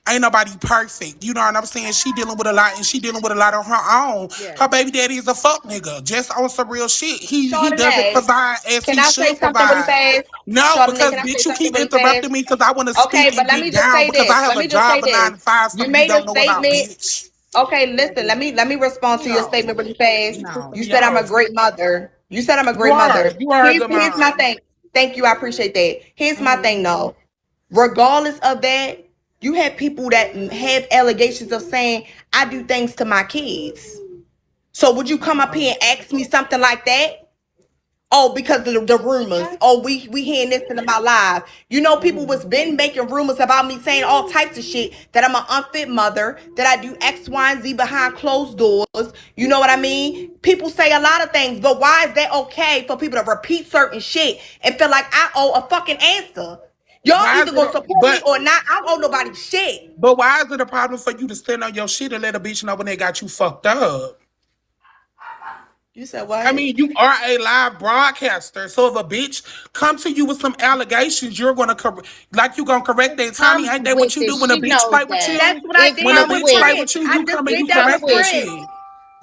ain't nobody perfect. You know what I'm saying? She dealing with a lot, and she dealing with a lot on her own. Yeah. Her baby daddy is a fuck nigga, just on some real shit. He doesn't Chardonnay, provide as can he I say should something really provide. fast? No, Chardonnay, because can I say bitch, you something keep really fast? interrupting me because I want to Okay, speak but and let get me just down say because this. I have Let a me just say job, a this. 9 to 5, You something you made a don't know about, statement. bitch. Okay, listen, let me respond to your No, statement really fast. no. You said I'm a great mother. You said I'm a You great are. mother. You are a good Here's my mom. thing. Thank you, I appreciate that. Here's my Hmm. thing though. Regardless of that, you have people that have allegations of saying I do things to my kids. So would you come up here and ask me something like that? Oh, because of the rumors. Oh, we hearing this in my live. You know, people was been making rumors about me saying all types of shit that I'm an unfit mother, that I do X, Y, and Z behind closed doors. You know what I mean? People say a lot of things, but why is that okay for people to repeat certain shit and feel like I owe a fucking answer? Y'all Why is either it? gonna support me But or not. I don't owe nobody shit. but why is it a problem for you to stand on your shit and let a bitch know when they got you fucked up? You said I what? mean, you are a live broadcaster, so if a bitch come to you with some allegations, you're gonna you gonna correct It that. Tommy, comes ain't that with what you it. do when a She bitch knows play with that. That's you? what I It did When a that come with bitch with play it. with Prince. you, I you just come and did you It that come with correct that with it. Prince. shit.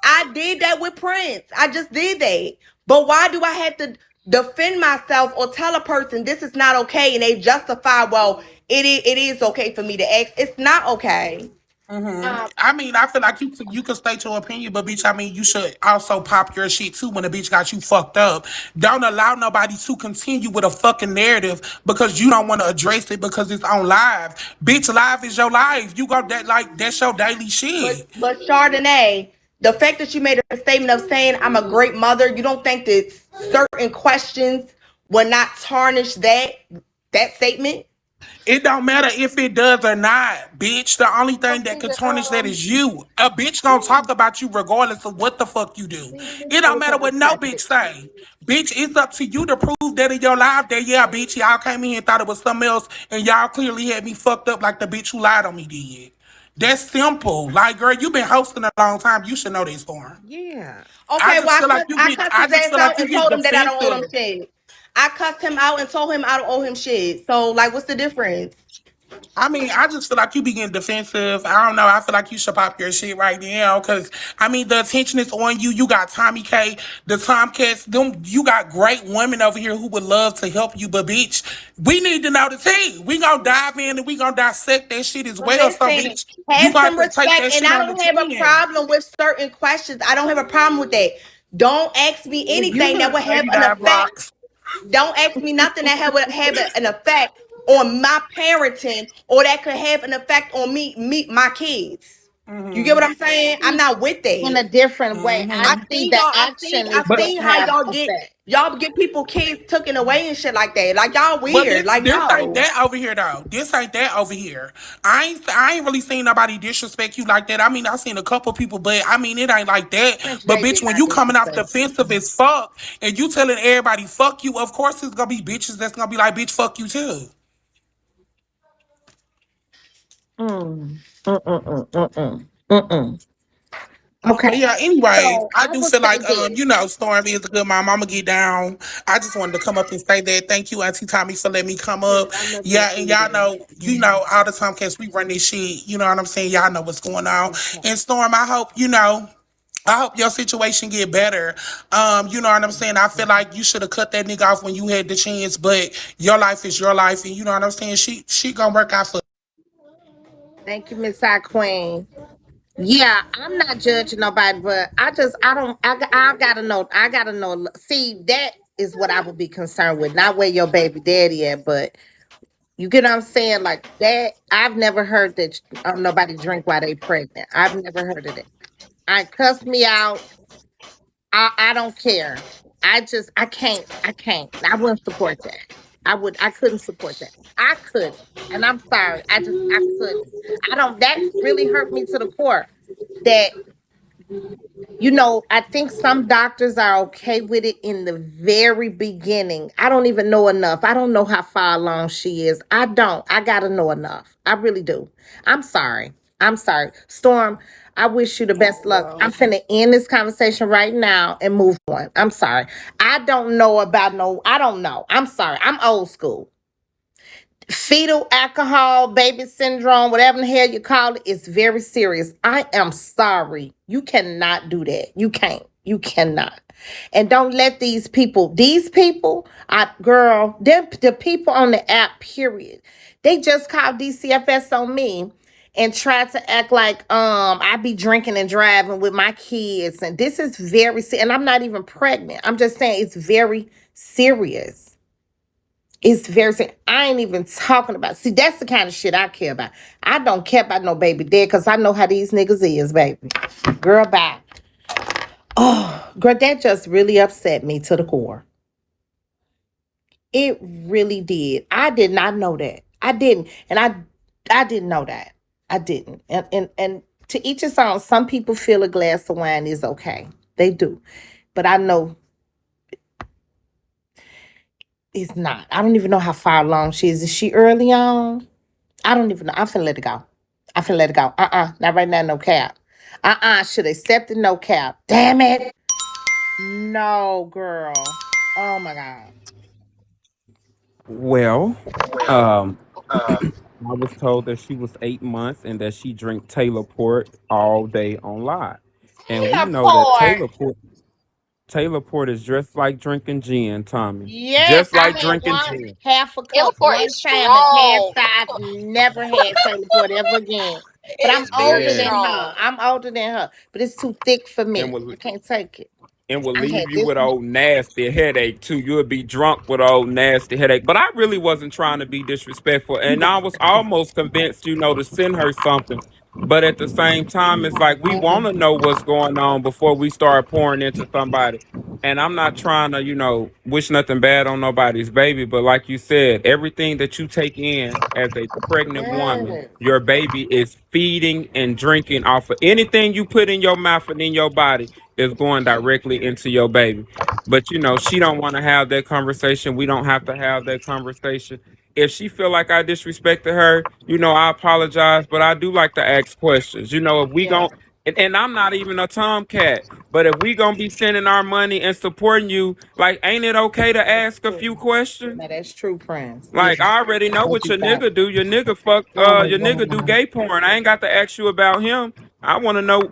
I did that with Prince. I just did that. But why do I have to defend myself or tell a person this is not okay and they justify, well, it is okay for me to ask. It's not okay. Hmm. Um, I mean, I feel like you can state your opinion, but bitch, I mean, you should also pop your shit too when a bitch got you fucked up. Don't allow nobody to continue with a fucking narrative because you don't want to address it because it's on live. Bitch, live is your life. You got that like that's your daily But shit. but Chardonnay, the fact that you made a statement of saying I'm a great mother, you don't think that certain questions will not tarnish that statement? It don't matter if it does or not, bitch. The only thing that see could the tarnish that is you. A bitch gonna talk about you regardless of what the fuck you do. see this It don't is matter her what no bitch tactic. say. Bitch, it's up to you to prove that in your life that yeah, bitch, y'all came in here and thought it was something else, and y'all clearly had me fucked up like the bitch who lied on me did. That's simple. Like, girl, you been hosting a long time. You should know this, Storm. Yeah. I Okay, just well, feel like I cussed I his just ass feel like out you and get told him that I don't owe him defensive. shit. I cussed him out and told him I don't owe him shit. So, like, what's the difference? I mean, I just feel like you be getting defensive. I don't know. I feel like you should pop your shit right now because I mean the attention is on you. You got Tommy K, the Tomcats. Them, you got great women over here who would love to help you. But bitch, we need to know the tea. We gonna dive in and we gonna dissect that shit as But well. So listen, bitch, you have got some to take respect, that and shit I on the don't have a chin. problem with certain questions. I don't have a problem with that. Don't ask me If you anything that could will have maybe an dive effect. blocks. Don't ask me nothing that have an effect on my parenting or that could have an effect on my kids. You get what Hmm. I'm saying? I'm See not with in that. a different way. I Hmm. I see seen the y'all. action I is But what seen how have y'all effect. get people kids taken away and shit like that. Like y'all But weird. Like this ain't no. that over here though. This ain't that over here. I ain't really seen nobody disrespect you like that. I mean, I seen a couple people, but I mean it ain't like that. Prince But J bitch, did when not you coming off disrespect you. defensive as fuck and you telling everybody fuck you, of course it's gonna be bitches that's gonna be like, bitch, fuck you too. Mm. Mm-mm-mm-mm-mm. Mm-mm. But Okay. yeah, anyways, So I I do would feel say like this. Storm is a good mom. I'ma get down. I just wanted to come up and say that. Thank you, Auntie Tommy, for letting me come Period. up. I love your Yeah, and y'all freedom. know, all the time cats we run this shit. You know what I'm saying? Y'all know what's going on. Okay. And Storm, I hope your situation get better. You know what I'm saying? I feel like you should have cut that nigga off when you had the chance, but your life is your life, and you know what I'm saying? She gonna work out for. Thank you, Miss I Queen. Yeah, I'm not judging nobody, but I don't, I gotta know, I gotta know. See, that is what I would be concerned with, not where your baby daddy at, but you get what I'm saying? Like that, I've never heard that nobody drink while they pregnant. I've never heard of it. I cuss me out. I don't care. I can't. I wouldn't support that. I couldn't support that. I couldn't. And I'm sorry. I couldn't. I don't, that really hurt me to the core that I think some doctors are okay with it in the very beginning. I don't even know enough. I don't know how far along she is. I don't. I gotta know enough. I really do. I'm sorry. I'm sorry. Storm, I wish you the best luck. I'm Wow. finna end this conversation right now and move on. I'm sorry. I don't know about no, I don't know. I'm sorry. I'm old school. Fetal alcohol, baby syndrome, whatever the hell you call it, is very serious. I am sorry. You cannot do that. You can't. You cannot. And don't let these people, girl, the people on the app, period. They just called DCFS on me and tried to act like I be drinking and driving with my kids. And this is and I'm not even pregnant. I'm just saying it's very serious. It's I ain't even talking about. See, that's the kind of shit I care about. I don't care about no baby dead because I know how these niggas is, baby. Girl, bye. Oh, girl, that just really upset me to the core. It really did. I did not know that. I didn't, and I didn't know that. I didn't. And to each his own. Some people feel a glass of wine is okay. They do, but I know it's not. I don't even know how far along she is. Is she early on? I don't even know. I'm finna let it go. I'm finna let it go. Not right now, no cap. Should accept it, no cap. Damn it. No, girl. Oh my God. Well, um, I was told that she was 8 months and that she drank Taylor Port all day on live. And we Taylor know that Port. Taylor Port is just like drinking gin, Tommy. Yes, Just I've like had drinking one gin. half a cup Teleport one is time and strong. passed out. Never had Taylor Port ever again. But I'm It is very older than Yeah. her. strong. I'm older than her. But it's too thick for And me. will I can't take it. I leave had you this with one. old nasty headache too. You'll be drunk with old nasty headache. But I really wasn't trying to be disrespectful, and I was almost convinced, to send her something. But at the same time, it's like we want to know what's going on before we start pouring into somebody. And I'm not trying to, wish nothing bad on nobody's baby. But like you said, everything that you take in as a pregnant woman, Yes. your baby is feeding and drinking off of anything you put in your mouth and in your body is going directly into your baby. But she don't want to have that conversation. We don't have to have that conversation. If she feel like I disrespected her, I apologize. But I do like to ask questions. If we Yeah. gon' and I'm not even a tomcat, but if we gonna be sending our money and supporting you, like, ain't it okay to That's ask a true. few questions? Now that's true, Prince. Yeah. Like, I already know Thank what you, your God. nigga do. Your nigga fuck. Oh, Your nigga do gay porn. I ain't got to ask you about him. I want to know.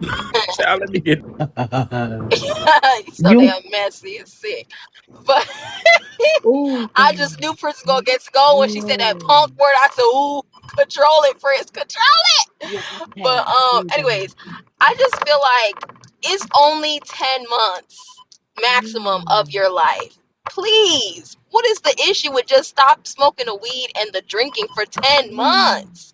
Child, let me get. God. He's so You. damn messy and sick. But Oh, I God. just knew Prince was gonna get to go when she said that punk Mm. word. I said, "Ooh, control it, Prince, control it." Yeah, But okay. Oh, God. anyways, I just feel like it's only 10 months maximum of Mm. your life. Please, what is the issue with just stop smoking the weed and the drinking for 10 months?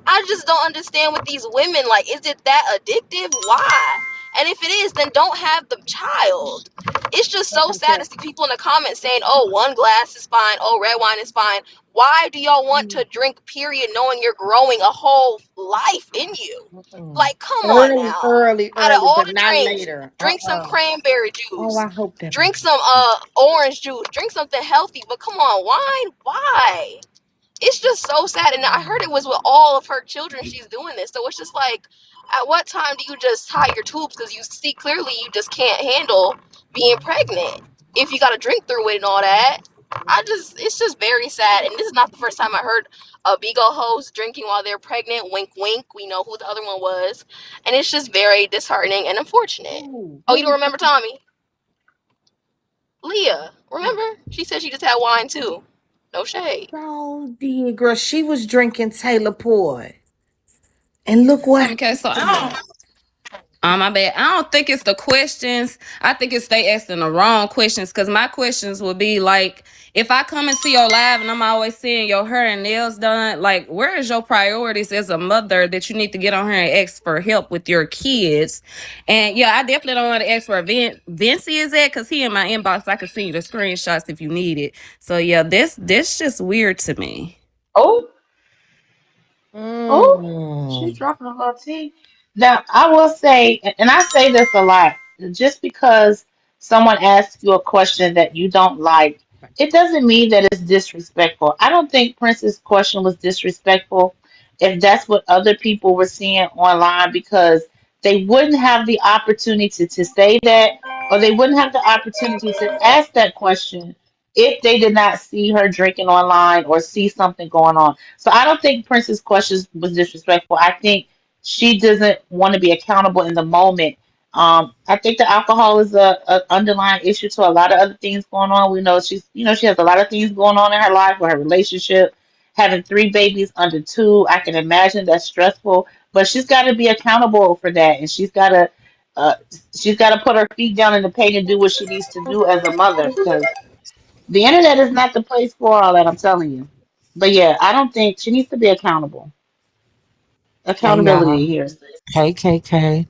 I just don't understand with these women. Like, is it that addictive? Why? And if it is, then don't have the child. It's just so sad to see people in the comments saying, oh, one glass is fine. Oh, red wine is fine. Why do y'all want to drink, period, knowing you're growing a whole life in you? Mm-mm. Like, come on Early, now. early, Out of early, all but the not drinks, later. drink some cranberry Oh, juice. I hope that Drink baby. some orange juice. Drink something healthy. But come on, wine? Why? It's just so sad. And I heard it was with all of her children she's doing this. So it's just like, at what time do you just tie your tubes? Because you see clearly you just can't handle being pregnant if you got to drink through it and all that. It's just very sad. And this is not the first time I heard a Bigo host drinking while they're pregnant. Wink, wink. We know who the other one was. And it's just very disheartening and unfortunate. Who? Oh, you don't Who? remember Tommy? Leah. Remember? She said she just had wine too. No shade. So dear girl, she was drinking Taylor Port, and look what Tommy K. So happened. my bad. I don't think it's the questions. I think it's they asking the wrong questions. Cause my questions would be like, if I come and see your live and I'm always seeing your hair and nails done, like, where is your priorities as a mother that you need to get on here and ask for help with your kids? And yeah, I definitely don't want to ask for Vinci is at, cause he in my inbox. I can send you the screenshots if you need it. So yeah, this just weird to me. Oh, oh, she's Mm. dropping a little tea. Now, I will say, and I say this a lot, just because someone asks you a question that you don't like, it doesn't mean that it's disrespectful. I don't think Prince's question was disrespectful if that's what other people were seeing online, because they wouldn't have the opportunity to say that, or they wouldn't have the opportunity to ask that question if they did not see her drinking online or see something going on. So I don't think Prince's question was disrespectful. I think she doesn't want to be accountable in the moment. I think the alcohol is a underlying issue to a lot of other things going on. We know she has a lot of things going on in her life with her relationship, having three babies under two. I can imagine that's stressful, but she's got to be accountable for that, and uh, she's got to put her feet down in the paint and do what she needs to do as a mother. Because the internet is not the place for all that. I'm telling you. But yeah, I don't think she needs to be accountable. Hey y'all. Accountability here. Hey KK.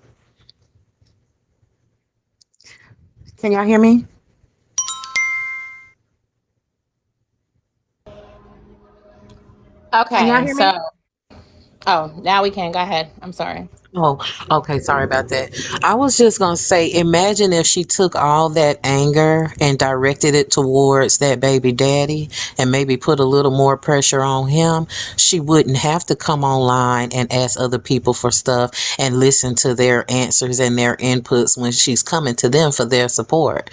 Can y'all hear me? Can y'all Okay, hear so me? oh, now we can go ahead. I'm sorry. Oh, okay. Sorry about that. I was just going to say, imagine if she took all that anger and directed it towards that baby daddy and maybe put a little more pressure on him. She wouldn't have to come online and ask other people for stuff and listen to their answers and their inputs when she's coming to them for their support.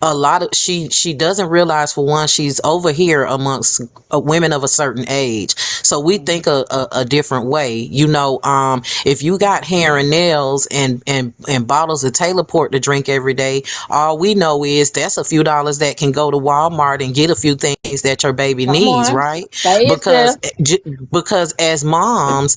A lot of she doesn't realize, for one, she's over here amongst women of a certain age, so we think a different way, if you got hair and nails and bottles of Taylor Port to drink every day, all we know is that's a few dollars that can go to Walmart and get a few things that your baby Come needs, on. right? Say it, sis. Because as moms,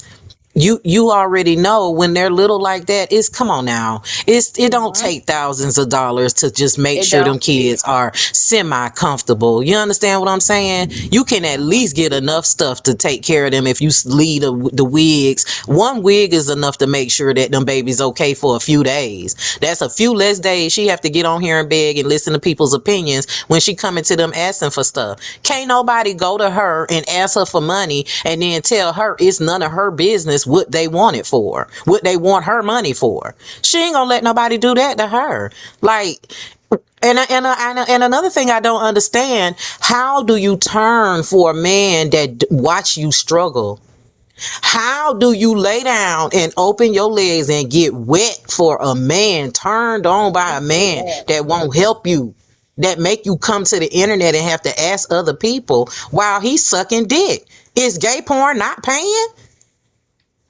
you already know when they're little like that, it's, come on now, it don't Mhm. take thousands of dollars to just make It sure don't. them kids are semi comfortable. You understand what I'm saying? You can at Mhm. least get enough stuff to take care of them. If you leave the wigs, one wig is enough to make sure that them babies okay for a few days. That's a few less days she have to get on here and beg and listen to people's opinions when she coming to them asking for stuff. Can't nobody go to her and ask her for money and then tell her it's none of her business what they want it for, what they want her money for. She ain't gonna let nobody do that to her. Like, and another thing I don't understand: how do you turn for a man that watch you struggle? How do you lay down and open your legs and get wet for a man, turned on by a man that won't help you, that make you come to the internet and have to ask other people while he's sucking dick? Is gay porn not paying?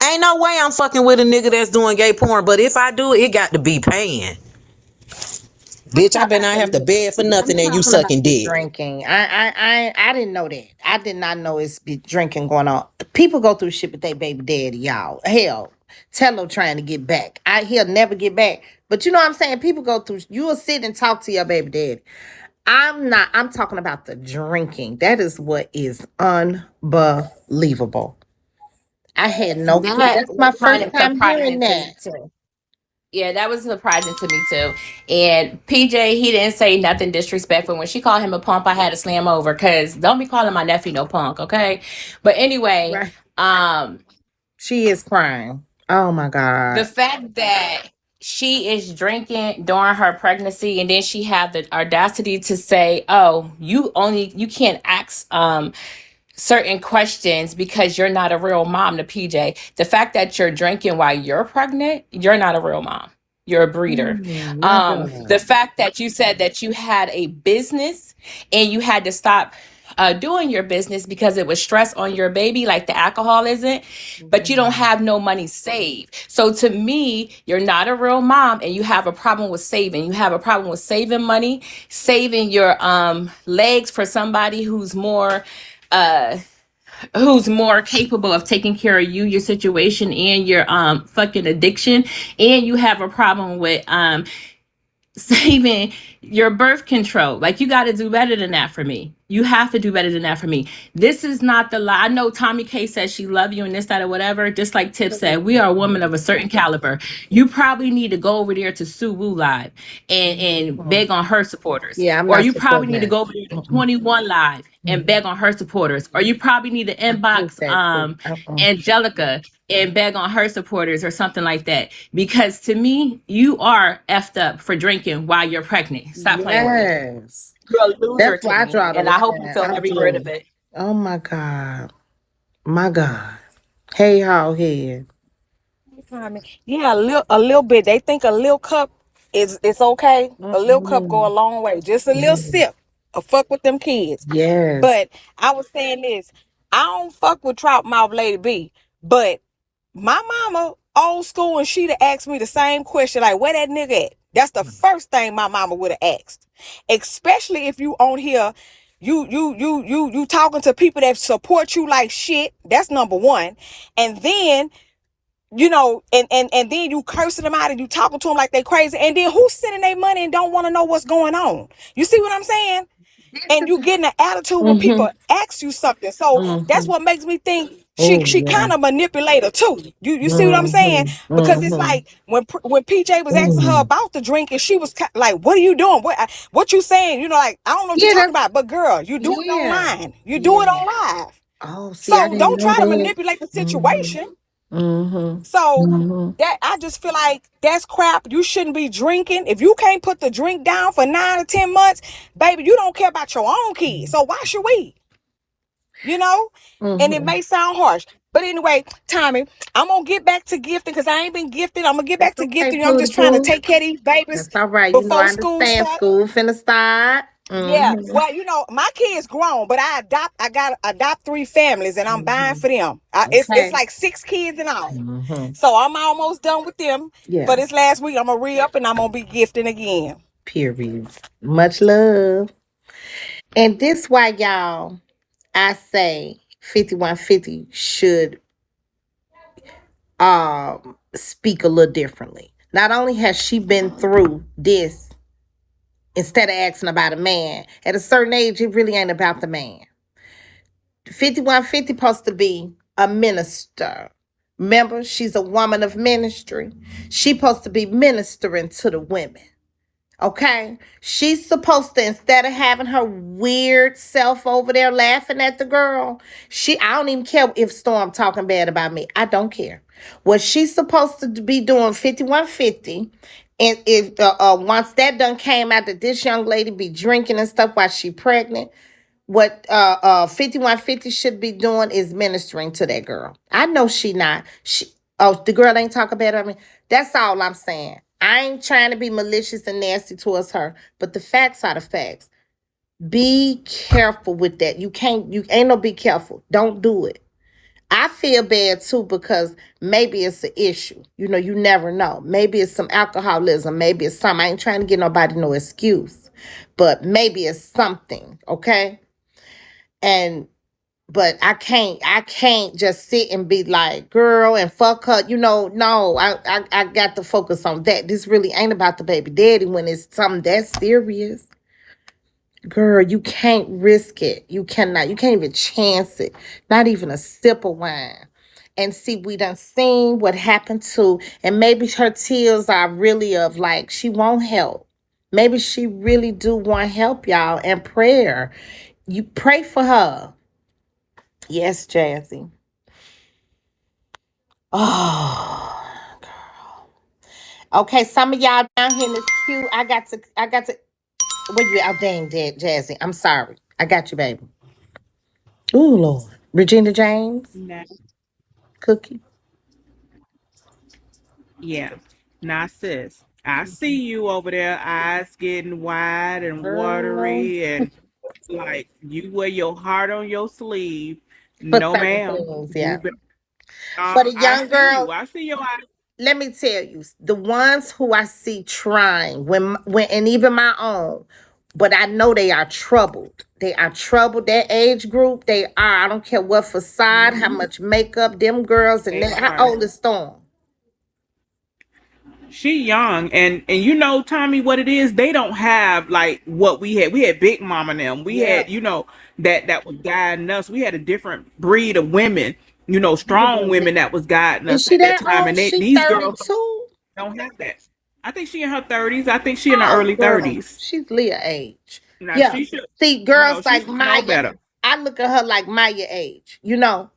Ain't no way I'm fucking with a nigga that's doing gay porn, but if I do, it got to be paying. I'm Bitch, I better talking not about have to the beg for I'm nothing and you talking about sucking the dick. drinking. I didn't know that. I did not know it's be drinking going on. People go through shit with their baby daddy, y'all. Hell, Tello trying to get back. He'll never get back. But you know what I'm saying? People go through. You will sit and talk to your baby daddy. I'm not. I'm talking about the drinking. That is what is unbelievable. I had no clue. That That's my was kind first of time hearing surprising to that. me too. Yeah, that was surprising to me too. And PJ, he didn't say nothing disrespectful. When she called him a pump, I had to slam over because don't be calling my nephew no punk, okay? But anyway, Right. um, She is crying. Oh my the God. fact that she is drinking during her pregnancy and then she had the audacity to say, "Oh, you can't ask certain questions because you're not a real mom," to PJ. The fact that you're drinking while you're pregnant, you're not a real mom. You're a breeder. My God. The fact that you said that you had a business and you had to stop doing your business because it was stress on your baby, like the alcohol isn't, but you don't have no money saved. So to me, you're not a real mom and you have a problem with saving. You have a problem with saving money, saving your legs for somebody uh who's more capable of taking care of you, your situation, and your fucking addiction. And you have a problem with saving Your birth control. Like, you got to do better than that for me. You have to do better than that for me. This is not the lie. I know Tommy K says she love you and this, that, or whatever. Just like Tip said, we are a woman of a certain caliber. You probably need to go over there to Sue Woo Live and beg on her supporters. Yeah, I'm Or not you probably supporting need to that. go over there to Mm-mm. 21 Live and beg on her supporters. Or you probably need to I hate inbox that shit. Uh-uh. Angelica and beg on her supporters or something like that. Because to me, you are effed up for drinking while you're pregnant. Stop playing with me. Yes. You're a loser That's to why I me. draw the And I hope you line. feel I every word do. of it. Oh my God. My God. Hey, how head. Yeah, a little bit. They think a little cup is it's okay. A little cup go a Mm-mm. long way. Just a little Mm. sip. A fuck with them kids. Yes. But I was saying this. I don't fuck with Trout Mouth Lady B. But my mama, old school, and she'd have asked me the same question, like, where that nigga at? That's the first thing my mama would have asked. Especially if you on here, you talking to people that support you like shit. That's number one. And then and then you cursing them out and you talking to them like they crazy. And then who's sending their money and don't want to know what's going on? You see what I'm saying? This And is. you getting an attitude when Mm-hmm. people ask you something. So that's Mm-hmm. what makes me think Oh, she yeah. kind of manipulator too. You see what I'm saying? Mm-hmm. Because it's Mm-hmm. like when PJ was asking her Mm-hmm. about the drink and she was like, "What are you doing? What you saying?" Like, I don't know what you're Yeah, talking that's. about, but girl, you do it Yeah. online. You do it Yeah. on live. Oh, see, I So didn't don't know try to that. manipulate the Mm-hmm. situation. Mm-hmm. So Mm-hmm. that I just feel like that's crap. You shouldn't be drinking. If you can't put the drink down for 9 or 10 months, baby, you don't care about your own kids. So why should we? You know? And it Mm-hmm. may sound harsh. But anyway, Tommy, I'm gonna get back to gifting because I ain't been gifted. I'm gonna get That's back to okay, gifting. I'm Pootie just trying to Pooh. take care of these babies That's all right. You know, before I school understand starts. school finna start. Yeah, Mm-hmm. well, my kids grown, but I got adopt 3 families, and I'm buying Mm-hmm. for them. It's Okay. like 6 kids in all, Mm-hmm. so I'm almost done with them. For Yeah. this last week, I'm gonna re up and I'm gonna be gifting again. Period. Much love. And this why y'all, I say 5150 should speak a little differently. Not only has she been through this, instead of asking about a man, at a certain age, it really ain't about the man. 5150 supposed to be a minister. Remember, she's a woman of ministry. She supposed to be ministering to the women. Okay? She's supposed to, instead of having her weird self over there laughing at the girl, I don't even care if Storm talking bad about me. I don't care. What she's supposed to be doing 5150, and if once that done came out that this young lady be drinking and stuff while she pregnant, what 5150 should be doing is ministering to that girl. I know she not. The girl ain't talking bad about me. That's all I'm saying. I ain't trying to be malicious and nasty towards her, but the facts are the facts. Be careful with that. You ain't no be careful. Don't do it. I feel bad too because maybe it's an issue. You never know. Maybe it's some alcoholism. Maybe it's something. I ain't trying to give nobody no excuse, but maybe it's something, okay? And but I can't just sit and be like, girl, and fuck her. No, I got to focus on that. This really ain't about the baby daddy when it's something that serious. Girl, you can't risk it. You cannot. You can't even chance it. Not even a sip of wine. And see, we done seen what happened to, and maybe her tears are really of like, she won't help. Maybe she really do want help, y'all, and prayer. You pray for her. Yes, Jazzy. Oh, okay. Some of y'all down here in this queue, I got to. Where you out, dang, dead, Jazzy? I'm sorry. I got you, baby. Ooh, Lord. Regina James, Now, Cookie. yeah. Now, sis, I see you over there, eyes getting wide and Girl, watery, and like you wear your heart on your sleeve. for No, certain ma'am. things, You yeah. be- For the I young see you. girls, I see your eyes. let me tell you, the ones who I see trying, when and even my own, but I know they are troubled. They are troubled. That age group, they are. I don't care what facade, how Mhm. much makeup, them girls, and They that. How are. old is Storm? she young, and you know, Tommy, what it is, they don't have like what we had. We had Big Mama and them. We Yeah. had, you know, that was guiding us. We had a different breed of women, you know, strong women that was guiding Is us she at that that time. old? And She these girls 32? don't have that. I think she in her 30s. I think she in the Oh, early girl, 30s. she's Leah age. Now Yeah. she should, See, no, girls she like should know Maya, better. I look at her like Maya age, you know.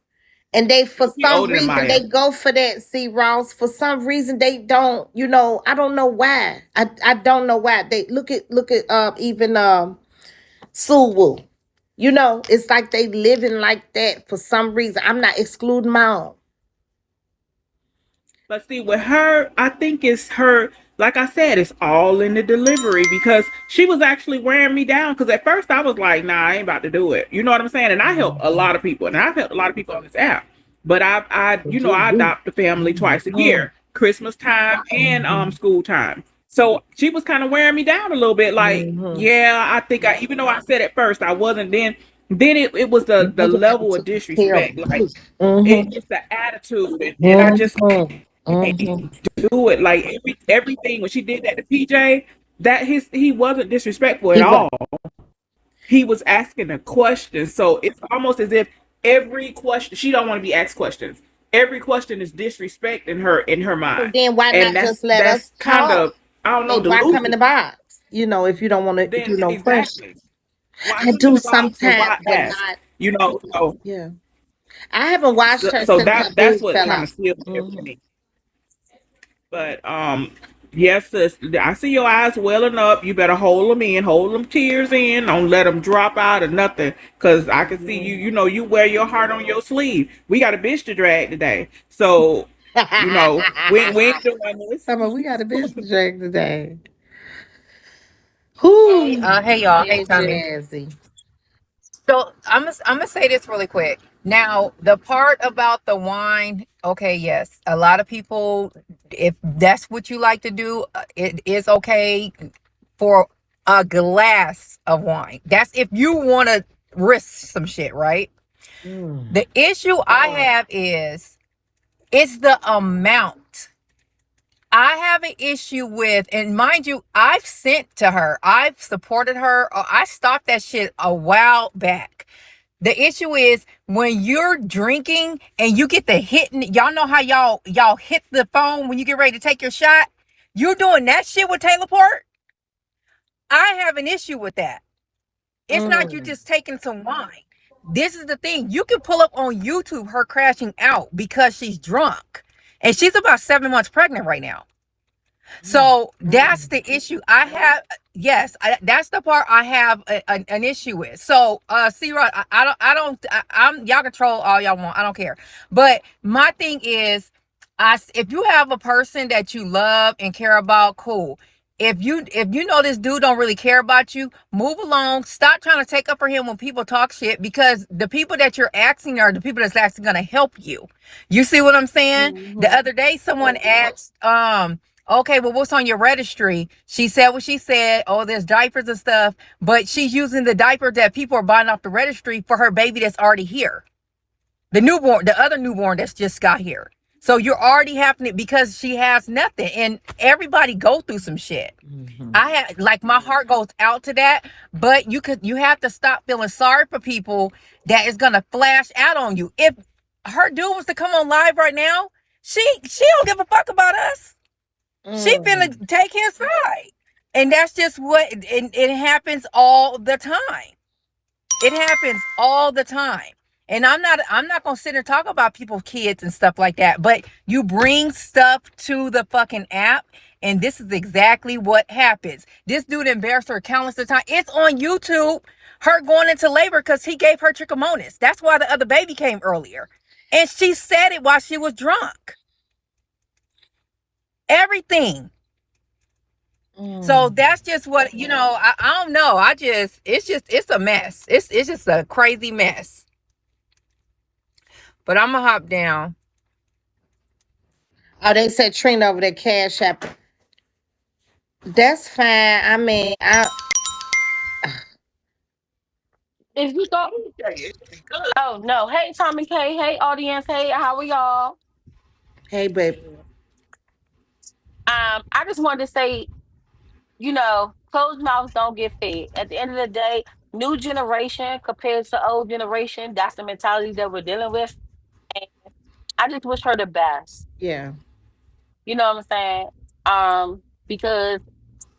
And they, for She some older than reason, Maya. they go for that. See, Ross, for some reason, they don't, you know, I don't know why. I don't know why. They look at even Suwu. You know, it's like they living like that for some reason. I'm not excluding my own. But see, with her, I think it's her. Like I said, it's all in the delivery because she was actually wearing me down. Because at first I was like, "Nah, I ain't about to do it." You know what I'm saying? And I help a lot of people, and I've helped a lot of people on this app. But you know, I adopt a family twice a Mm, year, Christmas time and school time. So she was kind of wearing me down a little bit. Like, mm-hmm. yeah, I think even though I said at first I wasn't, then it was the Nigga never level of took care of disrespect. Like you. Mm-hmm. it's the attitude, and I just Mm-hmm. can't Mm-hmm. do it. Like everything when she did that to PJ, that he wasn't disrespectful at He was. all. He was asking a question, so it's almost as if every question she don't want to be asked questions. Every question is disrespect in her So mind, then why and not just let us that's kind talk? of, I don't know, Like, why come in the delusional. box? You know, if you don't want to Then do no question. exactly, why I come in do the box and sometimes, why but ask? not. You know, Yeah. I haven't watched her so since her that's boob what fell kind out. of sealed it for Hmm. me. But yes, sis, I see your eyes welling up. You better hold them in, hold them tears in. Don't let them drop out or nothing. Cause I can see you. You know, you wear your heart on your sleeve. We got a bitch to drag today, so you know we ain't doing this. Summer, we got a business drag today. Hey, Whoo. hey y'all. Hey Hey, Tommy. Jazzy. So I'm gonna say this really quick. Now, the part about the wine, okay, yes, a lot of people, if that's what you like to do, it is okay for a glass of wine. That's if you want to risk some shit, right? Mm. The issue I have is it's the amount. I have an issue with, and mind you, I've sent to her, I've supported her, I stopped that shit a while back. The issue is when you're drinking and you get the hitting, y'all know how y'all hit the phone when you get ready to take your shot. You're doing that shit with Taylor Port. I have an issue with that. It's not you Mm. just taking some wine. This is the thing. You can pull up on YouTube her crashing out because she's drunk. And she's about 7 months pregnant right now. So that's the issue I have. Yes, that's the part I have an issue with. So, C-Rod, I'm y'all control all y'all want. I don't care. But my thing is, if you have a person that you love and care about, cool. If you know this dude don't really care about you, move along. Stop trying to take up for him when people talk shit because the people that you're asking are the people that's actually gonna help you. You see what I'm saying? The Mm-hmm. other day, someone asked, okay, well, what's on your registry? She said what she said. Oh, there's diapers and stuff, but she's using the diaper that people are buying off the registry for her baby that's already here. The newborn, the other newborn that's just got here. So you're already having it because she has nothing, and everybody go through some shit. Mm-hmm. I have like my heart goes out to that, but you have to stop feeling sorry for people that is gonna flash out on you. If her dude was to come on live right now, she don't give a fuck about us. She Mm. finna take his side. And that's just what it happens all the time. It happens all the time. And I'm not gonna sit and talk about people's kids and stuff like that. But you bring stuff to the fucking app, and this is exactly what happens. This dude embarrassed her countless of times. It's on YouTube, her going into labor because he gave her trichomonas. That's why the other baby came earlier. And she said it while she was drunk. Everything. So Mm. that's just what I don't know. It's a mess. It's just a crazy mess. But I'm gonna hop down. Oh, they said Trina over there cash app. That's fine. I mean, If you go, oh no, hey Tommy K, hey audience, hey, how are y'all? hey, baby. I just wanted to say, closed mouths don't get fed. At the end of the day, new generation compared to old generation, that's the mentality that we're dealing with. And I just wish her the best. Yeah. You know what I'm saying? Because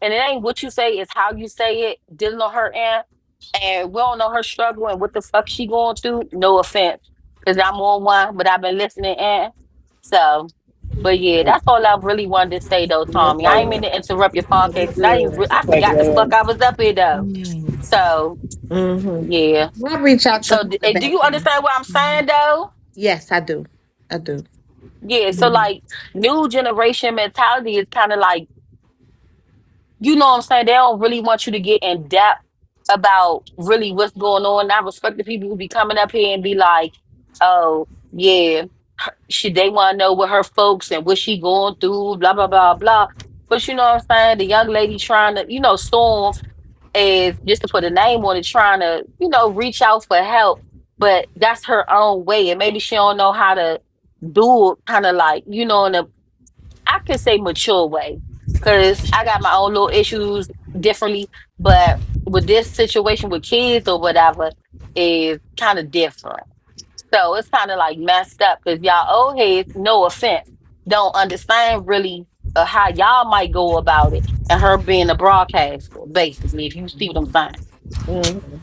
and it ain't what you say, it's how you say it, dealing on her end. And we don't know her struggle and what the fuck she going through. No offense. Because I'm on one, but I've been listening in. So, but yeah, that's all I really wanted to say though, Tommy. I ain't mean to interrupt your podcast. 'Cause I forgot the fuck I was up here though. So, Mm-hmm. yeah. I'll reach out to So, her in the do back you end. understand what I'm saying though? Yes, I do. I do. Yeah. So, like, new generation mentality is kind of like, you know what I'm saying? They don't really want you to get in depth about really what's going on. I respect the people who be coming up here and be like, oh, yeah, should they want to know what her folks and what she going through, blah, blah, blah, blah. But you know what I'm saying? The young lady trying to, Storm is just to put a name on it, trying to, reach out for help. But that's her own way. And maybe she don't know how to do it kind of like, in a I could say mature way because I got my own little issues differently, but with this situation with kids or whatever is kind of different. So it's kind of like messed up because y'all old heads, no offense, don't understand really how y'all might go about it. And her being a broadcaster, basically, if you see what I'm saying. Mhm.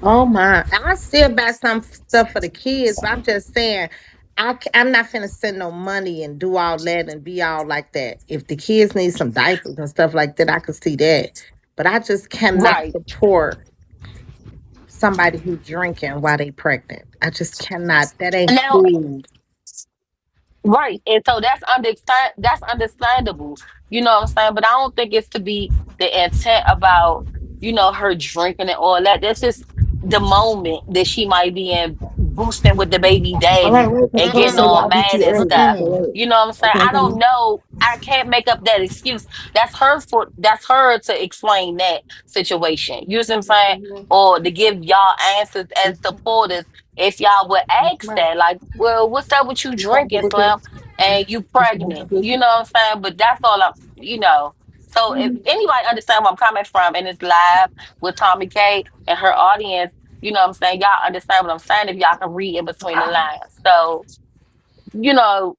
Oh my! I still buy some stuff for the kids, but I'm just saying, I'm not finna send no money and do all that and be all like that. If the kids need some diapers and stuff like that, I could see that. But I just cannot Right. support somebody who drinking while they pregnant. I just cannot. That ain't Now, cool. right. And so that's understandable. You know what I'm saying? But I don't think it's to be the intent about, her drinking and all that. That's just the moment that she might be in boosting with the baby All right, daddy wait, can I and go getting say all y'all beat mad you and early? stuff. Mm-mm. So wait. You know what I'm saying? Okay, I don't come know. I can't make up that excuse. That's her to explain that situation. You know what I'm saying? Or to give y'all answers as supporters if y'all would ask that. Like, well, what's up with you drinking, Slim? And you pregnant. You know what I'm saying? But that's all I'm. So if anybody understand where I'm coming from and it's live with Tommy K and her audience, you know what I'm saying? Y'all understand what I'm saying if y'all can read in between the lines. So, you know,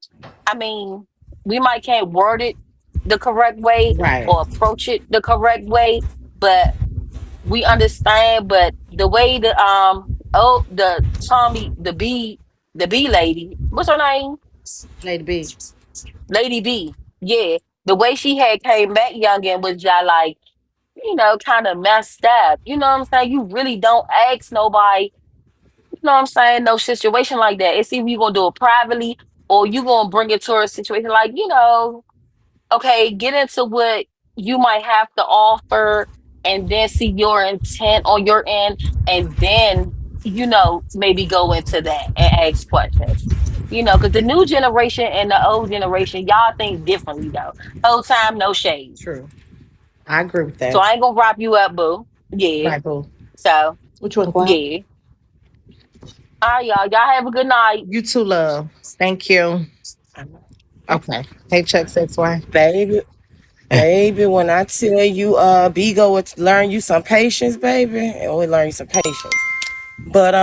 I mean, we might can't word it the correct way Right. or approach it the correct way, but we understand. But the way the Tommy the B lady, what's her name? Lady B. Lady B. Yeah. The way she had came back young and was just like, kind of messed up. You know what I'm saying? You really don't ask nobody, you know what I'm saying? No situation like that. It's either you gonna do it privately or you gonna bring it to a situation like, okay, get into what you might have to offer and then see your intent on your end and then, maybe go into that and ask questions. Because the new generation and the old generation, y'all think differently though. Whole time, no shade. True. I agree with So that. I ain't gonna wrap you up, boo. Yeah. Right, boo. So Which one, Guap? yeah. All right, y'all. Y'all have a good night. You too, love. Thank you. Okay. Hey, Chuck, that's why. Baby, baby, when I tell you, Bigo would learn you some patience, baby, and we learn you some patience. But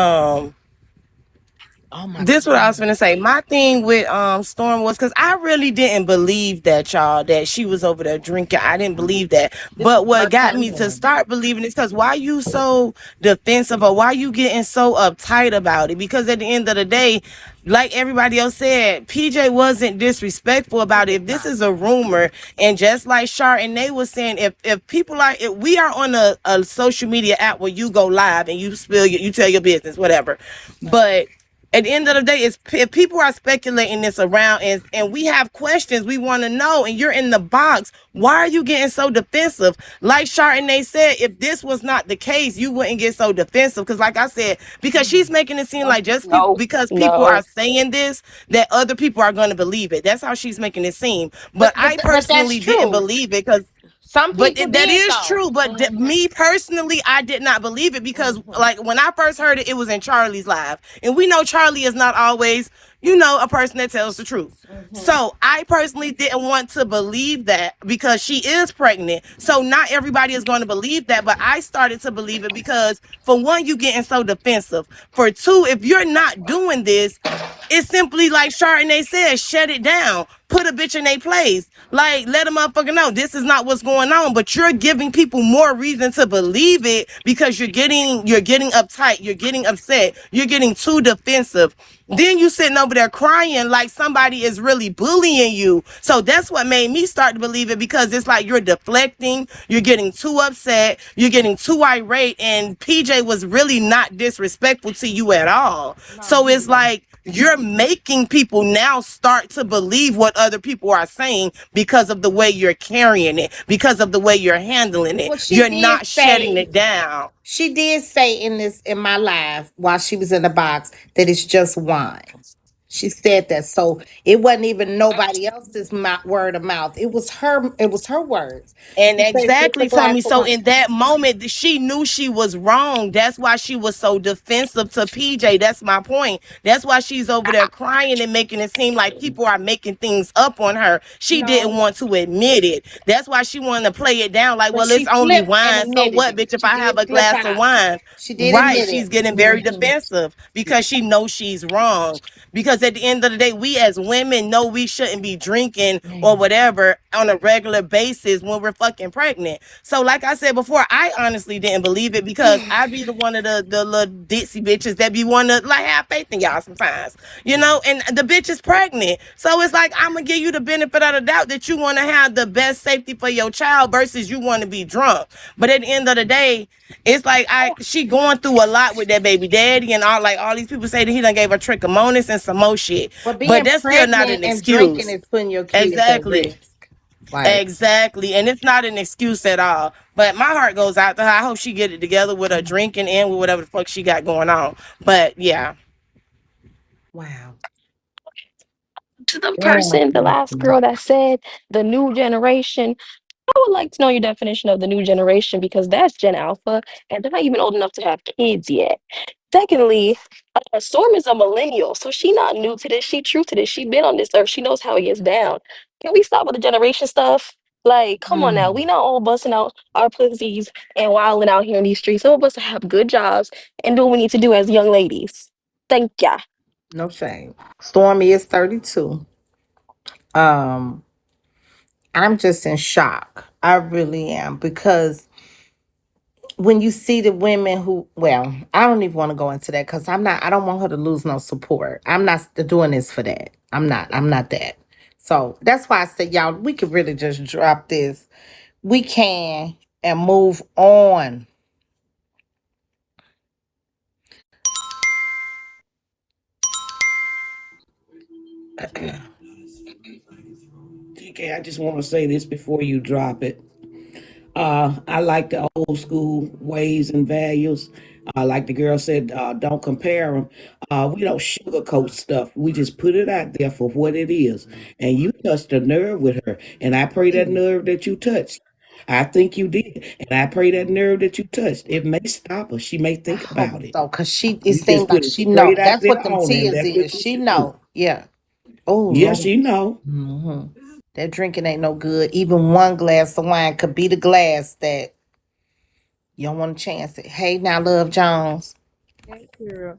Oh my this what I was God. gonna say. My thing with Storm was because I really didn't believe that y'all that she was over there drinking. I didn't believe that. This is But the what first got time me to hearing. start believing is because why you so defensive or why you getting so uptight about it? Because at the end of the day, like everybody else said, PJ wasn't disrespectful He about it. was If this not. is a rumor, and just like Char and they was saying, if people are if we are on a social media app where you go live and you you tell your business, whatever. But at the end of the day, it's if people are speculating this around and we have questions we want to know, and you're in the box, why are you getting so defensive? Like Chardonnay said, if this was not the case, you wouldn't get so defensive. Because, like I said, because she's making it seem like just people No, because people are no. saying this, that other people are going to believe it. That's how she's making it seem. But But but I but that's personally didn't true. believe it because Some people that did is though. true. But Hmm. me personally, I did not believe it because, Hmm. like, when I first heard it, it was in Charlie's live, and we know Charlie is not always a person that tells the truth. Mhm. So I personally didn't want to believe that because she is pregnant. So not everybody is going to believe that, but I started to believe it because for one, you getting so defensive. For two, if you're not doing this, it's simply like Chardonnay said, shut it down. Put a bitch in their place. Like, let a motherfucker know this is not what's going on. But you're giving people more reason to believe it because you're getting uptight, you're getting upset, you're getting too defensive. Then you sitting over there crying like somebody is really bullying you. So that's what made me start to believe it because it's like you're deflecting, you're getting too upset, you're getting too irate, and PJ was really not disrespectful to you at all. No, So he it's was. like you're making people now start to believe what other people are saying because of the way you're carrying it, because of the way you're handling it. Well, she You're did not shutting say it down. she did say in my live while she was in the box that it's just wine. She said that, so it wasn't even nobody else's word of mouth. It was her. It was her words. And She said it's just a exactly to glass me. of So wine. in that moment, she knew she was wrong. That's why she was so defensive to PJ. That's my point. That's why she's over there crying and making it seem like people are making things up on her. She didn't No, want to admit it. That's why she wanted to play it down like, but well, it's she only flipped and wine. So admitted what, it. bitch, if She I have did a flip glass of out. wine? She did Right. admit She's it. getting very Mhm. defensive because she knows she's wrong. Because at the end of the day, we as women know we shouldn't be drinking or Man, whatever on a regular basis when we're fucking pregnant. So, like I said before, I honestly didn't believe it because I be the one of the little ditzy bitches that be wanting to like have faith in y'all sometimes, and the bitch is pregnant. So it's like I'm gonna give you the benefit of the doubt that you want to have the best safety for your child versus you want to be drunk. But at the end of the day, it's like she going through a lot with that baby daddy and all these people say that he done gave her trichomonas and some more shit. but But being that's still not pregnant an and drinking excuse. is putting your kids at Exactly. risk. Like, Exactly. And it's not an excuse at all. But my heart goes out to her. I hope she get it together with her drinking and with whatever the fuck she got going on. But yeah. wow. To the Damn, person, the last Lexi. girl that said the new generation, I would like to know your definition of the new generation because that's Gen Alpha, and they're not even old enough to have kids yet. Secondly, Storm is a millennial, so she not new to this. She true to this. She been on this earth. She knows how it gets down. Can we stop with the generation stuff? Like, come on now. We not all busting out our pussies and wilding out here in these streets. Some of us have good jobs and do what we need to do as young ladies. Thank ya. No shame. Stormy is 32. Um, I'm just in shock. I really am because when you see the women who, well, I don't even want to go into that because I don't want her to lose no support. I'm not doing this for that. I'm not that. So that's why I said, y'all, we could really just drop this. We can and move on. TK, I just want to say this before you drop it. I like the old school ways and values. Like the girl said, don't compare them. We don't sugarcoat stuff. We just put it out there for what it is. And you touched a nerve with her. And I pray that nerve that you touched. I think you did. And I pray that nerve that you touched. It may stop her. She may I think hope about it. so, cause it You just seems like put it she know. straight out That's there what them on her, and tears that's is. what you She should do. know. Yeah. Oh Yeah, Lord. she know. Hmm. That drinking ain't no good. Even one glass of wine could be the glass that you don't want to chance it. Hey, now, Love Jones. Hey, girl.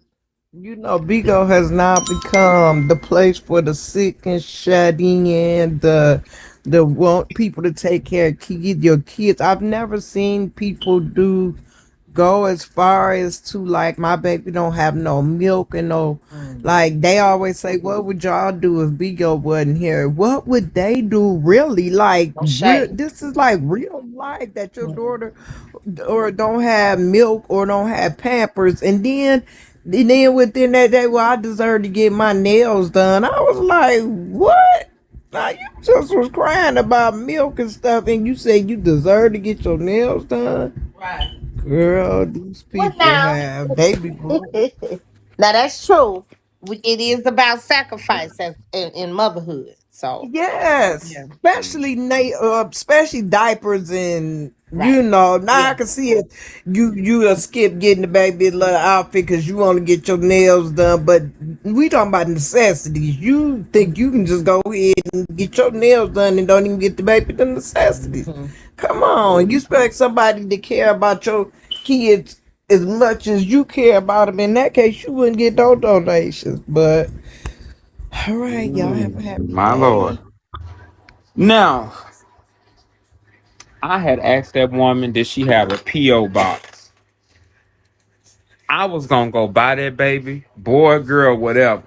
Bigo has now become the place for the sick and shut in, the want people to take care of your kids. I've never seen people go as far as to like my baby don't have no milk and no, Mm, like they always say, what would y'all do if Bigo wasn't here? What would they do really? Like no real, shade. this is like real life that your Mm. daughter or don't have milk or don't have pampers, and then within that day, well, I deserve to get my nails done. I was like, what? Now you just was crying about milk and stuff, and you said you deserve to get your nails done. Right. Girl, these What people now? have baby. Now that's true. It is about sacrifice in motherhood. So Yes, yeah, especially diapers and right. now I Yeah. can see it. You skip getting the baby a little outfit because you want to get your nails done, but we talking about necessities. You think you can just go ahead and get your nails done and don't even get the baby the necessities? Hmm. Come on, you expect somebody to care about your kids as much as you care about them. In that case, you wouldn't get those donations. But all right, y'all have a happy My Lord. day. Now, I had asked that woman, did she have a P.O. box? I was gonna go buy that baby, boy, girl, whatever.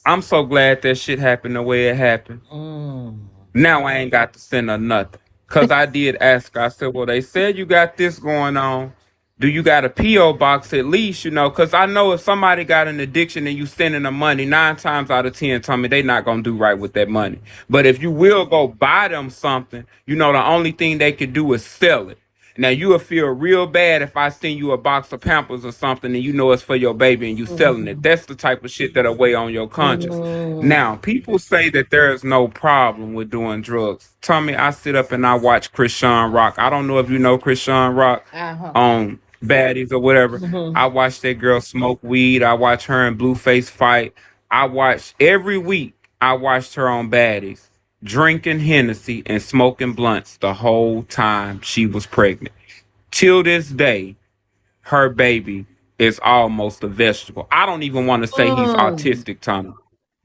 I'm so glad that shit happened the way it happened. Mm. Now I ain't got to send her nothing. Cause I did ask her. I said, well, they said you got this going on. Do you got a P.O. box at least, Cause I know if somebody got an addiction and you sending them money, 9 times out of 10, tell me they not gonna do right with that money. But if you will go buy them something, the only thing they could do is sell it. Now you will feel real bad if I send you a box of Pampers or something and you know it's for your baby and you selling it. Mhm. That's the type of shit that'll weigh on your conscience. Mm. Now, people say that there is no problem with doing drugs. Tommy, I sit up and I watch Krishan Rock. I don't know if you know Krishan Rock Uh-huh. on Baddies or whatever. Mhm. I watch that girl smoke weed. I watch her and Blueface fight. I watch every week. I watched her on Baddies drinking Hennessy and smoking blunts the whole time she was pregnant. Till this day, her baby is almost a vegetable. I don't even want to say he's Mm. autistic, Tommy.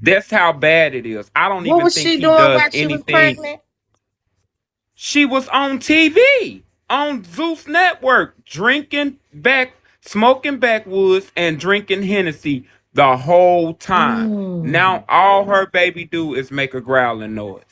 That's how bad it is. I don't What even was think she he doing does while she was anything. pregnant? She was on TV on Zeus Network, smoking backwoods and drinking Hennessy the whole time. Mm. Now all her baby do is make a growling noise.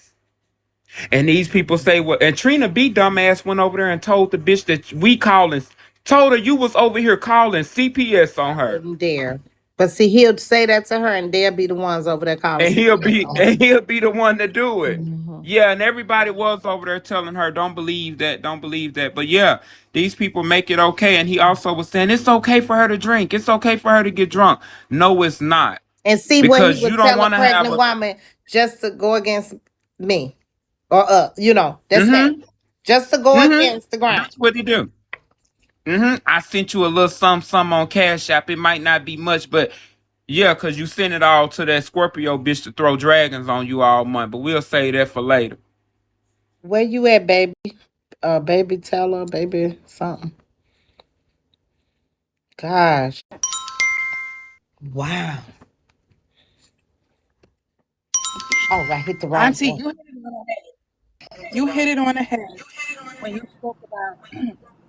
And these people say, well, and Trina B dumbass went over there and told the bitch that told her you was over here calling CPS on her. Wouldn't dare. But see, he'll say that to her, and they'll be the ones over there calling and he'll CPS be on her. and he'll be the one to do it. Mhm. Yeah, and everybody was over there telling her, don't believe that, don't believe that. But yeah, these people make it okay. And he also was saying it's okay for her to drink, it's okay for her to get drunk. No, it's not. And see what he Because you would don't tell a want to have pregnant a woman just to go against me or that's that. mm-hmm. Just to go Mm-hmm. against the grain. That's what he do. Mm-hmm. I sent you a little some on Cash App. It might not be much, but yeah, because you sent it all to that Scorpio bitch to throw dragons on you all month. But we'll say that for later. Where you at, baby? Baby teller, baby something. Gosh. Wow. Oh, I hit the wrong Auntie, one. you hit it on the head when you spoke about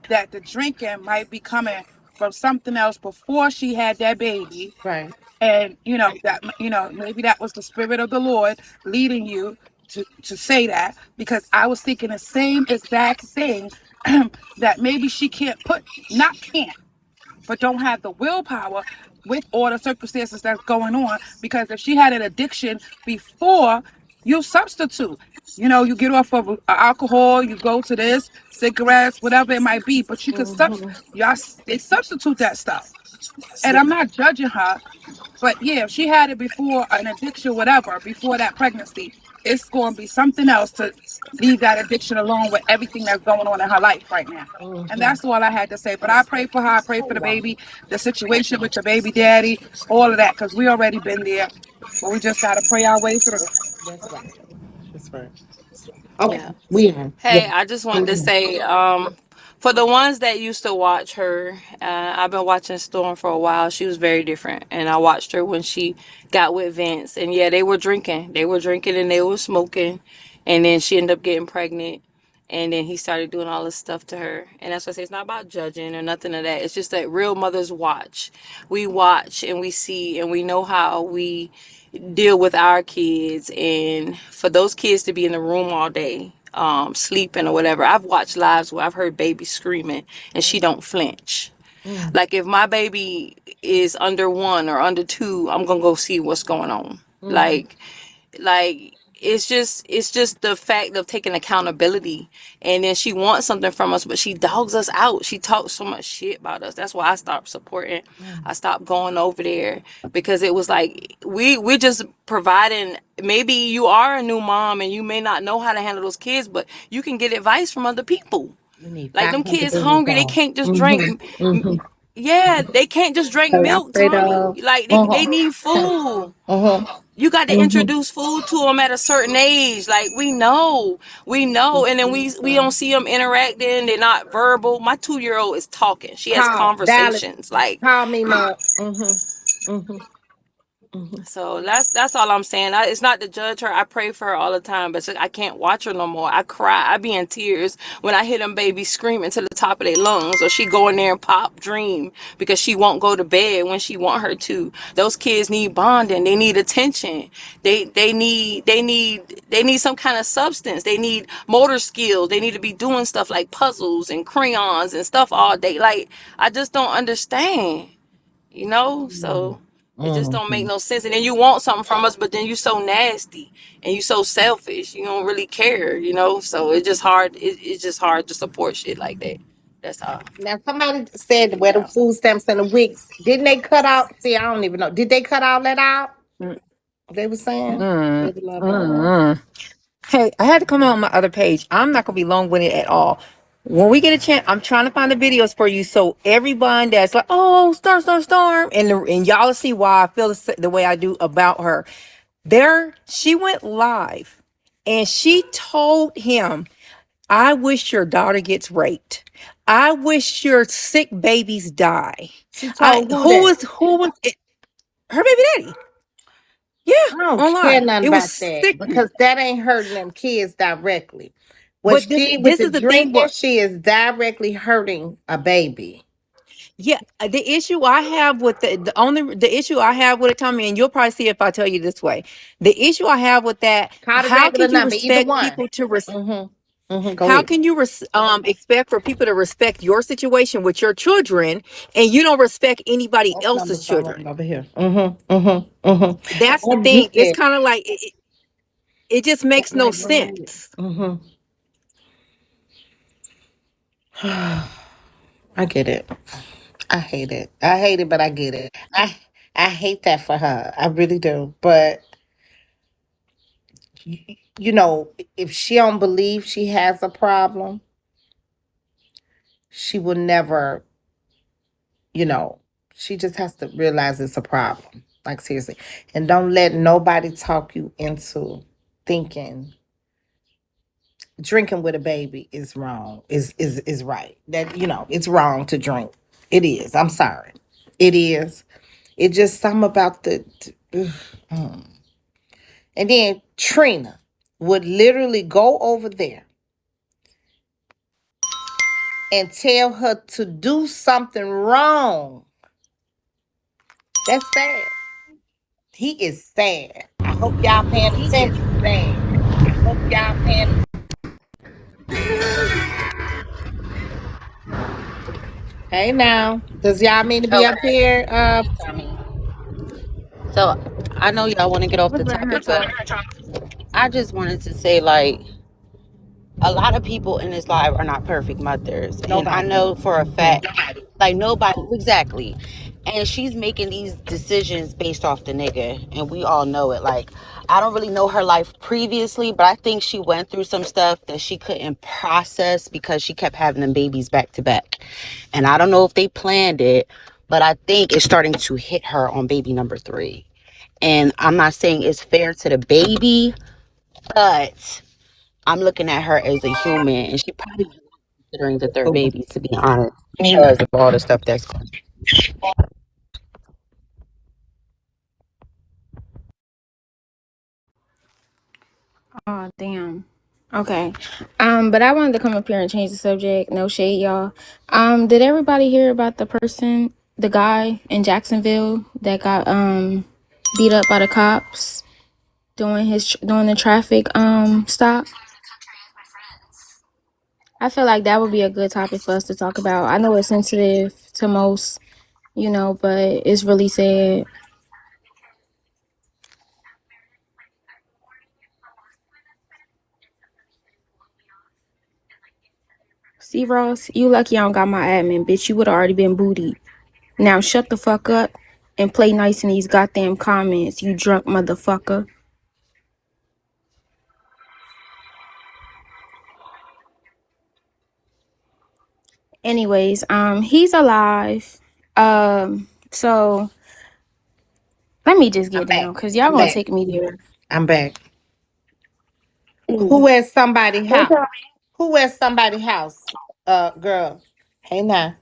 that the drinking might be coming from something else before she had that baby. Right. And maybe that was the spirit of the Lord leading you to say that, because I was thinking the same exact thing. That maybe she can't put not can't but don't have the willpower with all the circumstances that's going on. Because if she had an addiction before, you substitute. You get off of alcohol, you go to this, cigarettes, whatever it might be, but you can Mm-hmm. y'all they substitute that stuff. And I'm not judging her, but yeah, if she had it before an addiction, whatever, before that pregnancy, it's going to be something else to leave that addiction alone with everything that's going on in her life right now. And Mm-hmm. that's all I had to say. But I pray for her. I pray Oh, for the wow. baby, the situation with the baby daddy, all of that, because we already been there. But we just got to pray our way through. That's right. That's right. Okay. Yeah. We are. Yeah. Hey, I just wanted to say, for the ones that used to watch her, I've been watching Storm for a while. She was very different, and I watched her when she got with Vince, and yeah, they were drinking, and they were smoking, and then she ended up getting pregnant, and then he started doing all this stuff to her, and that's why I say it's not about judging or nothing of that. It's just that real mothers watch. We watch and we see, and we know how we deal with our kids, and for those kids to be in the room all day sleeping or whatever. I've watched lives where I've heard babies screaming and she don't flinch. Mm-hmm. Like if my baby is under 1 or under 2, I'm gonna go see what's going on. like like it's just the fact of taking accountability, and then she wants something from us, but she dogs us out. She talks so much shit about us. That's why I stopped supporting. I stopped going over there, because it was like we're just providing. Maybe you are a new mom and you may not know how to handle those kids, but you can get advice from other people. You need Like, them 500 kids babies hungry, they off. can't just drink. Mm-hmm. Mm-hmm. Yeah, they can't just drink Hey, milk, Tommy. Alfredo. Like, they Uh-huh. need food. Uh-huh. You got to Mm-hmm. introduce food to them at a certain age. Like, we know, and then we don't see them interacting. They're not verbal. My 2-year old is talking. She has Call Dallas. conversations. Like, Call me, Mom. Mm-hmm. Mm-hmm. Mm-hmm. so that's all I'm saying. It's not to judge her. I pray for her all the time, but I can't watch her no more. I cry. I be in tears when I hear them babies screaming to the top of their lungs, or she go in there and pop dream because she won't go to bed when she want her to. Those kids need bonding. They need attention. They need some kind of substance. They need motor skills. They need to be doing stuff like puzzles and crayons and stuff all day. Like, I just don't understand. So it just don't make Mm-hmm. no sense. And then you want something from us, but then you so nasty and you so selfish. You don't really care. So it's just hard to support shit like that. That's all. Now somebody said where the Yeah. food stamps and the wigs. Didn't they cut out? See, I don't even know. Did they cut all that out? They were saying. Mm, Baby love bone. mm. Hey, I had to come on my other page. I'm not gonna be long winded at all. When we get a chance, I'm trying to find the videos for you so everyone that's like, oh, storm, storm, storm, and y'all see why I feel the way I do about her. She went live and she told him, I wish your daughter gets raped. I wish your sick babies die. She told who that? Who was it? Her baby daddy? Yeah, I don't care online. nothing It was about that sickening. because that ain't hurting them kids directly. What But she with this the is the thing. drinking, What she is directly hurting a baby. Yeah, the issue I have with the issue I have with it, Tommy, and you'll probably see if I tell you this way. The issue I have with that, Call the how regular can you number, either respect one. people to Mm-hmm. Mm-hmm. Go how ahead. can you expect for people to respect your situation with your children and you don't respect anybody Both else's numbers are children? running over here. Mm-hmm. Mm-hmm. That's Mm-hmm. the I thing. get It's that. kind of like it just That makes no might run with. sense. Mm-hmm. I get it. I hate it. I hate it, but I get it. I hate that for her. I really do. But you know, if she don't believe she has a problem, she will never, you know, she just has to realize it's a problem. Like seriously. And don't let nobody talk you into thinking drinking with a baby is wrong. Is right. That it's wrong to drink. It is. I'm sorry. It is. It just something about and then Trina would literally go over there and tell her to do something wrong. That's sad. He is sad. I hope y'all paying He is attention. sad. I hope y'all paying. Hey now. Does y'all mean to be up Okay, here? Tommy. So I know y'all want to get off the What's letting her topic, but talk? I just wanted to say, like, a lot of people in this life are not perfect mothers, and I Nobody. know for a Hmm. fact, like, nobody exactly. And she's making these decisions based off the nigga, and we all know it. Like, I don't really know her life previously, but I think she went through some stuff that she couldn't process because she kept having them babies back to back. And I don't know if they planned it, but I think it's starting to hit her on baby number 3. And I'm not saying it's fair to the baby, but I'm looking at her as a human, and she probably considering the third baby, to be honest, because of all the stuff that's going Oh, damn. Okay. But I wanted to come up here and change the subject. No shade, y'all. Did everybody hear about the guy in Jacksonville that got beat up by the cops doing the traffic stop? I feel like that would be a good topic for us to talk about. I know it's sensitive to most, but it's really sad. See, Ross, you lucky I don't got my admin, bitch. You would have already been bootied. Now shut the fuck up and play nice in these goddamn comments, you drunk motherfucker. Anyways, he's alive. So let me just I'm get back. down, cause y'all I'm gonna back. take me there. I'm back. Mm. Who at somebody Hey, house? Tommy. Who at somebody house? Girl. Hey now.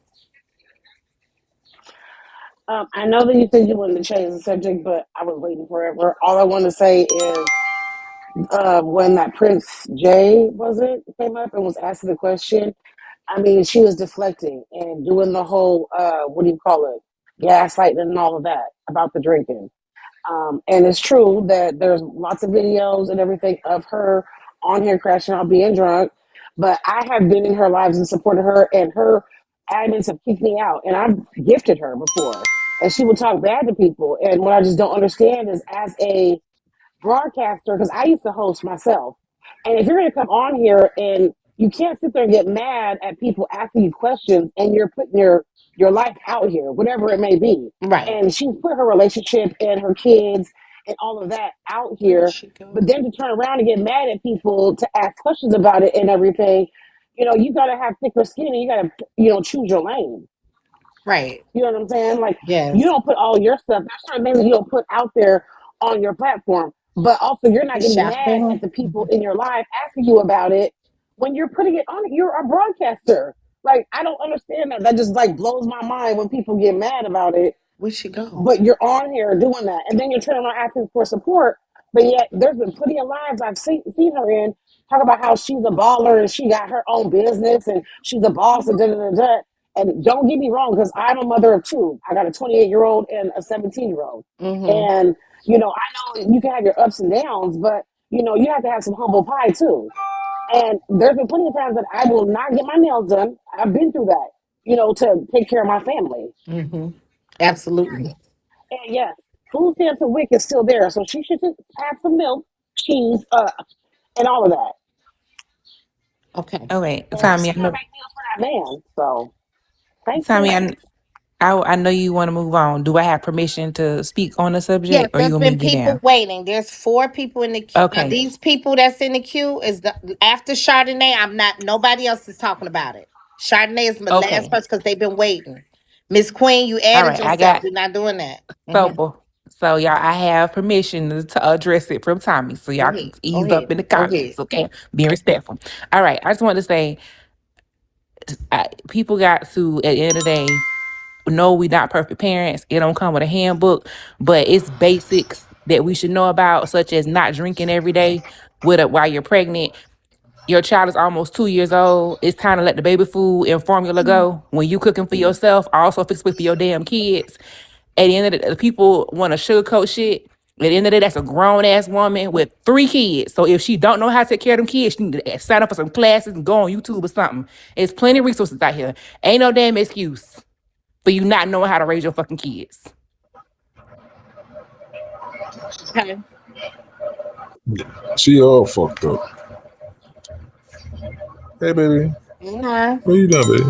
I know that you said you wanted to change the subject, but I was waiting forever. All I want to say is when that Prince Jay, was it, came up and was asking the question, I mean, she was deflecting and doing the whole, what do you call it, gaslighting and all of that about the drinking. And it's true that there's lots of videos and everything of her on here crashing out being drunk. But I have been in her lives and supported her, and her admins have kicked me out. And I've gifted her before. And she would talk bad to people. And what I just don't understand is, as a broadcaster, because I used to host myself. And if you're going to come on here and you can't sit there and get mad at people asking you questions, and you're putting your life out here, whatever it may be. Right. And she's put her relationship and her kids and all of that out Where'd here. she go? But then to turn around and get mad at people to ask questions about it and everything, you got to have thicker skin, and you got to, choose your lane. Right. You know what I'm saying? Like, you Yes. don't put all your stuff. There's certain things that you don't put out there on your platform. But also, you're not The getting mad shopping. at the people in your life asking you about it when you're putting it on. You're a broadcaster. Like, I don't understand that. That just like blows my mind when people get mad about it, Where'd she go? but you're on here doing that, and then you're turning around asking for support. But yet, there's been plenty of lives I've seen her in talk about how she's a baller and she got her own business and she's a boss and da da da da. And don't get me wrong, because I'm a mother of two. I got a 28-year-old and a 17-year-old, Mm-hmm. and I know you can have your ups and downs, but you have to have some humble pie too. And there's been plenty of times that I will not get my nails done. I've been through that, to take care of my family. Mm-hmm. Absolutely. Period. And yes, food stamps and WIC is still there, so she should have some milk, cheese, and all of that. Okay. Okay, And All Tommy, she I gonna know, make meals for that man. So thank Tommy, you. I know you want to move on. Do I have permission to speak on the Yes, subject, or you there's want me been to get people down? waiting. There's 4 people in the queue. Now, Okay, these people that's in the queue is after Chardonnay. I'm not. Nobody else is talking about it. Chardonnay is my last okay, person because they've been waiting. Miss Queen, you all added right. I yourself. got We're not doing that. so y'all. I have permission to address it from Tommy, so Go y'all can ahead. Go ease up ahead. in the Go ahead. comments. Okay, being respectful. All right. I just want to say, people got to at the end of the day. No, we not perfect parents. It don't come with a handbook, but it's basics that we should know about, such as not drinking every day while you're pregnant. Your child is almost 2 years old. It's time to let the baby food and formula go. When you cooking for yourself, also fix it for your damn kids. At the end of the day, people want to sugarcoat shit. At the end of the day, that's a grown ass woman with 3 kids. So if she don't know how to take care of them kids, she need to sign up for some classes and go on YouTube or something. There's plenty of resources out here. Ain't no damn excuse for you not knowing how to raise your fucking kids. Okay. She all fucked up. Hey, baby. Okay. What are you doing, baby?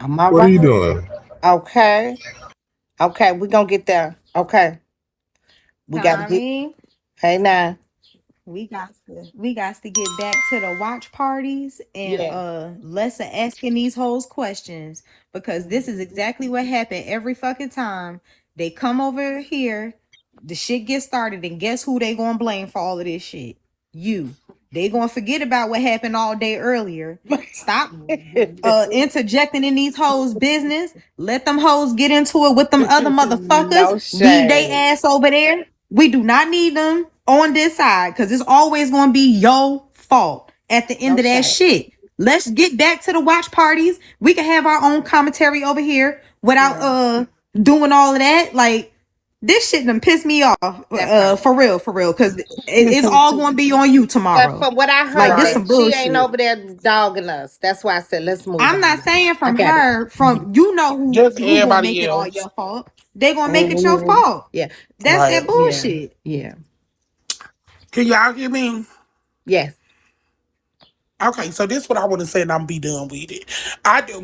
I'm all What are you right. doing? Okay. Okay. We're gonna get there. Okay. We gotta get. Tommy, Hey now. we got to get back to the watch parties and Yeah. lesson asking these hoes questions because this is exactly what happened every fucking time they come over here. The shit gets started, and guess who they gonna blame for all of this shit? You. They gonna forget about what happened all day earlier. Stop interjecting in these hoes' business. Let them hoes get into it with them other motherfuckers. No Leave they shade. ass over there. We do not need them on this side because it's always gonna be your fault at the end No of that shade. shit. Let's get back to the watch parties. We can have our own commentary over here without Yeah. doing all of that. Like this shit done piss me off. That part. For real. Cause it's all gonna be on you But tomorrow. from what I Like heard, this that some Right. she ain't bullshit. over there dogging us. That's why I said let's move I'm not on. saying I from got it. her, from you know Just who gonna make everybody it all else. your fault. They gonna make it your Mhm. fault. Yeah. That's Right. that Yeah. bullshit. Yeah. Can y'all hear me? Yes. Okay, so this is what I want to say, and I'm be done with it.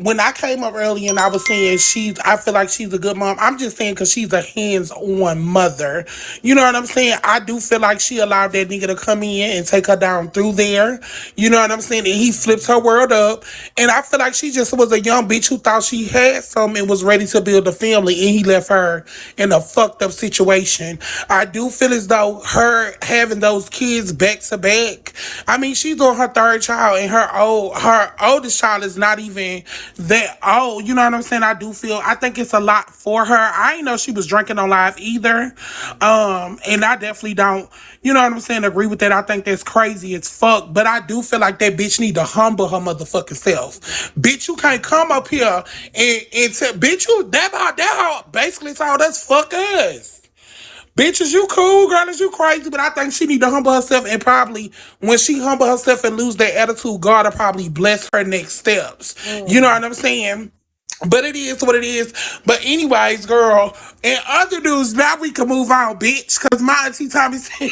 When I came up early and I was saying I feel like she's a good mom. I'm just saying because she's a hands-on mother. You know what I'm saying? I do feel like she allowed that nigga to come in and take her down through there. You know what I'm saying? And he flipped her world up. And I feel like she just was a young bitch who thought she had something and was ready to build a family, and he left her in a fucked up situation. I do feel as though her having those kids back to back. I mean, she's on her third child, and her oldest child is not even that old. You know what I'm saying? I think it's a lot for her. I ain't know she was drinking on live either. And I definitely don't, you know what I'm saying, agree with that. I think that's crazy as fuck. But I do feel like that bitch need to humble her motherfucking self. Bitch, you can't come up here and tell, bitch, you that how basically told us fuck us. Bitch, is you cool, girl? Is you crazy? But I think she need to humble herself, and probably when she humble herself and lose that attitude, God will probably bless her next steps. You know what I'm saying? But it is what it is. But anyways, girl, and other news, now we can move on, bitch. Cause my auntie Tommy said,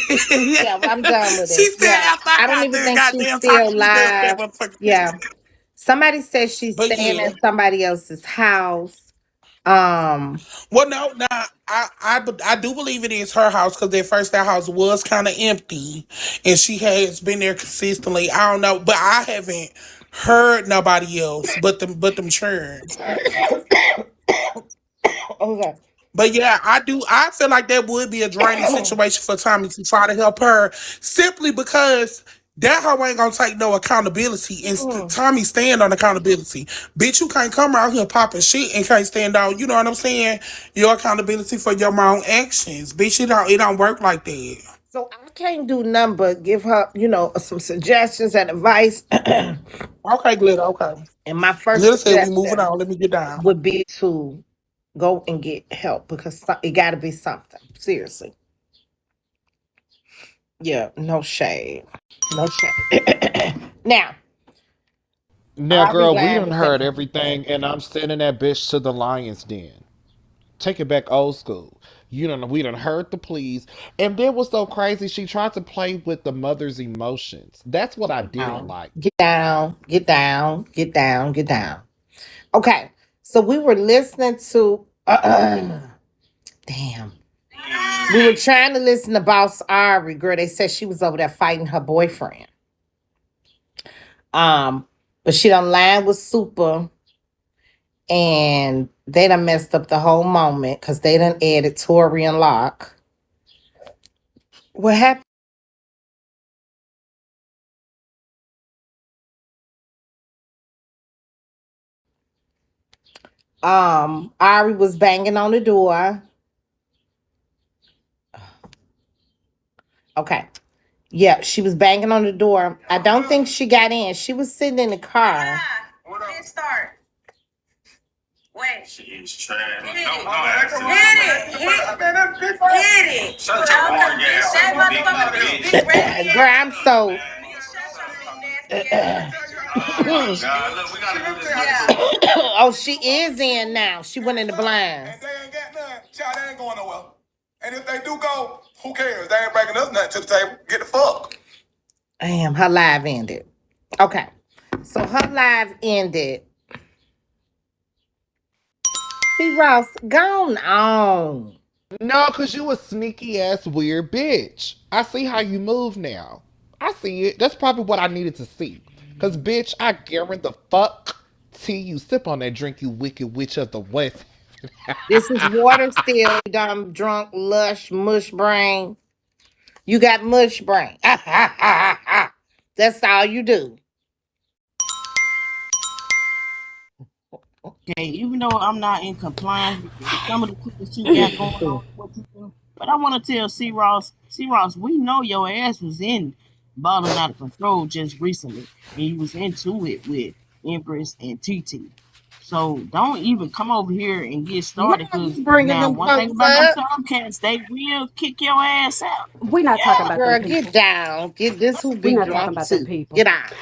Yeah, well, I'm done with she it. said Yeah, after I I don't got even there, think she's goddamn talk, still she done that live. motherfucking Yeah, shit. somebody says she's But staying yeah. in somebody else's house. Um, Well, no, nah, I do believe it is her house because at first that house was kind of empty, and she has been there consistently. I don't know, but I haven't heard nobody else but them churn. okay. But yeah, I do. I feel like that would be a draining situation for Tommy to try to help her, simply because that hoe ain't gonna take no accountability. And Tommy stand on accountability. Bitch, you can't come out here popping shit and can't stand on. You know what I'm saying? Your accountability for your own actions, bitch. It don't work like that. So I can't do nothing but give her, some suggestions and advice. And Okay, Glitter. Okay, my first Glitter said we moving suggestion on. Let me get down. would be to go and get help because it got to be something. Seriously. Yeah, no shade. No shade. Now, Now, I'll be girl, we glad done to say. heard everything, and I'm sending that bitch to the lion's den. Take it back old school. We done heard the pleas. And then what's so crazy, she tried to play with the mother's emotions. That's what I didn't Down, like. get down, get down, get down, get down. Okay, so we were listening to. Damn. We were trying to listen to Boss Ari, girl. They said she was over there fighting her boyfriend. Um, but she done line with Super, and they done messed up the whole moment because they done added Tori and Locke. What happened? Ari was banging on the door. Okay. Yeah, she was banging on the door. I don't think she got in. She was sitting in the car. When did it start? Wait. She's trying. Hit it. Hit it. Shut your boring ass up, big bitch. Girl, I'm so. God, look, we gotta do this. Yeah. Oh, she is in now. She went in the blinds. And they ain't got none. Child, they ain't going nowhere. And if they do go, who cares? They ain't bringing us nothing to the table. Get the fuck. Damn, her live ended. Okay. So her live ended. See, Ross, gone on. No, because you a sneaky ass weird bitch. I see how you move now. I see it. That's probably what I needed to see. Because, bitch, I guarantee the fuck till you sip on that drink, you wicked witch of the west. This is water still, dumb, drunk, lush, mush brain. You got mush brain. That's all you do. Okay, even though I'm not in compliance with some of the things you got going on, what you do, but I want to tell C Ross, we know your ass was in balling out of control just recently, and you was into it with Empress and TT. So don't even come over here and get Why started, are because you bringing now them one thing punks about them up? Tomcats, they will kick your ass out. We're not talking Yeah. about them Girl, get people. down. Get this who We're be not talking drunk about them too. people. Get out.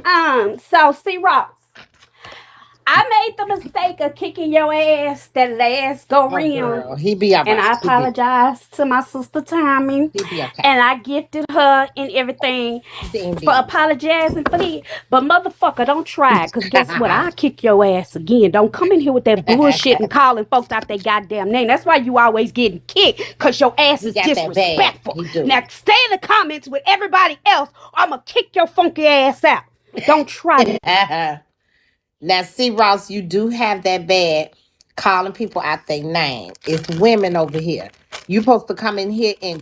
Um, so C Ross, I made the mistake of kicking your ass that last go Oh, round. girl, he be all And right. I apologize to my sister Tommy. He be okay. And I gifted her and everything for Indeed. apologizing for that. But motherfucker, don't try it. Cause guess what? I'll kick your ass again. Don't come in here with that bullshit and calling folks out their goddamn name. That's why you always getting kicked. Cause your ass He is got that bad. disrespectful. He do. Now stay in the comments with everybody else. Or I'ma kick your funky ass out. Don't try that. Now, see, Ross, you do have that bad calling people out their name. It's women over here. You supposed to come in here and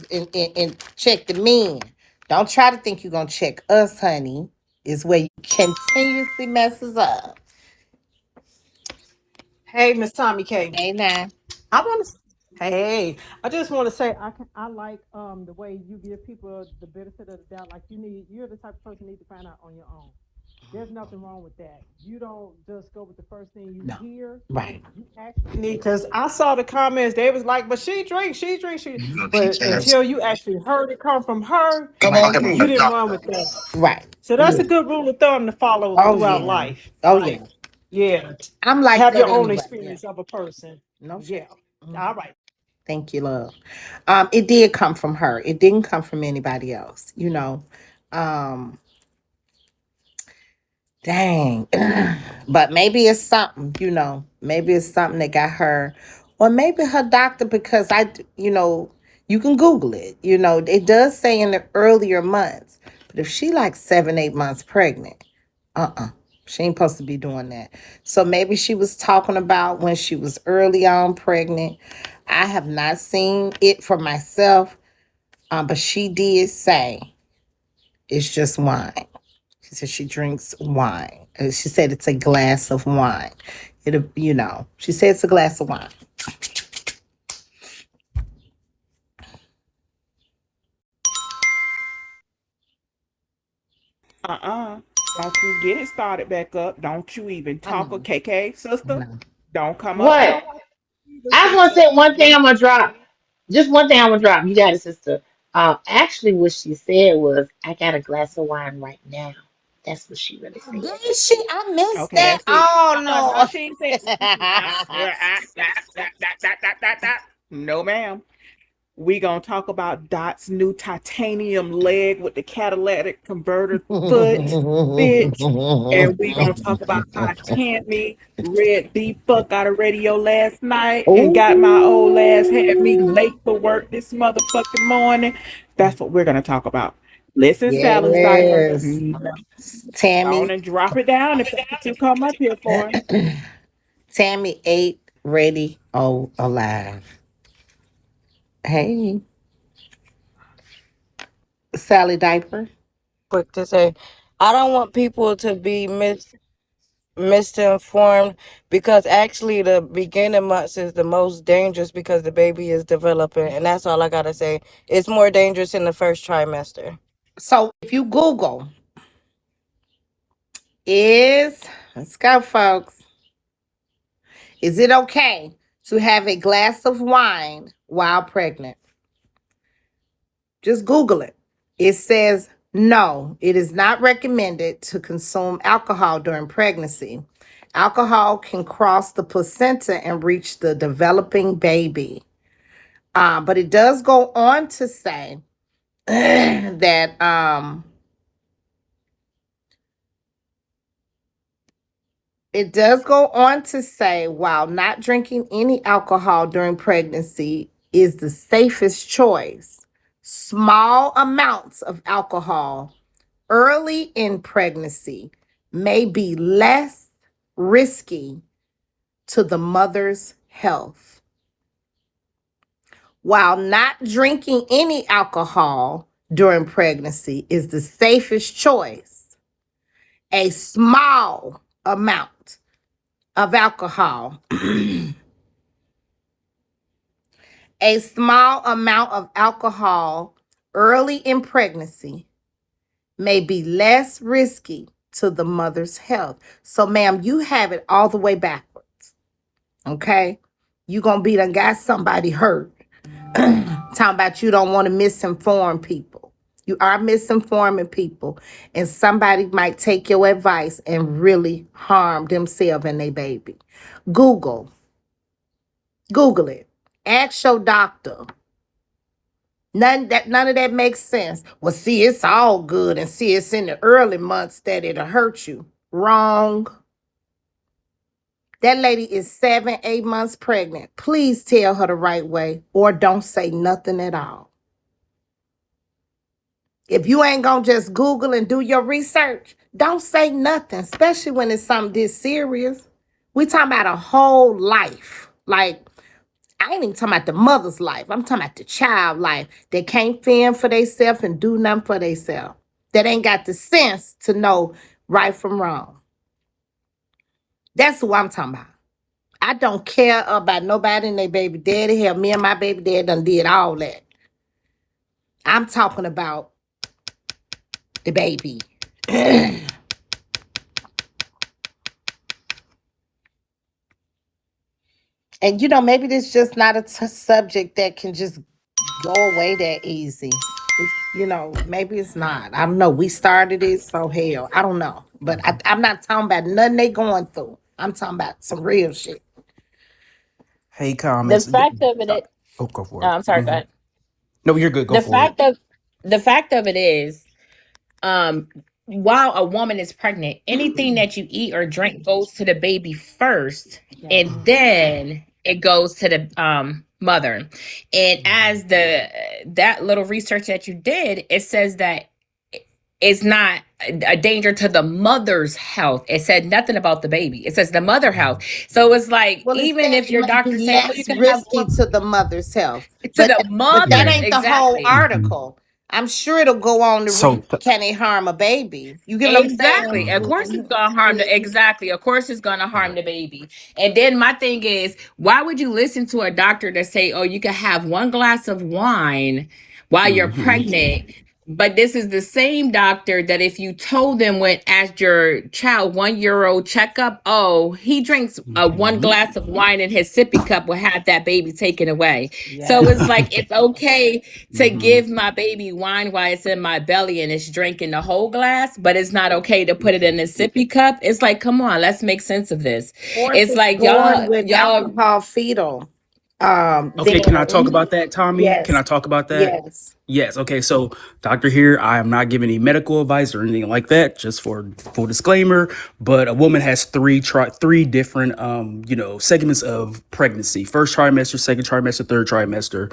check the men. Don't try to think you're going to check us, honey. Is where you continuously messes up. Hey, Miss Tommy K. Hey, now. I want to. Hey, I just want to say I like the way you give people the benefit of the doubt. Like you're the type of person you need to find out on your own. There's nothing wrong with that. You don't just go with the first thing you No. hear. Right. You actually need, because I saw the comments. They was like, "But she drinks, she." You gonna teach But ass. until you actually heard it come from her, Come Okay, on but you through. didn't run with that. Right. So that's Yeah. a good rule of thumb to follow Oh, throughout yeah. life. Oh, Like, yeah. yeah, I'm like have that your own anyway. Yeah. experience of a person. No shit. Yeah. All right. Thank you, love. It did come from her. It didn't come from anybody else, you know. Um, Dang. But maybe it's something, you know. Maybe it's something that got her. Or maybe her doctor, because you can Google it. You know, it does say in the earlier months. But if she like 7, 8 months pregnant, she ain't supposed to be doing that. So maybe she was talking about when she was early on pregnant. I have not seen it for myself, but she did say it's just wine. She said she drinks wine. She said it's a glass of wine. She said it's a glass of wine. Don't you get it started back up. Don't you even I talk of know. KK, I sister. know. Don't come up What? no either, I just want to sister. say one thing I'm gonna drop. Just one thing I'm gonna drop. You got it, sister. Actually, what she said was, "I got a glass of wine right now." That's what she really said. Did she? I missed Okay, that. that's it. No, Oh she ain't said. No, ma'am. We gonna talk about Dot's new titanium leg with the catalytic converter foot, bitch. And we gonna talk about how Tammy read the fuck out of radio last night and got my old ass had me late for work this motherfucking morning. That's what we're gonna talk about. Listen, Sally's diaper. Yes. Go on Tammy. and drop it down if that's what you come up here for. Tammy ate, ready, oh, alive. Hey, Sally Diaper. Quick to say, I don't want people to be misinformed, because actually the beginning months is the most dangerous because the baby is developing, and that's all I gotta say. It's more dangerous in the first trimester. So if you Google let's go, folks. Is it okay to have a glass of wine while pregnant? Just Google it. It says no, it is not recommended to consume alcohol during pregnancy. Alcohol can cross the placenta and reach the developing baby. But it does go on to say that it does go on to say while not drinking any alcohol during pregnancy is the safest choice. Small amounts of alcohol early in pregnancy may be less risky to the mother's health. While not drinking any alcohol during pregnancy is the safest choice, a small amount of alcohol, a small amount of alcohol early in pregnancy may be less risky to the mother's health. So, ma'am, you have it all the way backwards. Okay? You gonna be done got somebody hurt. Talking about you don't want to misinform people. You are misinforming people, and somebody might take your advice and really harm themselves and their baby. Google, Google it. Ask your doctor. None of that makes sense. Well, see, it's all good, and see, it's in the early months that it'll hurt you. Wrong. That lady is 7, 8 months pregnant. Please tell her the right way, or don't say nothing at all. If you ain't gonna just Google and do your research, don't say nothing, especially when it's something this serious. We talking about a whole life. Like, I ain't even talking about the mother's life. I'm talking about the child life. They can't fend for themselves and do nothing for themselves. That ain't got the sense to know right from wrong. That's who I'm talking about. I don't care about nobody and their baby daddy. Hell, me and my baby dad done did all that. I'm talking about the baby. And maybe this just not a subject that can just go away that easy. Maybe it's not. I don't know. We started it, so hell, I don't know. But I'm not talking about nothing they going through. I'm talking about some real shit. Hey, The comments. fact of it, Oh, go for oh, it. I'm sorry, go ahead. No, you're good. Go The for it. fact of it is, um, while a woman is pregnant, anything that you eat or drink goes to the baby first, and then it goes to the mother. And as that little research that you did, it says that it's not a danger to the mother's health. It said nothing about the baby. It says the mother health. So it's like, Well, it even said if it your may doctor be say, "Oh, you less can have risky one," to the mother's health, to but the that mothers, ain't the whole exactly. article. I'm sure it'll go on to So, read, can it harm a baby? You get what I'm saying? Exactly. Of course it's gonna harm the exactly. Of course it's gonna harm the baby. And then my thing is, why would you listen to a doctor that say, "Oh, you can have one glass of wine while you're pregnant"? But this is the same doctor that if you told them when at your child 1 year old checkup, oh, he drinks one glass of wine in his sippy cup, will have that baby taken away. So it's like it's okay to give my baby wine while it's in my belly and it's drinking the whole glass, but it's not okay to put it in a sippy cup. It's like, come on, let's make sense of this. Or if It's it's like born with y'all alcohol fetal, okay, can I talk then about that, Tommy? Can I yes, talk about that? yes. Yes. Okay. So, doctor here, I am not giving any medical advice or anything like that. Just for full disclaimer. But a woman has three different segments of pregnancy: first trimester, second trimester, third trimester.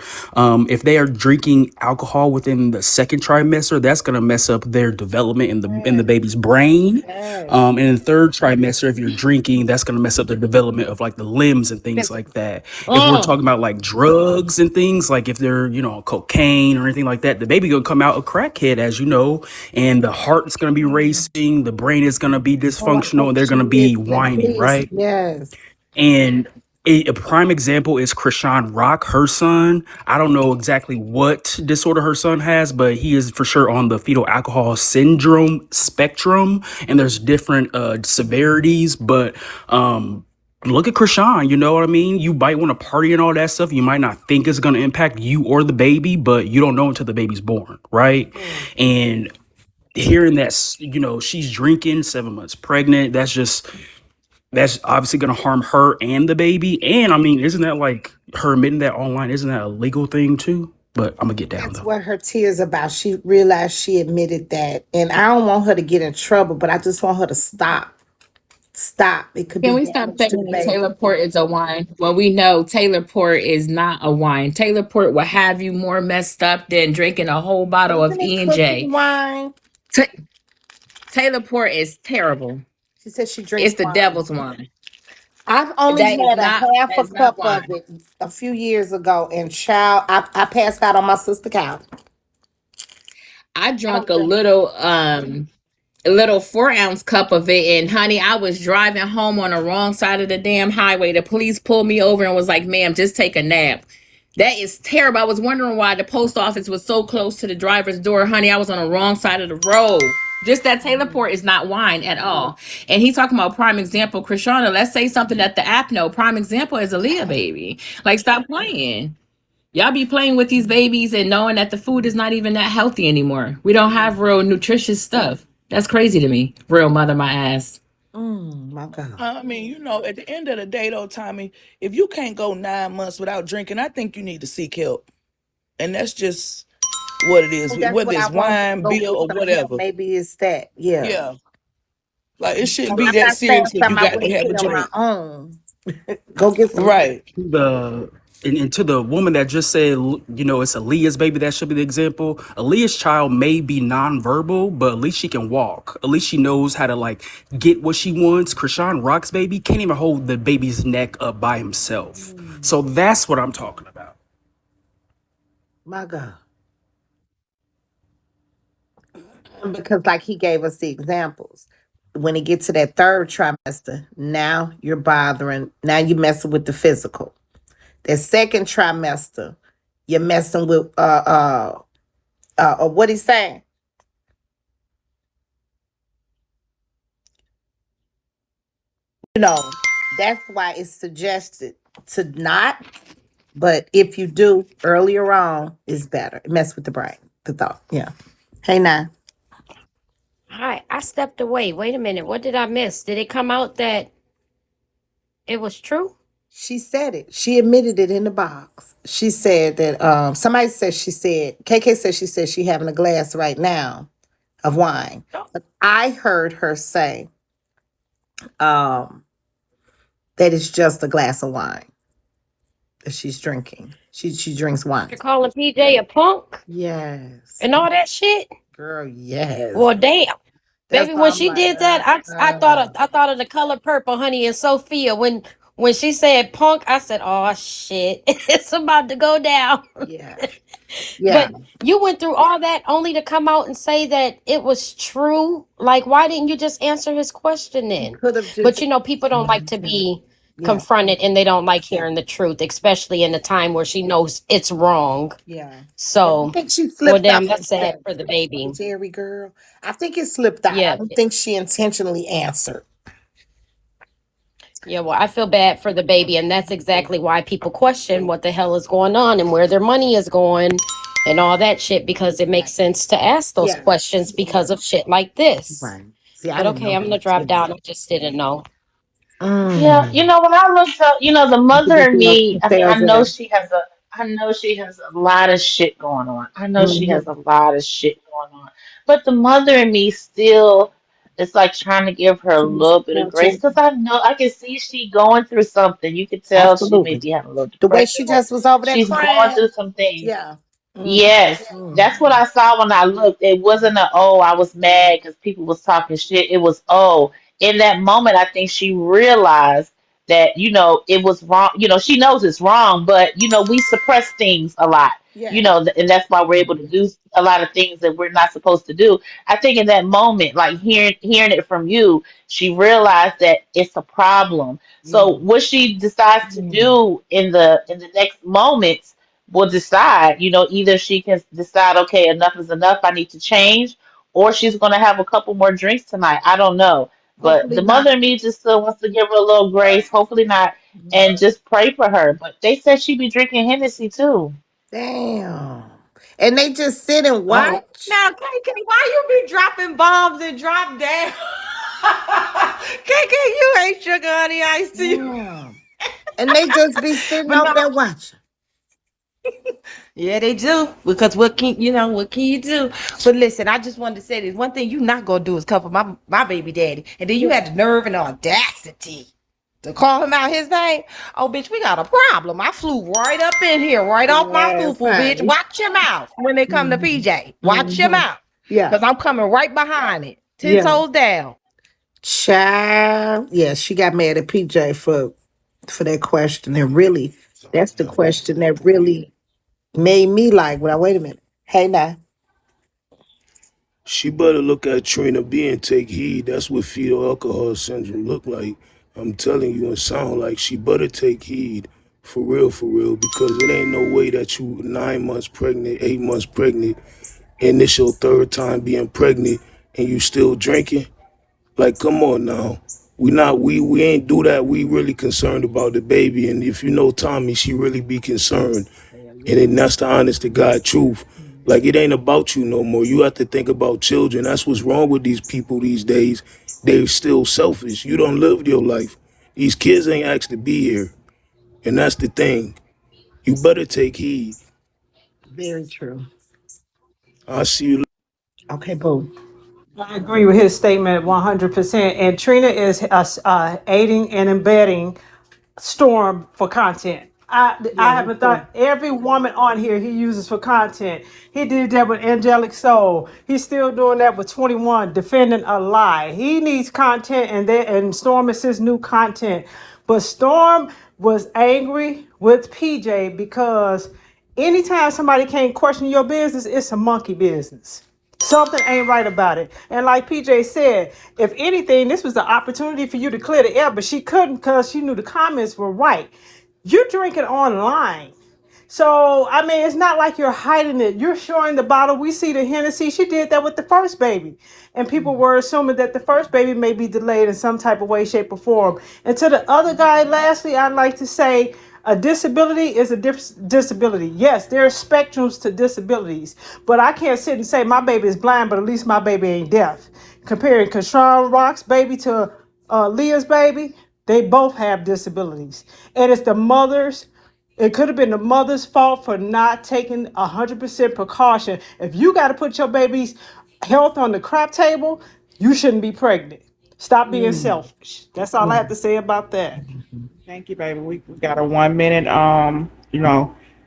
If they are drinking alcohol within the second trimester, that's gonna mess up their development in the baby's brain. Yes. In the third trimester, if you're drinking, that's gonna mess up the development of like the limbs and things like that. If we're talking about like drugs and things, like if they're cocaine or anything like that, the baby gonna come out a crackhead, as you know, and the heart is gonna be racing, the brain is gonna be Oh, I dysfunctional, hope and they're she gonna is. be whining, Please. right? Yes. And a prime example is Krishan Rock, her son. I don't know exactly what disorder her son has, but he is for sure on the fetal alcohol syndrome spectrum. And there's different severities, but look at Krishan, you know what I mean? You might want to party and all that stuff. You might not think it's going to impact you or the baby, but you don't know until the baby's born, right? And hearing that, she's drinking, 7 months pregnant, that's obviously going to harm her and the baby. And I mean, isn't that like her admitting that online? Isn't that a legal thing too? But I'm gonna get down That's though. what her tears about. She realized she admitted that. And I don't want her to get in trouble, but I just want her to stop. Stop. It could Can be we stop damage to saying the that baby. Taylor Port is a wine when we know Taylor Port is not a wine? Taylor Port will have you more messed up than drinking a whole bottle of Isn't it E&J. cooking wine? Ta Taylor Port is terrible. She said she drinks It's the wine. devil's wine. I've only That is had a not half that a is not cup of wine. it a few years ago, and child, I passed out on my sister couch. I I drunk don't a drink. little 4 ounce cup of it, and honey, I was driving home on the wrong side of the damn highway. The police pulled me over and was like, "Ma'am, just take a nap." That is terrible. I was wondering why the post office was so close to the driver's door. Honey, I was on the wrong side of the road. Just that Taylor Port is not wine at all. And he talking about prime example, Krishana. Let's say something that the app know. Prime example is Aaliyah baby. Like, stop playing. Y'all be playing with these babies and knowing that the food is not even that healthy anymore. We don't have real nutritious stuff. That's crazy to me. Real mother my ass. My God. I mean, at the end of the day, though, Tommy, if you can't go 9 months without drinking, I think you need to seek help. And that's just what it is, And that's what whether I it's want her to wine, go beer, get or some help. whatever. Maybe it's that. Yeah. Yeah. Like, it shouldn't And be I'm that not saying serious that you something I got to wouldn't have a put on my drink. own. Go get some help. Right. The and to the woman that just said, it's Aaliyah's baby that should be the example. Aaliyah's child may be nonverbal, but at least she can walk. At least she knows how to like get what she wants. Krishan Rock's baby can't even hold the baby's neck up by himself. So that's what I'm talking about. My God. Because like he gave us the examples. When he gets to that third trimester, now you're bothering, now you're messing with the physical. That second trimester, you're messing with what he's saying. You know, that's why it's suggested to not, but if you do earlier on, it's better. It mess with the brain, the thought. Yeah. Hey now. Hi, I stepped away. Wait a minute. What did I miss? Did it come out that it was true? She said it. She admitted it in the box. She said that somebody said she said KK said she said she having a glass right now of wine. But I heard her say um that it's just a glass of wine that she's drinking. She drinks wine. You're calling PJ a punk Yes. and all that shit? Girl, yes. Well, damn. That's Baby, why when I'm she like, did that, I thought of the color purple, honey, and Sophia. When she said punk, I said, "Oh shit, it's about to go down." yeah. Yeah. But you went through all that only to come out and say that it was true. Like, why didn't you just answer his question He then? could have just But people don't like to be yeah. confronted and they don't like hearing the truth, especially in a time where she knows it's wrong. Yeah. Yeah. I So, think she well, slipped out damn, that's that sad for the baby. Jerry girl. I think it slipped out. I Yeah, don't think she intentionally answered. yeah. Well, I feel bad for the baby, and that's exactly why people question what the hell is going on and where their money is going and all that shit because it makes sense to ask those Yeah. questions because of shit like this. Right. See, I But didn't okay, know I'm gonna that. drop down. I just didn't know. Yeah, Mm. when I looked up, the Look mother at in the me, I mean, details there. I know she has a lot of shit going on. I know she has Mm-hmm. a lot of shit going on. But the mother in me still is like trying to give her a little bit of grace because I know I can see she going through something. You could tell she may Absolutely. be having a little The way depression she or just was over there she's going crying. through some things. Yeah. Yes, Mm-hmm. that's what I saw when I looked. It wasn't a, oh, I was mad because people was talking shit. It was, oh, in that moment, I think she realized that, it was wrong. She knows it's wrong, but, we suppress things a lot, Yeah. and that's why we're able to do a lot of things that we're not supposed to do. I think in that moment, like hearing it from you, she realized that it's a problem. Yeah. So what she decides to do in the next moments will decide. Either she can decide, okay, enough is enough, I need to change, or she's going to have a couple more drinks tonight. I don't know. But Hopefully the not. mother in me just still wants to give her a little grace, hopefully not, and just pray for her. But they said she'd be drinking Hennessy too. Damn. And they just sit and Oh, watch. Now, KK, why you be dropping bombs and drop down? KK, you ain't sugar honey ice to you. Yeah. And they just be sitting But over no, there watching. yeah, they do. Because what can you do? But listen, I just wanted to say this. One thing you not gonna do is cover my baby daddy. And then you had the nerve and the audacity to call him out his name. Oh, bitch, we got a problem. I flew right up in here, right off my Yes, foo-foo, bitch. honey. Watch your mouth when it come to Mm-hmm. PJ. Watch your Mm-hmm. mouth. Yeah. Because I'm coming right behind it. 10 Yeah. toes down. Child. Yeah, she got mad at PJ for that question. And really, that's the question that really made me like, well, wait a minute. Hey now. She better look at Trina B and take heed. That's what fetal alcohol syndrome look like. I'm telling you, it sound like she better take heed. For real, because it ain't no way that you 9 months pregnant, 8 months pregnant, and this your third time being pregnant, and you still drinking. Like, come on now. We ain't do that. We really concerned about the baby, and if you know Tommy, she really be concerned. And then that's the honest to God truth. Like, it ain't about you no more. You have to think about children. That's what's wrong with these people these days. They're still selfish. You don't live your life. These kids ain't asked to be here. And that's the thing. You better take heed. Very true. I'll see you later. Okay, boo. I agree with his statement 100%. And Trina is aiding and embedding Storm for content. I Yeah, me haven't too. thought every woman on here he uses for content. He did that with Angelic Soul. He's still doing that with 21, defending a lie. He needs content, and Storm is his new content. But Storm was angry with PJ because anytime somebody can't question your business, it's a monkey business. Something ain't right about it. And like PJ said, if anything, this was the opportunity for you to clear the air, but she couldn't because she knew the comments were right. You're drinking online. So, I mean, it's not like you're hiding it. You're showing the bottle. We see the Hennessy. She did that with the first baby. And people were assuming that the first baby may be delayed in some type of way, shape, or form. And to the other guy, lastly, I'd like to say a disability is a disability. Yes, there are spectrums to disabilities. But I can't sit and say my baby is blind, but at least my baby ain't deaf. Comparing Kashawn Rock's baby to Leah's baby, they both have disabilities. And it's the mothers, it could have been the mother's fault for not taking 100% precaution. If you got to put your baby's health on the crap table, you shouldn't be pregnant. Stop being selfish. That's all I have to say about that. Thank you, baby. We got a 1 minute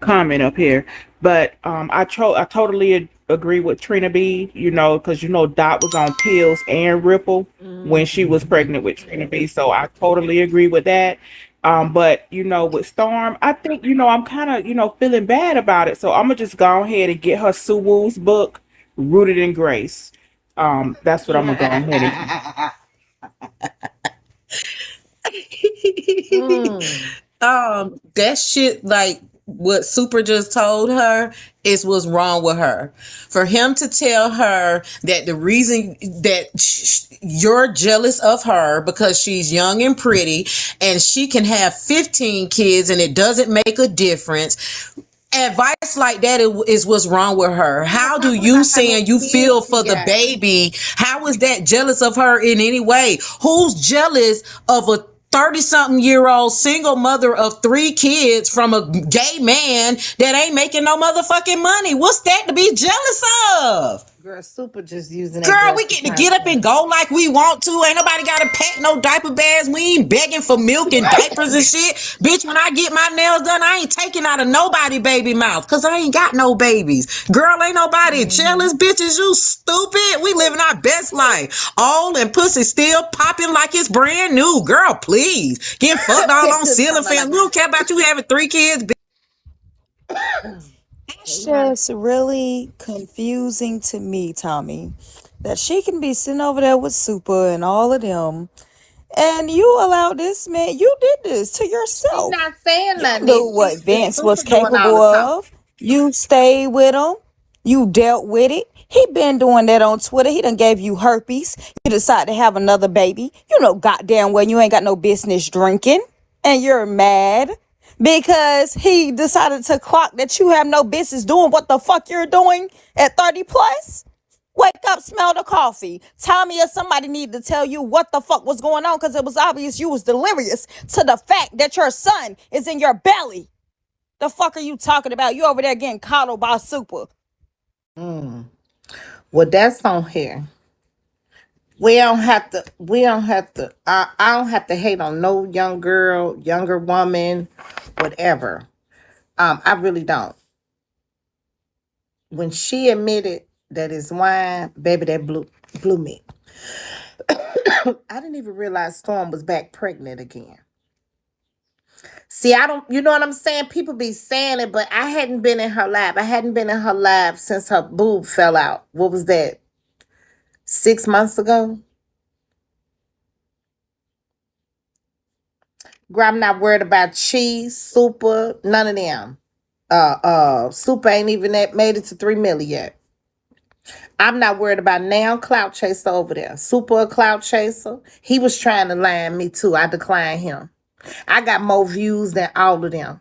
comment up here, but I totally agree with Trina B. Because Dot was on pills and Ripple when she was pregnant with Trina B. So I totally agree with that. But with Storm, I think I'm kind of feeling bad about it. So I'm gonna just go ahead and get her Sue Woo's book, Rooted in Grace. That's what I'm gonna go ahead and. That shit, like what Super just told her, is what's wrong with her. For him to tell her that the reason that you're jealous of her because she's young and pretty and she can have 15 kids and it doesn't make a difference. Advice like that is what's wrong with her. How do you saying you feel for the baby? How is that jealous of her in any way? Who's jealous of a 30-something-year-old single mother of 3 kids from a gay man that ain't making no motherfucking money? What's that to be jealous of? Girl, Super just using that Girl, girl we for get to get up and content. go like we want to. Ain't nobody got to pack no diaper bags. We ain't begging for milk and diapers and shit. Bitch, when I get my nails done, I ain't taking out of nobody baby mouth because I ain't got no babies. Girl, ain't nobody jealous, bitches. You stupid. We living our best life. All and pussy still popping like it's brand new. Girl, please. Getting fucked all on ceiling Somebody fans. like We don't care about you having 3 kids, bitch. It's just really confusing to me, Tommy, that she can be sitting over there with Super and all of them, and you allow this man, you did this to She's yourself. not saying You nothing. knew what It's Vince was Super doing all capable the talking. of. You stayed with him. You dealt with it. He been doing that on Twitter. He done gave you herpes. You decided to have another baby. You know goddamn well you ain't got no business drinking. And you're mad because he decided to clock that you have no business doing what the fuck you're doing at 30 plus. Wake up, smell the coffee. Tommy or somebody needed to tell you what the fuck was going on because it was obvious you was delirious to the fact that your son is in your belly. The fuck are you talking about? You over there getting coddled by Super. Well, that's on here. We don't have to. I don't have to hate on no young girl, younger woman, whatever. I really don't. When she admitted that it's wine, baby, that blew me. I didn't even realize Storm was back pregnant again. See, I don't, you know what I'm saying? People be saying it, but I hadn't been in her life. I hadn't been in her life since her boob fell out. What was that? 6 months ago? Girl, I'm not worried about cheese, super, none of them. Super ain't even made it to 3 million yet. I'm not worried about now Clout Chaser over there. Super a Clout Chaser. He was trying to line me too. I declined him. I got more views than all of them.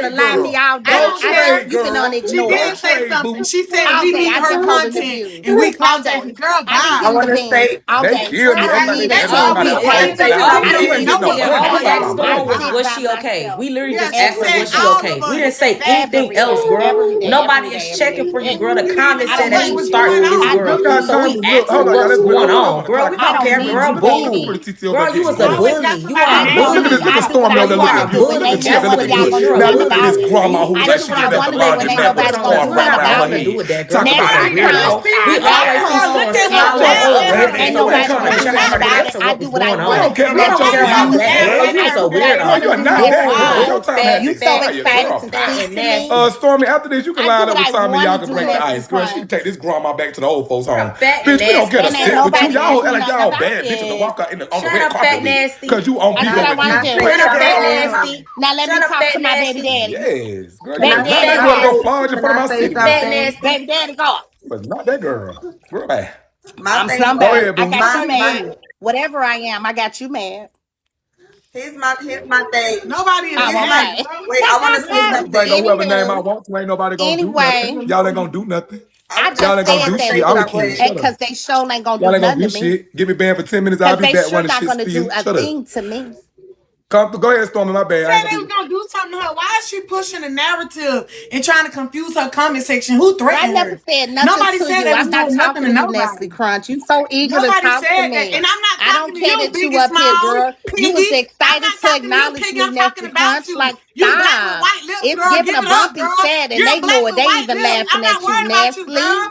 trying to trade, lie me girl. all I day. Don't don't I care. trade, you've been on girl. She ignore did Don't say trade, something. boo. She said all we day. need I've her been holding the content, views and we all all day. day. Girl, I've been bye. I getting want the to beans say, all They day. kill I me don't I every don't time need. they need a say That's that. all Somebody we. team. else I Okay, didn't fighting. say Everything Y'all all we of I it. don't said, We crazy. just No, nobody yeah, but we hold said on, asked hold that. on. I Storm Girl, sit was bye. by she okay? We myself literally Yeah, just she asked her every said was day. she all of okay? We us didn't say said anything Every else, day. girl. Every day. Nobody Every is day. Every checking day. for you, girl. The You didn't even comments I say said don't that what you need was you. going started this I on. world, You do got need so time we to you. look. asking Hold you on, y'all. what's Let's going hold on, on, hold on. girl. Clock We it. I don't don't care, Stormy, need girl. you, look at Boo, baby. pretty TT over girl. there You getting was You a green. always bully. got You somebody are a I mad Look on at bully. this. you. Look I at do what Stormy I over You there want are to a looking do, good. and Look they at bully. Chia That's know what it. looking it Y'all is. good. gonna You're a do Now nothing look at bully. about this it. grandma who I look like do she what I just left the want to do, and laundry ain't mat with a nobody But gonna square do you don't nothing grandma have on her about nothing to it. do head. with that, girl. Talk I'm just about a it. Messy Here you crunch, weirdo. go. We red always see crunch, Storm Look at what smiling every like, Mad oh, day. well, ass here Everything. goes Ain't You ain't somebody nobody trying trying to to gonna hear do jump that out nothing of the about shit. it. gates of I what do was what I going You want to on. don't do, care and We about that's don't your care all. about views, that, girl. girl. You I was a do what I Girl, want weirdo. to you are do, not Boo, that girl. Nesty. Your boo, time fat, has You so fat, expired, excited girl. today Bye. and messy. Stormy, after this, you can I line do up what with I Tommy. Y'all want to can do, break the Nesty ice. Girl, she can take Crunch. this grandma back to the old folks' home. fat and Bitch, we don't get And nasty. ain't upset with you. nobody Y'all gonna act do like nothing y'all about bad bitches to it. walk out on the Shut red up, carpet fat with. nasty. Because you on I do what Bigo I and want I to you do. say Shut up, pregnant. fat Okay, something. nasty. Nesty. Now let Shut me up, talk fat to my baby nasty. daddy. Yes. Girl, you Can was Baby I not say daddy, that go girl to go up. something? fudge in Can front of I my say city. Fat something? nasty. Baby daddy, go up. You was not that girl. Girl, bye. My I'm thing Go about somebody. ahead, I boo. got you my mad. Whatever I am, I got you mad. here's my thing. nobody is Here's Oh, my mad, okay. girl. wait. I want to say You can bring something. on whoever name I Anywho, want to. Ain't nobody gonna do anyway, nothing. Y'all ain't gonna do nothing. I I want to Y'all just ain't gonna I said want do to that shit. say I'm the too, king. something. Shut up. because they sure ain't gonna do Y'all ain't gonna nothing do to me. shit. Give me banned for 10 minutes. I'll Because be they back sure running not shit gonna do still. a Shut up. thing to me. Go ahead, Stormy. My bad. I ain't Said gonna they do was gonna do something to her. Why is she pushing the narrative and trying to confuse her comment section? Who Girl, I threatened never her? said nothing Nobody to said you. they was I'm not doing nothing talking to to you, Nestle nobody. Crunch. You so eager to Nobody talk to said that, and me. I'm not I talking don't to care you, that you Biggie up here, Small, girl. You was Piggy. I'm excited not to talking to you, acknowledge Piggy. me, I'm talking Nestle about Crunch. you. Like, You black with stop. white lips, It's girl. giving Give a it up, bumpy girl. set, and You're they black know it. with They white even lips. I'm laughing not at you, worried about you, Nestle. girl.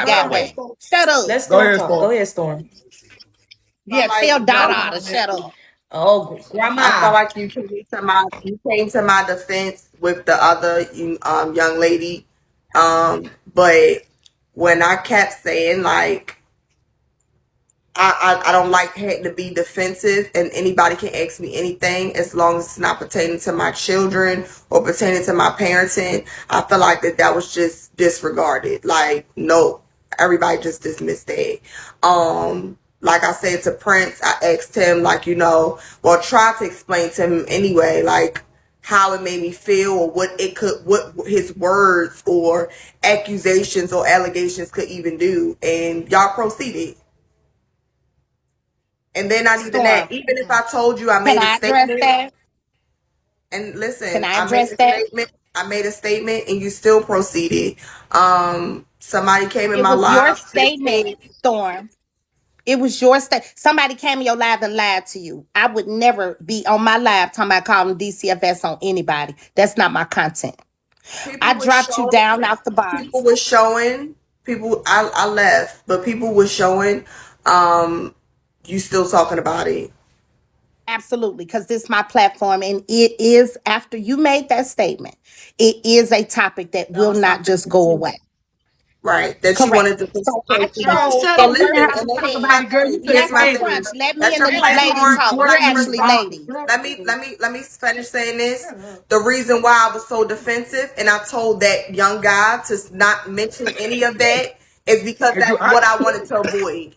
Storm got Grandma. that. Shut up. Let Go Storm ahead, talk. Go Storm. ahead, Storm. Yeah, Like tell no, Dada to shut up. Oh, I felt Grandma. like you came to my defense with the other young lady. But when I kept saying like I don't like having to be defensive, and anybody can ask me anything as long as it's not pertaining to my children or pertaining to my parenting. I feel like that was just disregarded. Like, no, everybody just dismissed that. Like I said to Prince, I asked him, like, well, try to explain to him anyway, like how it made me feel or what his words or accusations or allegations could even do. And y'all proceeded. And then not even that, Storm, even if I told you I can made a I address statement, that? and Can listen, I address that? I made a statement and you still proceeded. Somebody came in It my was your live and statement, said, Storm. It was your somebody came in your live and lied to you. I would never be on my live talking about calling DCFS on anybody. That's not my content. I people were dropped you showing, down out the people box. were showing, I left, but people were showing, you still talking about it. Absolutely, because this is my platform, and it is, after you made that statement, it is a topic that That will was not something just go away. right, that you Correct. wanted to So I participate in. Girl, chose, shut So up. and You you ain't listen, have to and even talk here's about said, my it, girl. You thing. said Here's my let's thing. crunch. Let me That's and your the lady platform. talk. We're We're not even actually ladies. let me finish saying this. The reason why I was so defensive and I told that young guy to not mention any of that is because Hey, that's what I wanted to avoid.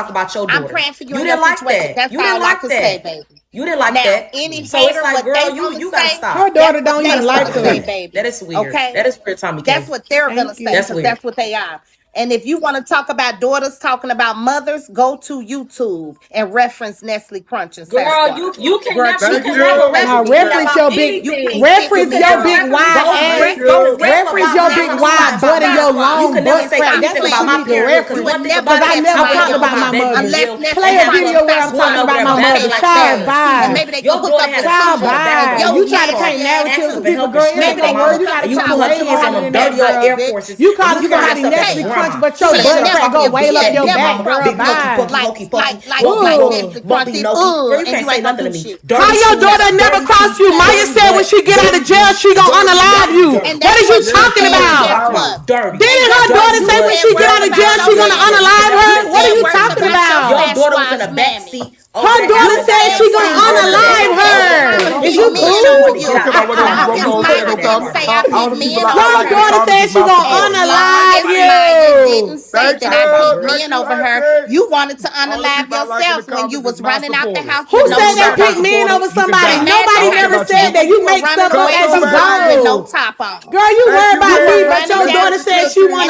talk about your I'm daughter. praying for you You in your didn't like situation. that. That's You didn't all I like can say, that. baby. You didn't like Now, that. any So it's haters, like, what they girl, want to you gotta say, stop. Her that's daughter what don't You they gotta even stop like gonna doing say, her. that. That baby. is weird. Okay? That is weird, Tommy That's K. what they're gonna Thank say you. That's because weird. that's what they are. And if you want to talk about daughters talking about mothers, go to YouTube and reference Nestle Crunch and Girl, Sasquatch. you Girl, you Thank can keep never you. playing Now with reference me me. reference about your big You anything. can't sit You with reference can me your never on big reference me wide go nothing. Thank ass. go you. rap Reference about your me big sometime wide butt about and my your trauma. You long can never butt say crack. Stop That's anything what about you playing my with need to me. parents because You reference. would one thing never Cause about it, I that catch never my power talked ain't baby gonna about put my my mama baby in mother. unless jail Play and a have Nestle Crunch no video and where I'm one talking Sasquatch of about their my don't say mother. like biological Child, that. parents see And bye. you. maybe they could Your hook daughter up had with a Child, seizure in the Tupac. back of bye. her Yo, You try to car paint nasty ass narratives for accident bitch. to people, help her girl. It ain't Maybe strengthen they gonna could work. mama, You hook up gotta and with you try to put her Tupac. raise You it kids don't on want harder to them than be that, dirty around old that girl. Air bitch. Forces, You and call you you call But somebody that's yourself a Nestle okay. Crunch, grandma. but You You your better ain't shut butt up never crack talking go your you way big up you fat ain't your big never back, mama, girl. crossed big me hokey Bye. pokey like hokey like pokey, like lumpy like nose, Nestle Ooh. Crunch bumpy did. nosy. Girl, you And can't you say ain't gonna nothing do to me. shit. How Dirty your shoes, daughter never dirty cross feet, you? Maya dirty said when butt, she get out dirty of jail, feet, she gonna dirty feet, unalive dirty, you. dirty. And What that's is you what she Yes, talking said. And sir. guess about? Power. what? Dirty, Didn't And guess her what? daughter dirty You say when butt, said she get worse out dirty of about jail, mouth, your she gonna dirty mammy. lips. You unalive never her? You said What are said you anything worse to talking about me. your Your about? daughter was in the Sasquatch back mammy. seat over Her there You daughter having a said said she damn gonna worse seizure in the about back unalive your of her baby damn her. mama. Is Pick you car. men over cool? I don't you. care about what them Now grown it's folks say. my No turn to time. say I All pick the people men act over Her like they her. daughter call said his she mouth the gonna As Lord. long unalive as Maya didn't you. say Thank that I you. picked Thank men you, over her, Auntie. you wanted to All the unalive people act like in the yourself when you comments is was my running out the supporters. house Who with If no said you they not shirt my pick on. men supporter, over you can somebody? die. I Nobody Imagine don't care that never about said you. that. when you You were make running stuff up Thank away as you, from you her with baby. no go. top on. Girl, you Thank worry you, You about were me, baby. but running your down the daughter Baby. said street she and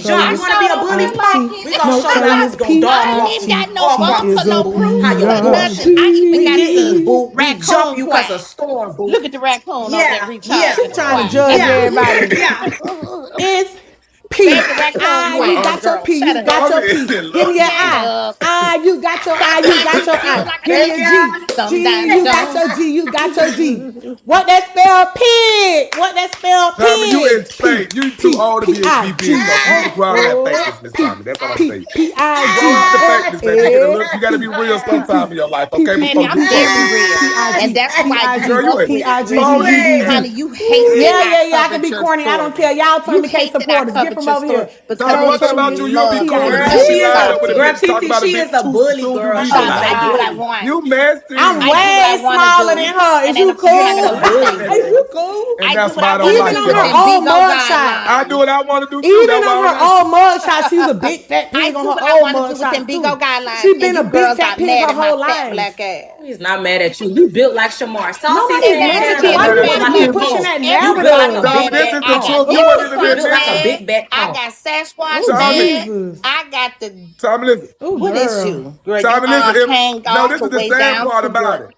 show Jock, you. you I want to be a sure don't bully feel punk? like it. We gonna No, show you tell how Miss we gonna dog P.I.G. walk I ain't you, got no all She across is this a bumps or boo. no How your bruises butt or look? nothing. I even We got get you, the P.I.G. boo. We jump raccoon you cause of quiet. storm, boo. Look at the raccoon over there Yeah, yeah, She recharging trying to quiet. judge yeah, everybody. yeah. It's Baby P. raccoon I, quiet. you Uh-uh, got your girl. P, Shut you up. got Tommy your is P. in Give love. me an Shut I. up. I, you got your I, Stop you making got me your feel I. like a Give me a chicken. G. Dum G, dum you got dum. your G, you got your G. What that spell? Pig. What that spell? Tommy, you in Pig. P, space. You too P, old to be in PP, so you need to P-I-G. grow out of that Oh, fakeness, Miss P, Tommy. That's all I'm P, saying. P-I-G. Grow out the Oh, fakeness, baby. You gotta be P, real P, sometime P. in your life, P okay? P Baby, Before P you I'm P grow. very P real. P I And G that's P why I you G Girl, you fuck in with P it, I G Rich. G G G space. G. Honey, you hate that Yeah, I yeah, yeah. I can covered be your corny. I don't story. care. Y'all You Tommy K hate that I supporters. Get covered from your over story here. because Tommy, Hello, one thing bitch, Tommy you about Miss you, you'll be love cool Tommy and Girl, you'll K. be she is lined a up with a girl. bitch talk TT. about a She bitch is a too bully soon to girl. be She Tommy, is I a do what alive. I bully. want. You messy. I'm I do what I way want to smaller than do. her. Is And you ain't, you're not She's going a to cool? bully bother Is me. you girl. cool? And I do that's what why I I don't want to Even like do on you, her hoe. within old Bigo mugshot. I do guidelines. what I want to do too. Even That's on why I don't her like old you. mugshot, she was a big fat I pig on do her what I old want to do within mugshots Bigo too. guidelines. She And been a you big girls fat got pig mad her at my whole fat life. black ass. He's not mad at you. You built like Shamar. Saucy Nobody's said Who mad that at in you. a Why mad you at built want me? to like keep a pushing punk. that You Every built like a narrative? fucking Tommy, big this bed. back is the I punk. got truth. the You wasn't Ooh, in the You crunch built like a video. bed. big back I punk. got Sasquatch ooh, Tommy, bed. Jesus. I got the Tommy, listen. Ooh, what is girl. you? Girl, your Tommy, listen. arms hang No, off this the is the way sad down part to about your it.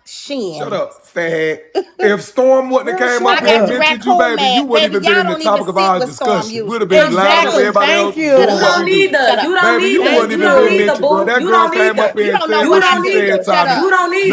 Shut shin. up, fat. If Storm wouldn't have Girl, came up I shut here got and the up. mentioned you, raccoon baby, you man. wouldn't Baby, even been y'all in the don't even topic of sit our with storm discussion. We'd have usually. been loud up Shut up. Exactly. everybody Thank else Shut You doing up. what don't we you. do. need the. Shut up. You don't Baby, need you the. Thank wouldn't You even don't been need you. the mentioned, girl. boo. That You girl don't need came the. up here You and don't know You what what I don't she need need. said, the. Shut Tommy. up. You don't need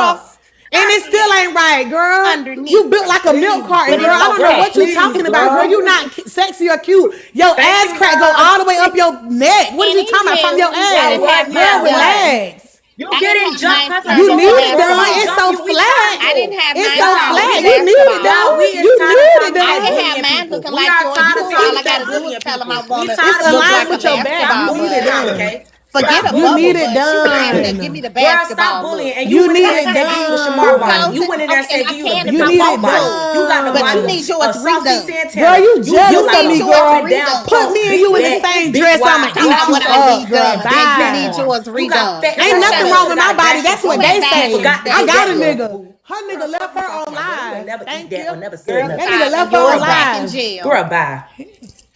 girl. And it skirt still ain't right, girl. You underneath built it. like a milk carton, But girl. it's I so don't know flat. what you talking about, girl. You not sexy or cute. Your Thank ass you, crack go girl. all the way up your neck. What is you talking about from your Anywho, I So ass? didn't what have Girl, mine now? What? done. relax. You I didn't getting have jumped mine because I'm turned You so need into it mad. Girl, done. we basketball. It's jump so you. We tired I flat. didn't though. have It's mine so turned Y'all, into flat. we You need it basketball. y'all, we done. is You tired of need it talking I about didn't done. have bullying mine people. looking We like are yours. tired You of know, all people I gotta that do is bullying tell my people. We woman It's tired of look people aligned like a with bullying your people. back. Stop You basketball, need bullying it but out, done. okay? forget Stop a You bubble need bullying. it butt. She came in there, give done. me the Girl, stop basketball bullying. look. And you You went in need there and it said, give you the shamar You body. done. You close it. went in there and Okay, said, I give you can if the You I need default it want body. to, You got the but body you done. need yours of Saucy redone. Girl, Santana. you You jealous got of a me, need yours up girl. and down redone. Put pump, me and you big in the neck, same big dress. I'ma wide Talking eat about bra, you what I so up, need girl. done, big and you need Bye. platform. yours You got redone. fat. Girl, Ain't Girl, shut nothing you wrong still up. with my got body. gastric That's what Who bypass. is they You bashing? forgot saying. that I you got that a girl, nigga. boo. Her Girl, nigga fuck left you her talking on about, girl. You live. ain't never eat Thank that you. or never said Girl, That nothing. nigga stop. left And her yours on Girl, back bye. in live. jail. Girl, bye.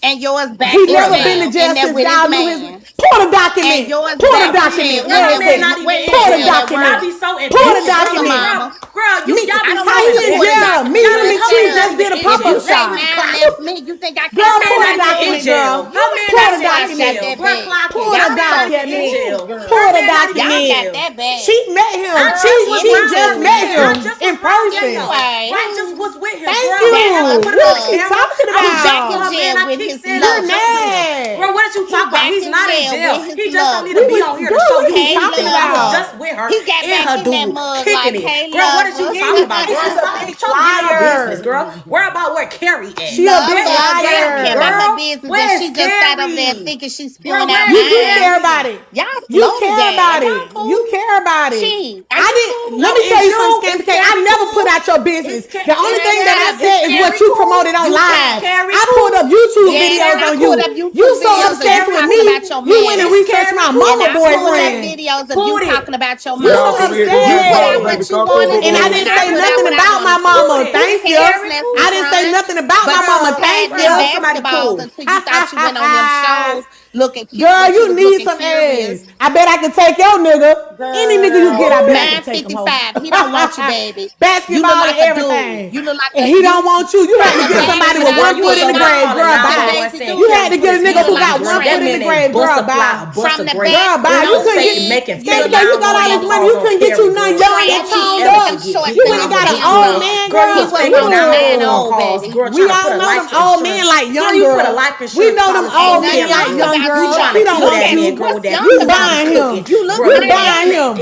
And yours back He in never been jail. to In jail there since with his y'all knew his. man. Pull the And document. yours Pull the back in document. jail. In Where Her there is man with not it? even wait, in in Pull the there jail. at I document. work. be so Pull You the impatient. can tell Girl, her you, document. girl, mama. girl, Me, y'all I be don't so how want you he in recording impatient. jail? documents Meet you him Y'all, and ain't her cheat. man not Just done. even did a in pop-up jail. You Girl, ain't you shop. nine clock. left me. You think I Girl, care Her about man pull my the not even in document, judgment? jail. girl. You Her ain't man Pull got not the to even fight in about document. jail. that Girl, bad. clock Pull it. the Her Y'all man so not even in document. jail. smooth, Pull Her girl. the man not even Y'all in got document. jail. that bad. She met him. I Girl, just She was she round just there anywho, with met him. I him just in was round there, person. y'all. anyway, I just was with him, Thank girl. you. I'm that not gonna put it on What the are you husband, camera. talking I was he just back with in her about? man. jail I with keep his saying I was You're just lover. with him. Girl, mad. what did you He talk about? back He's in not in jail jail. with his He just don't need We to lover. be was on here to girl, show what are you you Hey, anything. talking I was lover. just about? with her He got and back her in that dude mug kicking like, it. hey, Girl, what is you lover. talking about, girl? She's a Stop, big stop getting our business, liar. girl. Worry about where Carrie at. She a big Where is Lover, girl, I don't care Carrie, about liar. her girl? business and Where is she just sat up there Carrie? thinking she's Girl, spewing out where is You mine. care about Carrie? it. Y'all You slow care today. Are about y'all it. You cool? care about it. She, are I you didn't. cool? Let So me tell is you something, you? Scam Is PK. I Carrie never put cool? out your business. The only Girl, thing that I Is said is what Carrie you cool? promoted on You is live. Carrie I pulled cool? up YouTube Is yes, and videos I Carrie on pulled you. up cool? You YouTube so videos of obsessed you with talking me. about your You went and man. Is researched Carrie my And mama I cool? pulled up boyfriend. videos of you Put talking it. about your You Put so mama. it. Come Is here, get You that put Carrie out card, cool? baby. what you Come through, wanted boo to and I do, boo. and didn't I say put out nothing what I about my wanted to do. mama. Put it. Who Thank you. cares? Carrie Let's I move cool? didn't say on. nothing about But my you mama. just Girl, Thank had worry them you. about somebody basketballs cool. until you thought you went on them shows looking cute, Girl, but you you was need looking some ass. curious. I bet I can take your nigga. Any nigga you get, I bet I can take him home. 955. He don't want you, baby. You look Basketball and like a dude. everything. You look like And a he don't want you. You had from to the get back somebody to with the one you foot look in the like grave. from Girl, the bye. Daisy You had to Dukes. get a You nigga look who like got one foot in the grave. Girl, bye. from the back Girl, bye. to You the couldn't get wig. You Skanky, look you got all this money. You couldn't get you none young and scraggly toned and up. some shorts You and went and some got an old Pampers. man, He girl. wouldn't want no man old, baby. We all know them old men like young girls. We know them Ain't old men nothing like wrong young about girls. that. He don't want Okay, you. what's young You about buying it? him. You look We buying dynamic. him.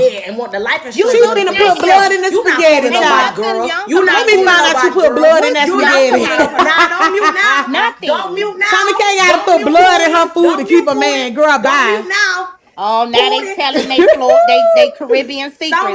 You finna put blood in the spaghetti, Ain't child. nothing young Let about me find that. out you put blood in that What's young spaghetti. about it? Nothing. Tommy K gotta put blood in her food to keep a man. Girl, bye. Oh, now they telling they Caribbean secrets.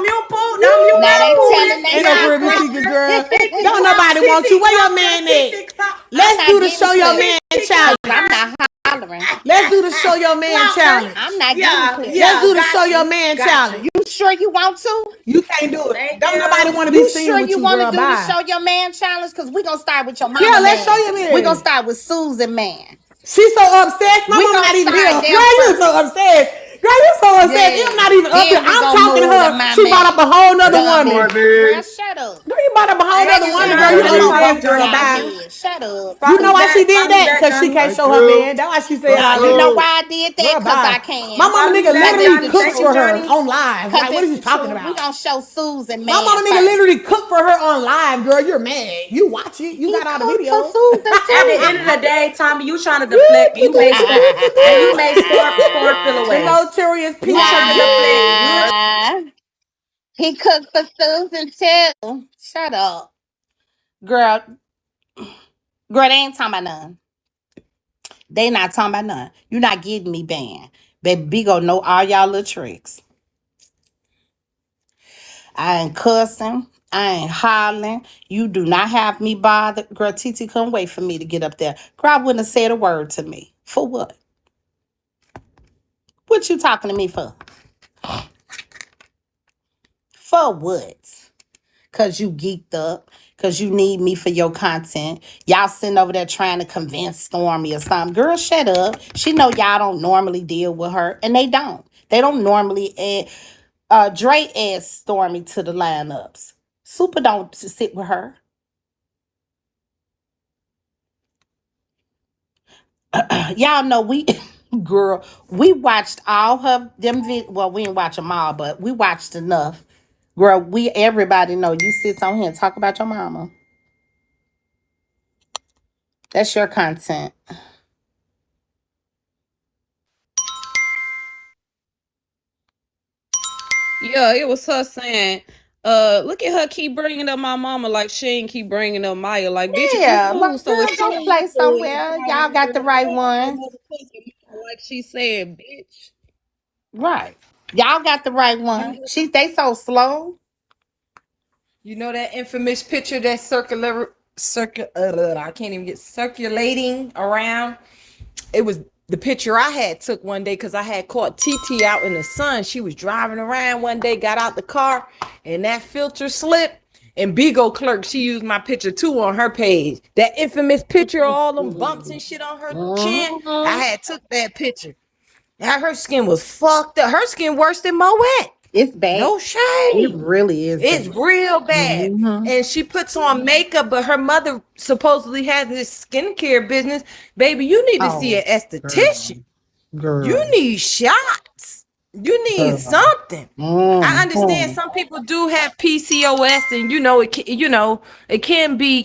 Now they telling they Ain't no Caribbean secrets. secrets, girl. Don't nobody want you. Where your man at? I'm Let's not do the getting show your clips man because challenge. I'm not hollering. Let's do the show your man challenge. I'm not getting clips. Let's do the show your man challenge. You sure you want to? You can't do it. Don't nobody want to be You seen sure with you you, want to girl. do the Bye. show your man challenge? Because we're going to start with your Yeah, mama let's show man. your We're going to man. start with Susan man. She's so obsessed. My We're mama going not to even here. start Girl, there you first. so obsessed. Girl, you so obsessed. I'm Yeah. not even up here. Then we're I'm going to talking to move to her. my She brought up a man. whole nother woman. Girl, shut up. Girl, you brought up a whole nother woman, girl. You Girl, them on obsessed, both of girl. y'all Bye. heads. Shut up. You know why she did that? Because she can't show her man. That's why she said all You know that. why I did that? Girl, Because bye. I can. My mama nigga Because literally it's the cooks for truth. her on live. Because Like, what are it's you the talking truth. We about? going to show Susan My man mama nigga first. literally cooked for her on live, girl. You're mad. You watch it. You He got all the cooked for videos. Susan At the too. end of the day, Tommy, you trying to Yeah, deflect. he You cooked made for Storm, Susan and you too. made Storm feel The away. notorious You piece of trying to deflect. You He cooked for Susan too. Shut up. Girl, they ain't talking about none. They not talking about none. You not getting me banned. Baby Bigo know all y'all little tricks. I ain't cussing. I ain't hollering. You do not have me bothered. Girl, Titi couldn't wait for me to get up there. Girl, I wouldn't have said a word to me. For what? What you talking to me for? For what? Cause you geeked up. Cause you need me for your content. Y'all sitting over there trying to convince Stormy or something. Girl, shut up. She know y'all don't normally deal with her. And they don't. They don't normally add Dre adds Stormy to the lineups. Super don't sit with her. Y'all know we girl, we watched all her them well, we didn't watch them all, but we watched enough. Girl, everybody know you sit on here and talk about your mama. That's your content. Yeah, it was her saying, look at her keep bringing up my mama like she ain't keep bringing up Maya. Like, bitch, if you Yeah, cool, like so girl, it's go cool. play somewhere. Y'all got the right one. Like she said, bitch. Right. Y'all got the right one. They so slow. You know that infamous picture that I can't even get circulating around. It was the picture I had took one day because I had caught TT out in the sun. She was driving around one day, got out the car, and that filter slipped. And Bigo Clerk, she used my picture too on her page. That infamous picture of all them bumps and shit on her chin. I had took that picture. Now her skin was fucked up. Her skin worse than Moet. It's bad. No It shade. really is It's bad. real bad. Mm-hmm. And she puts on makeup, but her mother supposedly has this skincare business. Baby, you need to see Oh, an esthetician. You girl. need shots. You need Girl. something. I understand some people do have PCOS, and it can be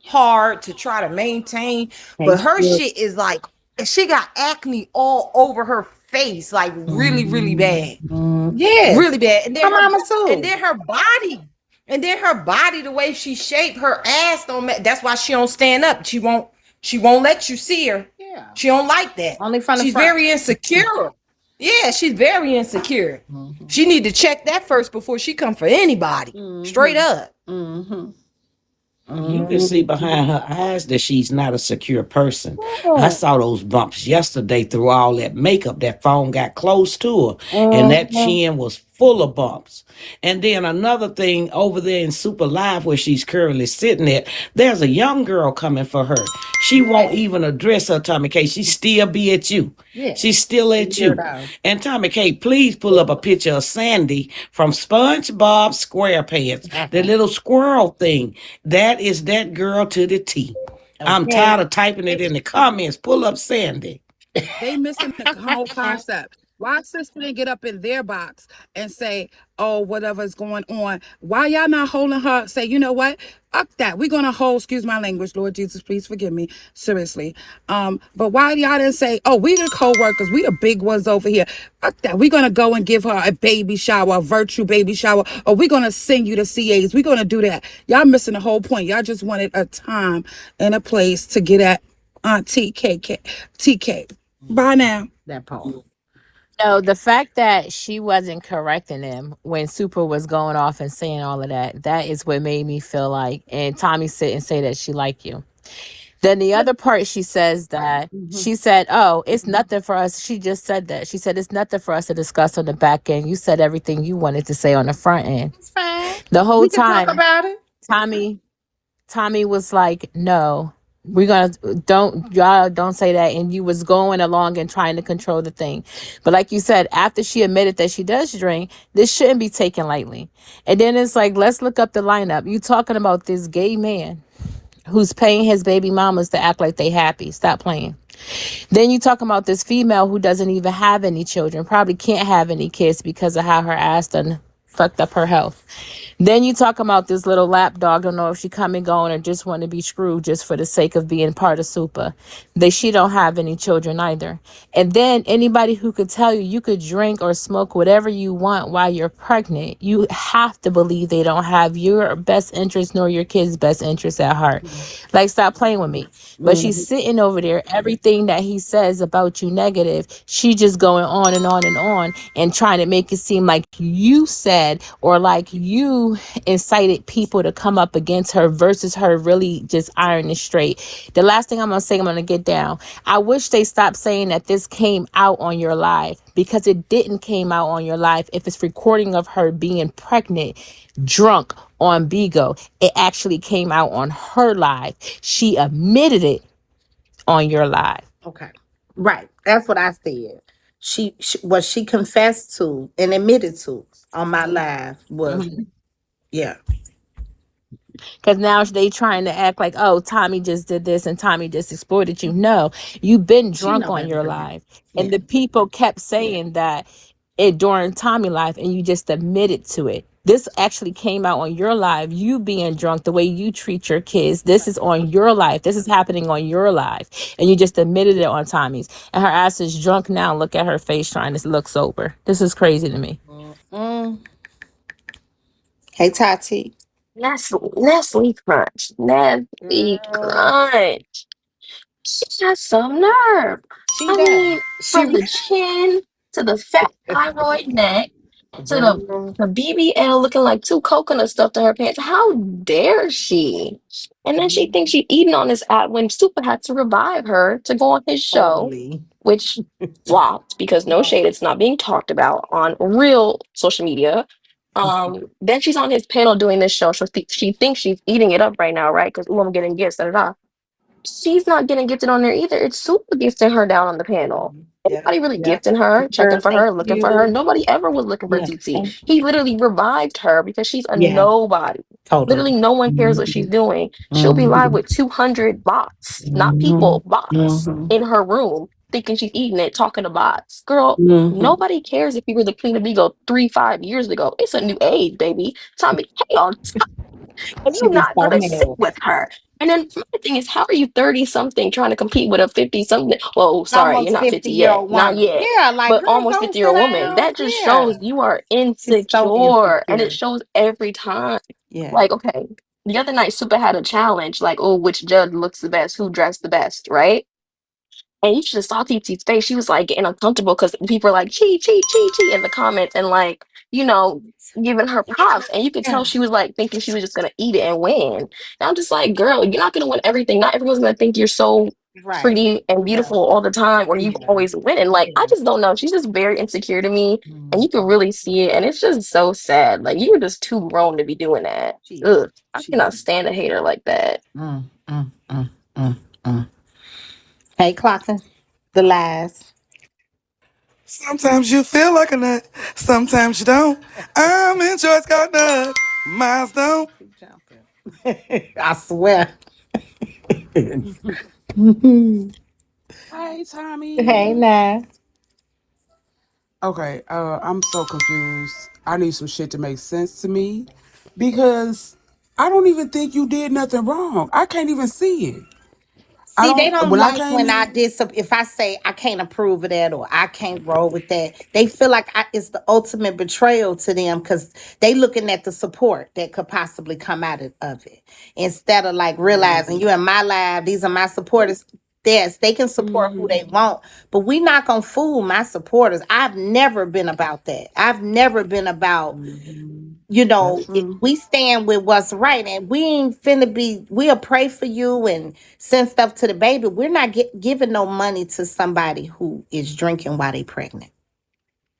hard to try to maintain. But her shit is like she got acne all over her face, like really, really bad, Yes. really bad. And My then mama and too. then her body, the way she shaped her ass don't. That's why she don't stand up. She won't. She won't let you see her. Yeah. She don't like that. Only from the She's front. very insecure. Yeah, she's very insecure. She need to check that first before she come for anybody. Straight up. Mm-hmm. You can see behind her eyes that she's not a secure person. I saw those bumps yesterday through all that makeup. That phone got close to her, and that chin was full of bumps. And then another thing over there in Super Live where she's currently sitting at, there's a young girl coming for her. She won't even address her, Tommy K. She still be at you. Yeah. She's still at you. Weirdo. And Tommy K, please pull up a picture of Sandy from SpongeBob SquarePants, the little squirrel thing. That is that girl to the T. I'm Okay. tired of typing it in the comments. Pull up Sandy. They missing the whole concept. Why sister didn't get up in their box and say, oh, whatever's going on? Why y'all not holding her? Say, you know what? Fuck that. We're gonna hold, excuse my language, Lord Jesus, please forgive me. Seriously. But why y'all didn't say, oh, we the co-workers, we the big ones over here. Fuck that. We're gonna go and give her a baby shower, a virtual baby shower, or we're gonna send you to CAs. We're gonna do that. Y'all missing the whole point. Y'all just wanted a time and a place to get at Aunt TK. Bye now. That part. No, the fact that she wasn't correcting him when Super was going off and saying all of that, that is what made me feel like, and Tommy sit and say that she like you. Then the other part, she says that she said, "Oh, it's nothing for us." She just said that. She said it's nothing for us to discuss on the back end. You said everything you wanted to say on the front end. It's fine. The whole We can talk time, about it. Tommy, Tommy was like, "No, we're gonna don't y'all don't say that." And you was going along and trying to control the thing. But like you said, after she admitted that she does drink, this shouldn't be taken lightly. And then it's like, let's look up the lineup. You talking about this gay man who's paying his baby mamas to act like they happy. Stop playing. Then you talking about this female who doesn't even have any children, probably can't have any kids because of how her ass done fucked up her health. Then you talk about this little lap dog. Don't know if she come and going or just want to be screwed just for the sake of being part of Super. She don't have any children either. And then anybody who could tell you you could drink or smoke whatever you want while you're pregnant, you have to believe they don't have your best interest nor your kid's best interest at heart. Like, stop playing with me. But she's sitting over there. Everything that he says about you negative, she just going on and on and on and trying to make it seem like you said or like you incited people to come up against her versus her really just ironing straight. The last thing I'm going to say, I'm going to get down. I wish they stopped saying that this came out on your live, because it didn't came out on your live. If it's recording of her being pregnant, drunk on Bigo, it actually came out on her live. She admitted it on your live. Okay. Right. That's what I said. She what she confessed to and admitted to on my live was, yeah. Because now they trying to act like, oh, Tommy just did this and Tommy just exploited you. No, you've been She drunk know on better your than that. live. And the people kept saying that it during Tommy live, and you just admitted to it. This actually came out on your live. You being drunk, the way you treat your kids. This is on your life. This is happening on your live. And you just admitted it on Tommy's. And her ass is drunk now. Look at her face trying to look sober. This is crazy to me. Mm. Hey Tati. Nestle Crunch. Nestle Crunch. She has some nerve. She I does. mean, She from the chin to the fat thyroid neck to the BBL looking like two coconuts stuffed in her pants. How dare she? And then she thinks she's eating on this app when Super had to revive her to go on his show, totally. which flopped because no shade, it's not being talked about on real social media. Then she's on his panel doing this show. So she thinks she's eating it up right now, right? Because I'm getting gifts, da da da. She's not getting gifted on there either. It's Super gifting her down on the panel. Yeah. Anybody really Yeah. gifting her, checking Girl, for thank her, looking for her? you. Nobody ever was looking for Yeah. TT. Thank He literally revived her because she's a Yeah. nobody. Literally, Totally. no one cares what she's Mhm. doing. She'll be live Mhm. with 200 bots, not Mhm. people, bots Mhm. in her room, thinking she's eating it, talking to bots. Girl, Mhm. nobody cares if you were the queen of Bigo 3, 5 years ago. It's a new age, baby. Tommy K on and She you're be not so gonna sit mad. with her. And then my thing is, how are you 30 something trying to compete with a 50 something? Well, sorry, you're Almost not 50 50-year yet, old not woman. yet, Yeah, like but girl, almost go 50-year sit woman. down. That just shows Yeah. you are She's so insecure, and it insecure. shows every time. Yeah. Like, okay, the other night, Super had a challenge, like, oh, which judge looks the best, who dressed the best, right? And you should have saw TT's face. She was like getting uncomfortable because people were like, cheat, cheat, cheat, cheat in the comments and like, you know, giving her props. And you could tell she was like thinking she was just gonna eat it and win. And I'm just like, girl, you're not gonna win everything. Not everyone's gonna think you're so Right. pretty and Yeah. beautiful all the time, or you've Yeah. always winning. Like, I Yeah. just don't know. She's just very insecure to me, and you can Mhm. really see it. And it's just so sad. Like, you're just too grown to be doing that. She is. Ugh, I She cannot is. stand a hater like that. Mm, mm, mm, mm, mm. Hey, clocking the lies. Sometimes you feel like a nut, sometimes you don't. I'm in Choice Got Nuts, miles don't. Keep jumping. I swear. Hey, Hey, Tommy. now. Okay, I'm so confused. I need some shit to make sense to me because I don't even think you did nothing wrong. I can't even see it. I See, they don't. don't When I like came when I in, did some. If I say I can't approve of that or I can't roll with that, they feel like it's the ultimate betrayal to them because they looking at the support that could possibly come out of it instead of like realizing you in my life. These are my supporters. Yes, they can support who they want, but we not gonna fool my supporters. I've never been about that. I've never been about that's true. we stand with what's right and we ain't finna be, we'll pray for you and send stuff to the baby. We're not giving no money to somebody who is drinking while they pregnant.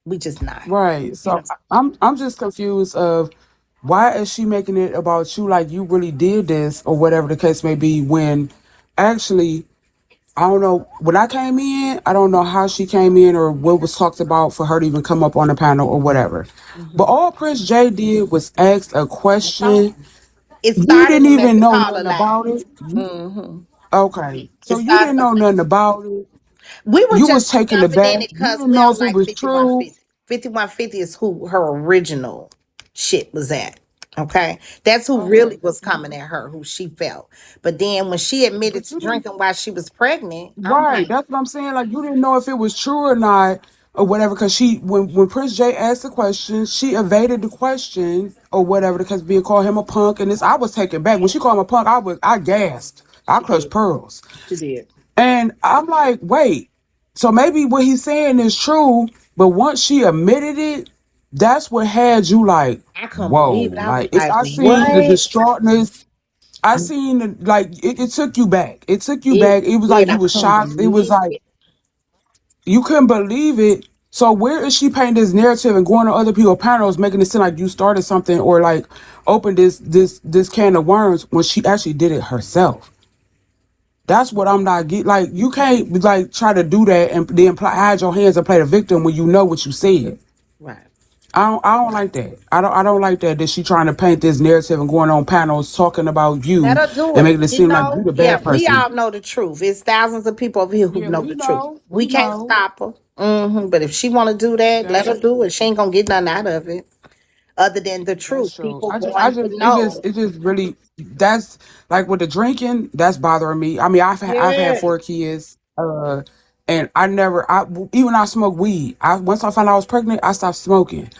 We just not. Right. So I'm just confused of why is she making it about you like you really did this or whatever the case may be when actually I don't know. When I came in, I don't know how she came in or what was talked about for her to even come up on the panel or whatever. But Mhm. all Prince J did was ask a That's all. question. It You started didn't with even Messy know Carla nothing Live. about it. Hmm. Okay. It So you started didn't with know nothing about it. we were You was just taken jumping in aback. it You because didn't we know don't if it like was true. 5150. 5150 is who her original shit was at. Okay. That's who really Okay. was coming at her, who she felt. But then when she admitted But to you didn't. drinking while she was pregnant, I'm Right, like, that's what I'm saying. Like you didn't know if it was true or not, or whatever. Because she, when Prince J asked the question, she evaded the question or whatever. Because being called him a punk, and this, I was taken back when she called him a punk. I gasped. I she clutched did. pearls, She did. and I'm like, wait. So maybe what he's saying is true, but once she admitted it, that's what had you like, I couldn't whoa. believe it. I was Like like, I seen the what? distraughtness. I seen like it took you back. It took you It back. It was like did. you I was couldn't shocked. It was believe like it. you couldn't believe it. So where is she painting this narrative and going to other people's panels, making it seem like you started something or like opened this can of worms when she actually did it herself? That's what I'm not get. Like you can't like try to do that and then hide your hands and play the victim when you know what you said. Right. I don't like that. I don't like that she trying to paint this narrative and going on panels talking about Let you her do and it. making it She seem like you know. the Yeah, bad we person. all know the truth. It's thousands of people over here who Yeah, know we the truth. know. We We can't know. stop her. But if she want to do that, let That's her do it. She ain't gonna get nothing out of it other than the That's truth. true. People I going to just, know. it just really, that's like with the drinking, that's bothering me. I mean, I've had Yeah. 4 kids, and even I smoke weed. Once I found out I was pregnant, I stopped smoking.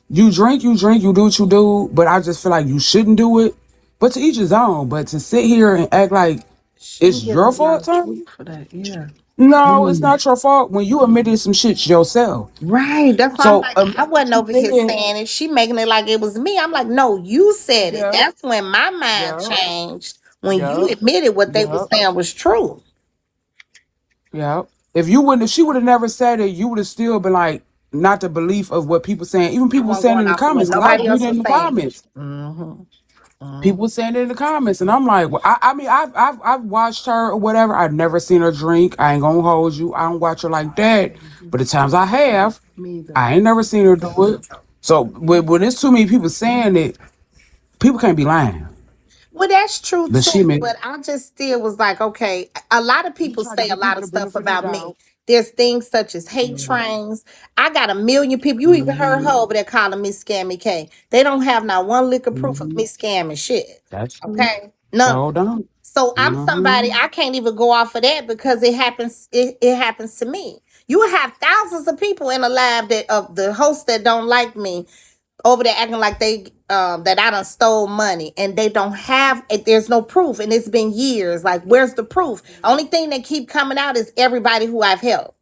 You drink, you do what you do, but I just feel like you shouldn't do it. But to each his own. But to sit here and act like She it's ain't getting your a lot fault, of truth Tommy? for that. Yeah. No, it's not your fault when you admitted some shit yourself. Right. That's why I'm So like, I what wasn't you over here saying? saying it. She making it like it was me. I'm like, no, you said it. Yeah, That's when my mind yeah, changed. When you yeah, admitted what they were yeah. saying was true. Yeah. If she would have never said it, you would have still been like, not the belief of what people saying. Even I people wasn't saying going in the off of what comments, because I was nobody else reading in was the saying. comments. Mm-hmm. People Mm-hmm. were saying it in the comments, and I'm like, well, I mean, I've watched her or whatever. I've never seen her drink. I ain't gonna hold you. I don't watch her like that. But the times I have, Me either. I ain't never seen her do it. So when there's too many people saying it, people can't be lying. Well, that's true But too. she may But I just still was like, okay, a lot of you people try to say a give lot people of the stuff benefit of the about me. doubt. There's things such as hate Yeah. trains. I got a million people. You even heard her Hmm. over there calling me Scammy K. They don't have not one lick of proof of Hmm. me scamming shit. That's true. Okay? None. So don't. So I'm somebody, Hmm. I can't even go off of that because it happens to me. You have thousands of people in a live that of the hosts that don't like me over there acting like they that I done stole money and they don't have it. There's no proof and it's been years. Like, where's the proof? Only thing that keep coming out is everybody who I've helped.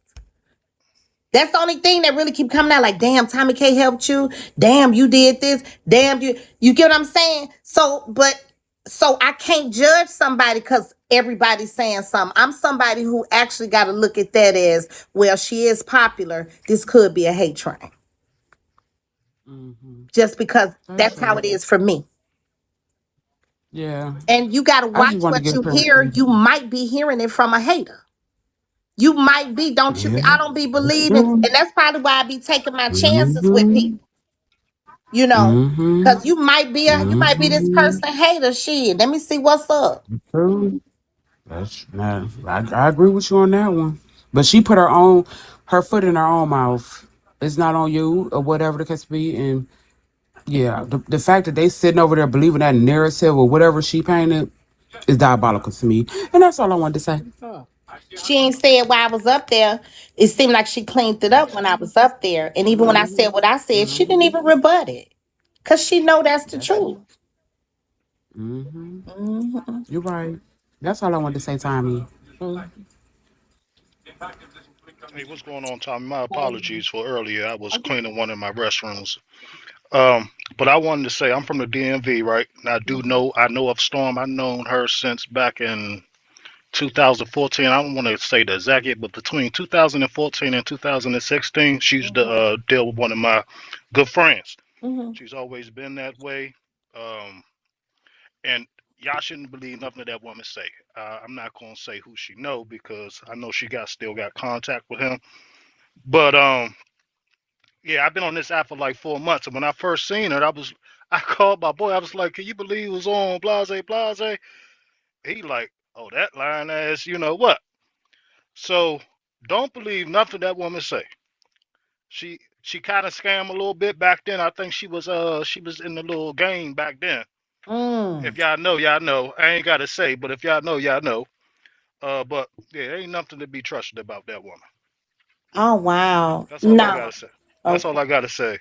That's the only thing that really keep coming out. Like, damn, Tommy K helped you. Damn, you did this. Damn, you get what I'm saying? So, but So I can't judge somebody because everybody's saying something. I'm somebody who actually got to look at that as, well, she is popular. This could be a hate train. Mm-hmm. Just because That's that's how true. it is for me. Yeah. And you got to I just watch wanted to what get you hear. permission. You might be hearing it from a hater. You might be, don't you? Yeah. I don't be That's believing. true. And that's probably why I be taking my chances with Mm-hmm. people, you know, Mm-hmm. because you might be this Mm-hmm. person hater shit. Let me see what's up. True. That's man. I agree with you on that one. But she put her foot in her own mouth. It's not on you or whatever the case be. And yeah, the fact that they sitting over there believing that narrative or whatever she painted is diabolical to me. And that's all I wanted to say. She ain't said while I was up there. It seemed like she cleaned it up when I was up there. And even when I said what I said, she didn't even rebut it. Cause she know that's the That's truth. true. Mm-hmm. Hmm. You're right. That's all I wanted to say, Tommy. Hey, what's going on, Tommy? My apologies for earlier. I was cleaning one of my restrooms. But I wanted to say I'm from the DMV, right? And I know of Storm. I've known her since back in 2014. I don't want to say the exact year, but between 2014 and 2016, she used to deal with one of my good friends. Hmm. She's always been that way. Um, and y'all shouldn't believe nothing that woman say. I'm not gonna say who she know because I know she got still got contact with him. But yeah, I've been on this app for like 4 months, and when I first seen it, I called my boy. I was like, "Can you believe it was on Blase Blase?" He like, "Oh, that line ass, you know what?" So don't believe nothing that woman say. She kind of scam a little bit back then. I think she was in the little game back then. Mm. If y'all know, y'all know. I ain't gotta say, but if y'all know, y'all know. But yeah, ain't nothing to be trusted about that woman. Oh wow. That's all I No. gotta say. That's all Okay. I gotta say.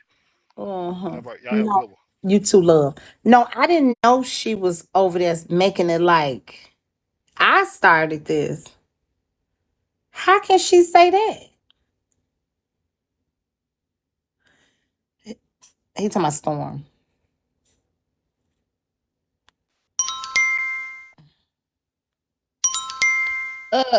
Uh-huh. All right, y'all have a No. good one. You too, love. No, I didn't know she was over there making it like I started this. How can she say that? He talking about Storm.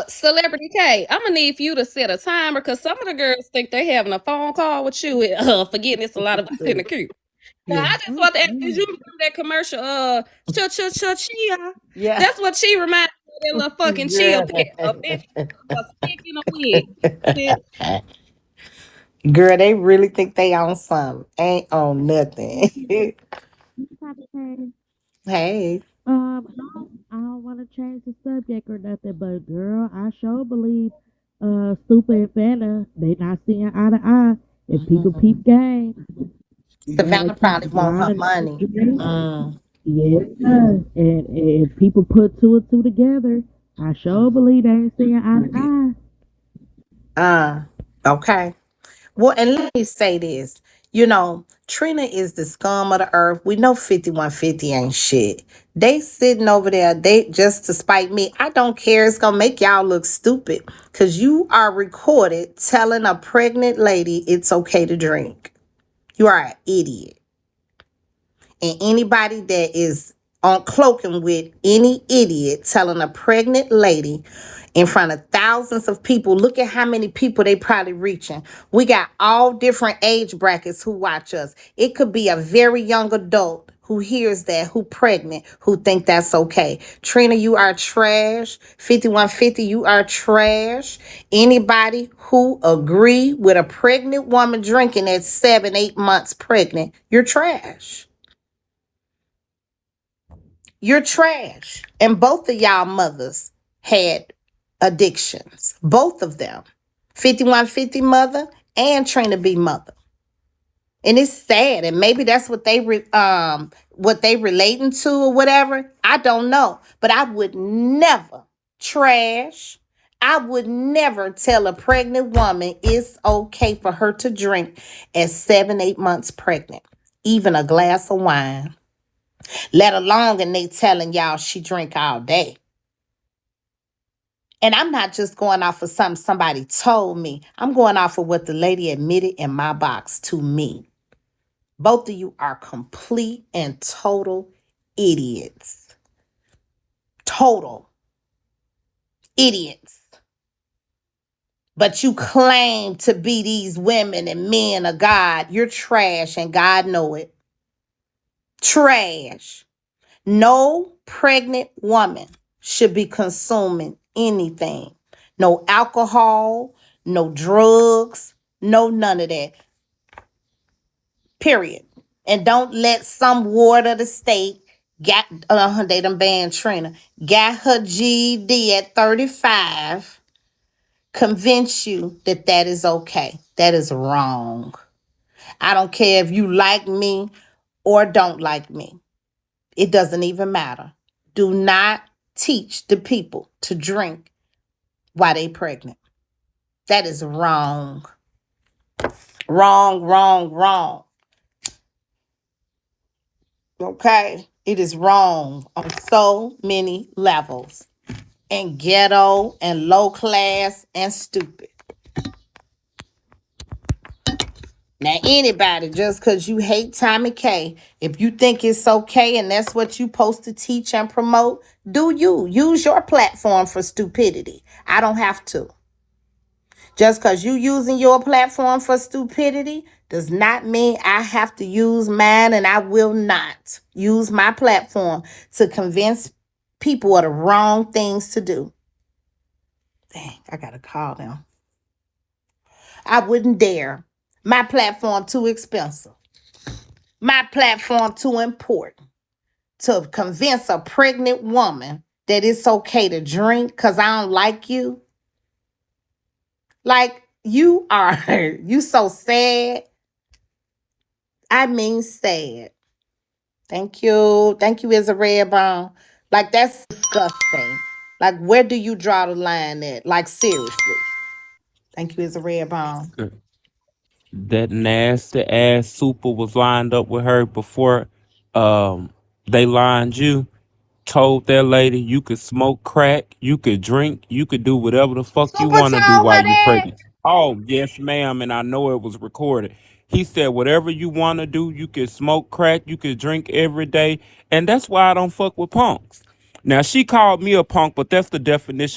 Celebrity K, I'm gonna need for you to set a timer because some of the girls think they having a phone call with you and forgetting it's a lot of us in the queue. Now I Yeah. just want to ask, did you remember that commercial? Chia. Yeah. That's what she reminded me of, that little fucking chia Girl. pet, a bitch, a stick in a wig. Bitch. Girl, they really think they on something. Ain't on nothing. Hey. I don't want to change the subject or nothing, but girl, I sure believe Super and Fanta, they not seeing eye to eye. If people Mhm. peep game, you gotta Savannah keep probably want her grinding. money. Mm. Yeah, and if people put two and two together, I sure believe they ain't seeing eye to eye. Okay. Well, and let me say this. Trina is the scum of the earth. We know 5150 ain't shit. They sitting over there, they just to spite me. I don't care. It's gonna make y'all look stupid. Cause you are recorded telling a pregnant lady it's okay to drink. You are an idiot. And anybody that is on cloaking with any idiot telling a pregnant lady in front of thousands of people, look at how many people they probably reaching. We got all different age brackets who watch us. It could be a very young adult who hears that, who pregnant, who think that's okay. Trina, you are trash. 5150, you are trash. Anybody who agree with a pregnant woman drinking at 7, 8 months pregnant, you're trash. You're trash. And both of y'all mothers had addictions. Both of them. 5150 mother and Trina B mother. And it's sad. And maybe that's what what they relating to or whatever. I don't know. But I would never trash. I would never tell a pregnant woman it's okay for her to drink at 7, 8 months pregnant. Even a glass of wine. Let alone and they telling y'all she drink all day. And I'm not just going off of something somebody told me. I'm going off of what the lady admitted in my box to me. Both of you are complete and total idiots. total idiots. But you claim to be these women and men of God. You're trash and God know it. Trash. No pregnant woman should be consuming anything. No alcohol, no drugs, no none of that. Period. And don't let some ward of the state got they done banned Trina. Got her GED at 35. Convince you that that is okay. That is wrong. I don't care if you like me or don't like me. It doesn't even matter. Do not teach the people to drink while they pregnant. That is wrong. Wrong, wrong, wrong. Okay? It is wrong on so many levels. And ghetto and low class and stupid. Now, anybody, just because you hate Tommy K, if you think it's okay and that's what you supposed to teach and promote, do you. Use your platform for stupidity. I don't have to. Just because you using your platform for stupidity does not mean I have to use mine, and I will not use my platform to convince people of the wrong things to do. Dang, I got to call them. I wouldn't dare. My platform too expensive. My platform too important to convince a pregnant woman that it's okay to drink because I don't like you. Like, you are, you so sad. I mean sad. Thank you. Thank you, is a red bone. Like, that's disgusting. Like, where do you draw the line at? Like, seriously. Thank you, is a red bone. That nasty ass super was lined up with her before um they lined you. Told that lady you could smoke crack, you could drink, you could do whatever the fuck you Super want to do told while her you that. pregnant. Oh, yes, ma'am, and I know it was recorded. He said whatever you want to do, you could smoke crack, you could drink every day, and that's why I don't fuck with punks. Now she called me a punk, but that's the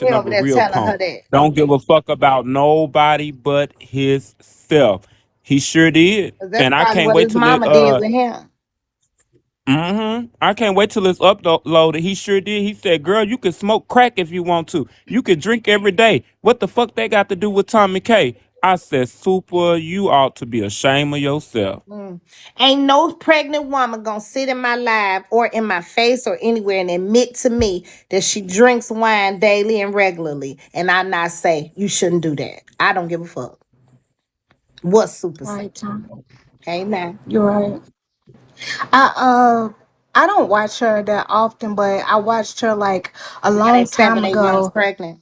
We definition of over a there real telling punk. her that. Don't give a fuck about nobody but himself. He sure did, 'Cause that's and I probably can't what wait his till it mama did with him. I can't wait till it's uploaded. He sure did. He said, "Girl, you can smoke crack if you want to. You can drink every day. What the fuck they got to do with Tommy K?" I said, "Super, you ought to be ashamed of yourself." Mm. Ain't no pregnant woman gonna sit in my live or in my face or anywhere and admit to me that she drinks wine daily and regularly, and I not say you shouldn't do that. I don't give a fuck what super say. Right, Tom. Hey now, You're right. I I don't watch her that often, but I watched her like a why they long seven, time 8 months ago. pregnant?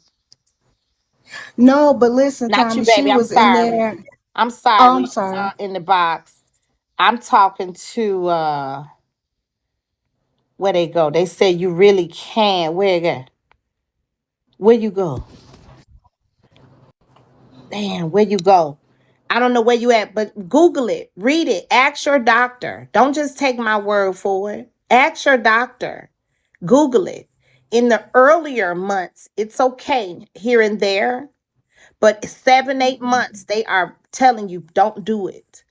No, but listen, Not you, Tommy, she baby. I'm was in sorry. there. I'm Oh, I'm sorry. sorry. In the box. I'm talking to where they go. They say you really can. Where you go? Where you go? Damn, where you go? I don't know where you at, but Google it, read it, ask your doctor. Don't just take my word for it. Ask your doctor. Google it. In the earlier months, it's okay here and there, but 7, 8 months, they are telling you don't do it.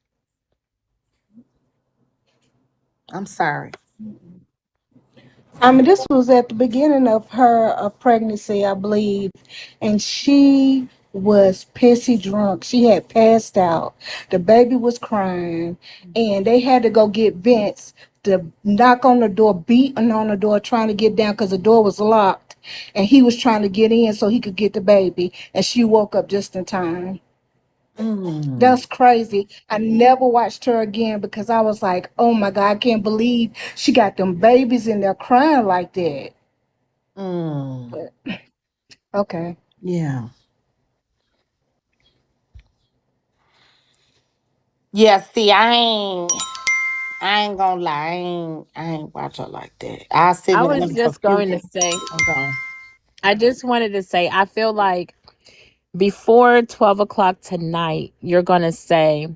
I'm sorry. I mean, this was at the beginning of her pregnancy, I believe, and she was pissy drunk. She had passed out. The baby was crying, and they had to go get Vince to knock on the door, beating on the door, trying to get down because the door was locked, and he was trying to get in so he could get the baby, and she woke up just in time. Mm, That's crazy. I never watched her again because I was like, oh my God, I can't believe she got them babies in there crying like that. mm, But okay. yeah. Yeah, see, I ain't gonna lie. I ain't watch her like that. I sit I in was them for a just few going to minutes. say, I'm gone. I just wanted to say, I feel like before 12 o'clock tonight, you're going to say,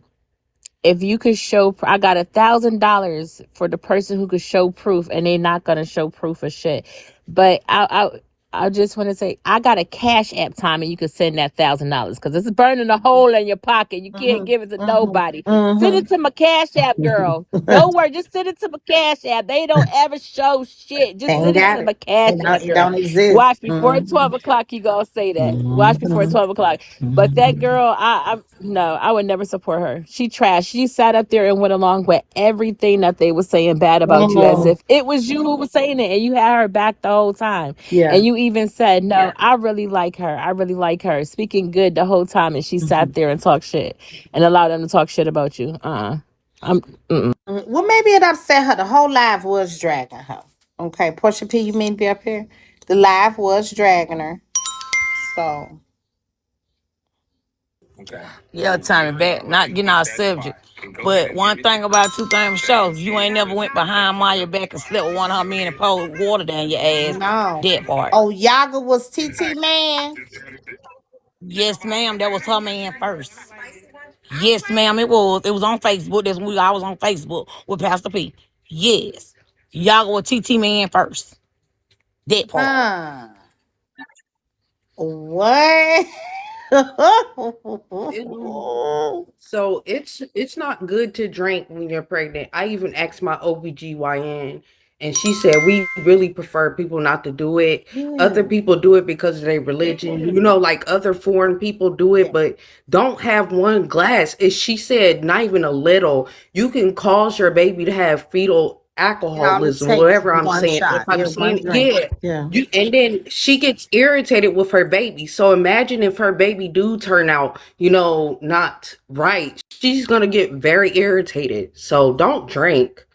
if you could show, I got $1,000 for the person who could show proof, and they're not going to show proof of shit. But I just want to say I got a cash app time and you can send that $1,000 because it's burning a hole in your pocket. You can't give it to nobody. Send it to my cash app, girl. Don't worry, just send it to my cash app. They don't ever show shit. Just Ain't send it got to it. my cash app, It girl. don't exist. Watch before 12 o'clock. You gonna say that. Watch before 12 o'clock. But that girl, I no, I would never support her. She trashed. She sat up there and went along with everything that they were saying bad about you, as if it was you who was saying it, and you had her back the whole time. Yeah. And you even said, "No, I really like her. I really like her," speaking good the whole time, and she sat there and talked shit and allowed them to talk shit about you. I'm. Mm-mm. Well, maybe it upset her. The whole live was dragging her. Okay, Portia P, you mean to be up here? The live was dragging her. So Yeah, Tommy, back not getting our subject. But one thing about two things for sure, you ain't never went behind Maya back and slept with one of her men and poured water down your ass. no. That part. Oh, Yaga was TT man. Yes, ma'am, that was her man first. Yes, ma'am, it was. It was on Facebook. That's when I was on Facebook with Pastor P. Yes. Y'all go with TT man first. That part. Huh. What? It, so it's not good to drink when you're pregnant. I even asked my OBGYN and she said we really prefer people not to do it. Other Hmm. people do it because of their religion. You know, like other foreign people do Yeah. it, but don't have one glass. Is she said not even a little. You can cause your baby to have fetal It only alcoholism, takes whatever I'm one saying. shot. If I'm Yeah, one saying drink. yeah. Yeah. And then she gets irritated with her baby. So imagine if her baby do turn out, not right. She's gonna get very irritated. So don't drink.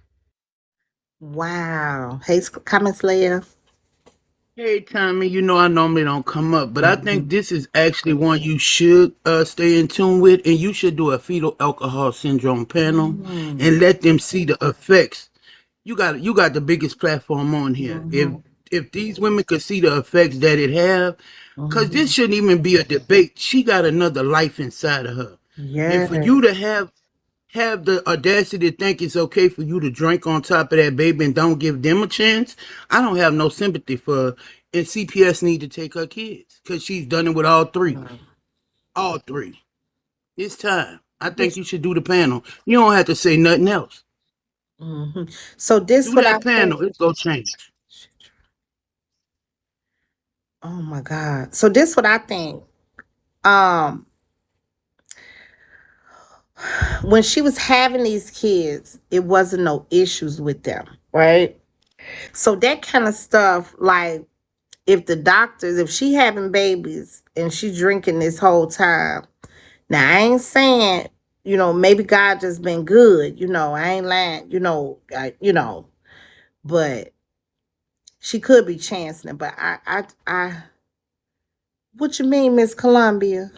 Wow. Hey, comments, Leah. Hey, Tommy, I normally don't come up, but I Mhm. think this is actually one you should stay in tune with, and you should do a fetal alcohol syndrome panel Mm. and let them see the effects. You got the biggest platform on here. If Mhm. if these women could see the effects that it have, because this Mhm. shouldn't even be a debate. She got another life inside of her, and for Yeah. you to have the audacity to think it's okay for you to drink on top of that baby and don't give them a chance, I don't have no sympathy for her. And CPS need to take her kids because she's done it with all three. All three. It's time. I think you should do the panel. You don't have to say nothing else. Mhm. So this Do what I that think. panel. It's gonna change. Oh my God. So this what I think. Um, when she was having these kids, it wasn't no issues with them, right? So that kind of stuff, like if she having babies and she drinking this whole time. Now I ain't saying, maybe God just been good, I ain't lying, but she could be chancing it. But what you mean, Miss Columbia?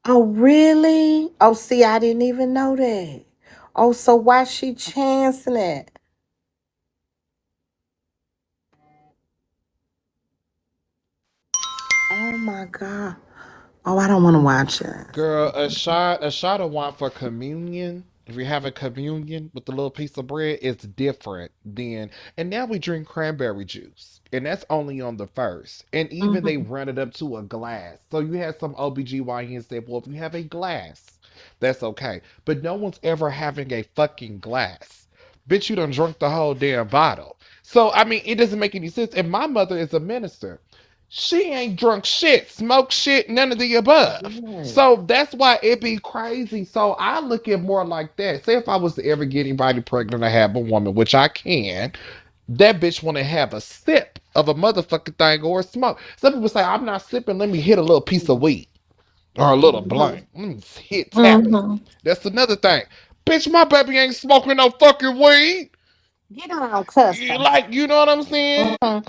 Oh, really? Oh, see, I didn't even know that. Oh, so why she chancing it? Oh my God. Oh, I don't want to watch it. Girl, a shot of wine for communion. If you're having communion with the little piece of bread, it's different than. And now we drink cranberry juice, and that's only on the first. And even they Mhm. run it up to a glass. So you had some OBGYN say, well, if you have a glass, that's okay. But no one's ever having a fucking glass. Bitch, you done drunk the whole damn bottle. So, I mean, it doesn't make any sense. And my mother is a minister. She ain't drunk shit, smoked shit, none of the above. Right. So that's why it be crazy. So I look at more like that. Say if I was to ever get anybody pregnant or have a woman, which I can, that bitch want to have a sip of a motherfucking thing or a smoke. Some people say I'm not sipping. Let me hit a little piece of weed or a little blunt. Mhm. Let me hit tap it. Mhm. That's another thing. Bitch, my baby ain't smoking no fucking weed. Get on, custom. Like, you know what I'm saying? Mhm.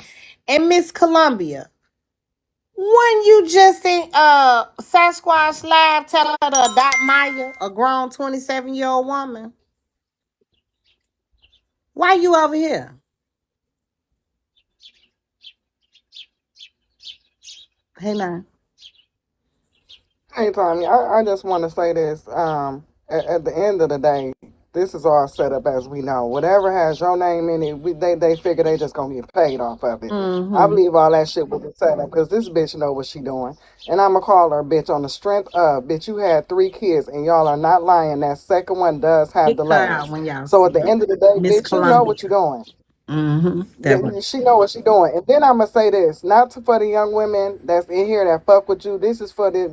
And Miss Columbia, when you just in Sasquatch Live telling her to adopt Maya, a grown 27-year-old woman, why you over here? Hey now. Hey Tommy, I just want to say this. At the end of the day, this is all set up as we know. Whatever has your name in it, they figure they just gonna get paid off of it. I Mm-hmm. believe all that shit was a setup because this bitch know what she doing, and I'ma call her a bitch on the strength of bitch. You had 3 kids, and y'all are not lying. That second one does have Kick the her out last. when y'all So at see the her. end of the day, Miss bitch, you know what Columbia. you're doing. Mm-hmm. That one. She know what she doing. And then I'ma say this, not to, for the young women that's in here that fuck with you. This is for these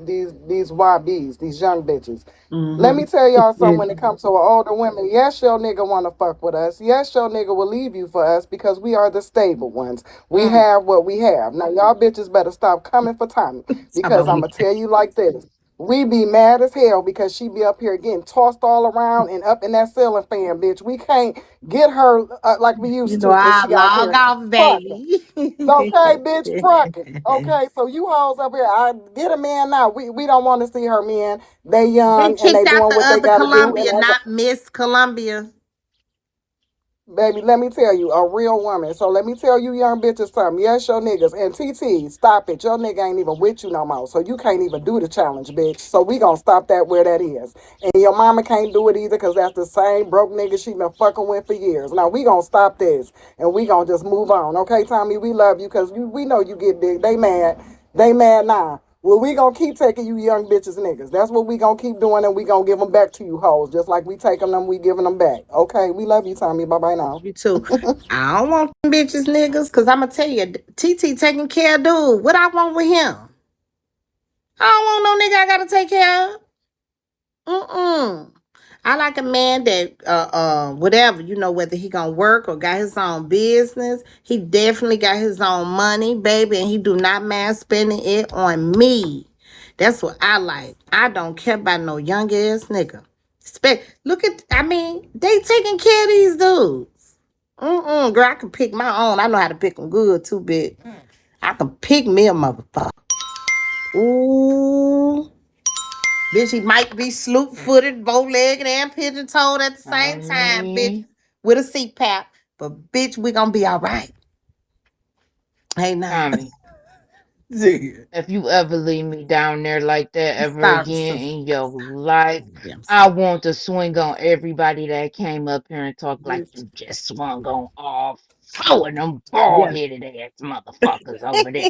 YBs, these young bitches. Let Mm-hmm. me tell y'all something when it comes to older women. Yes, your nigga want to fuck with us. Yes, your nigga will leave you for us because we are the stable ones. We Mm. have what we have. Now, y'all bitches better stop coming for Tommy How because about I'm we? going to tell you like this. We be mad as hell because she be up here getting tossed all around and up in that ceiling fan, bitch. We can't get her like we You used know to because she I got up log here off, fucking. baby. Okay, bitch, trucking. Okay, so you hoes up here, I get a man now. We don't want to see her men. They They young and they kicked out doing the what they other got to do. And Columbia, as a not Miss Columbia. baby, let me tell you, a real woman. So let me tell you, young bitches, something. Yes, your niggas and TT, stop it. Your nigga ain't even with you no more, so you can't even do the challenge, bitch. So we gonna stop that where that is. And your mama can't do it either, cause that's the same broke nigga she been fucking with for years. Now we gonna stop this, and we gonna just move on, okay, Tommy? We love you, cause we know you get dick. They mad now. Well, we gonna keep taking you young bitches niggas. That's what we gonna keep doing, and we gonna give them back to you hoes, just like we taking them, we giving them back. Okay, we love you, Tommy. Bye bye now. You too. I don't want them bitches niggas, cause I'ma tell you, TT taking care of dude. What I want with him? I don't want no nigga I gotta take care of. Mm-mm. I like a man that whatever, whether he gonna work or got his own business. He definitely got his own money, baby, and he do not mind spending it on me. That's what I like. I don't care about no young ass nigga. Look at, I mean, they taking care of these dudes. Girl, I can pick my own. I know how to pick them good too, bitch. I can pick me a motherfucker. Ooh. Bitch, he might be sloop footed, bow legged, and pigeon toed at the I same time, bitch, mean, with a CPAP. But bitch, we gonna be all right. Hey now. Tommy, Yeah. if you ever leave me down there like that ever Sorry, again sister. in your life, Yeah, I'm I sorry. want to swing on everybody that came up here and talk like Bitch. you just swung on all four of them bald Yeah. headed ass motherfuckers over there.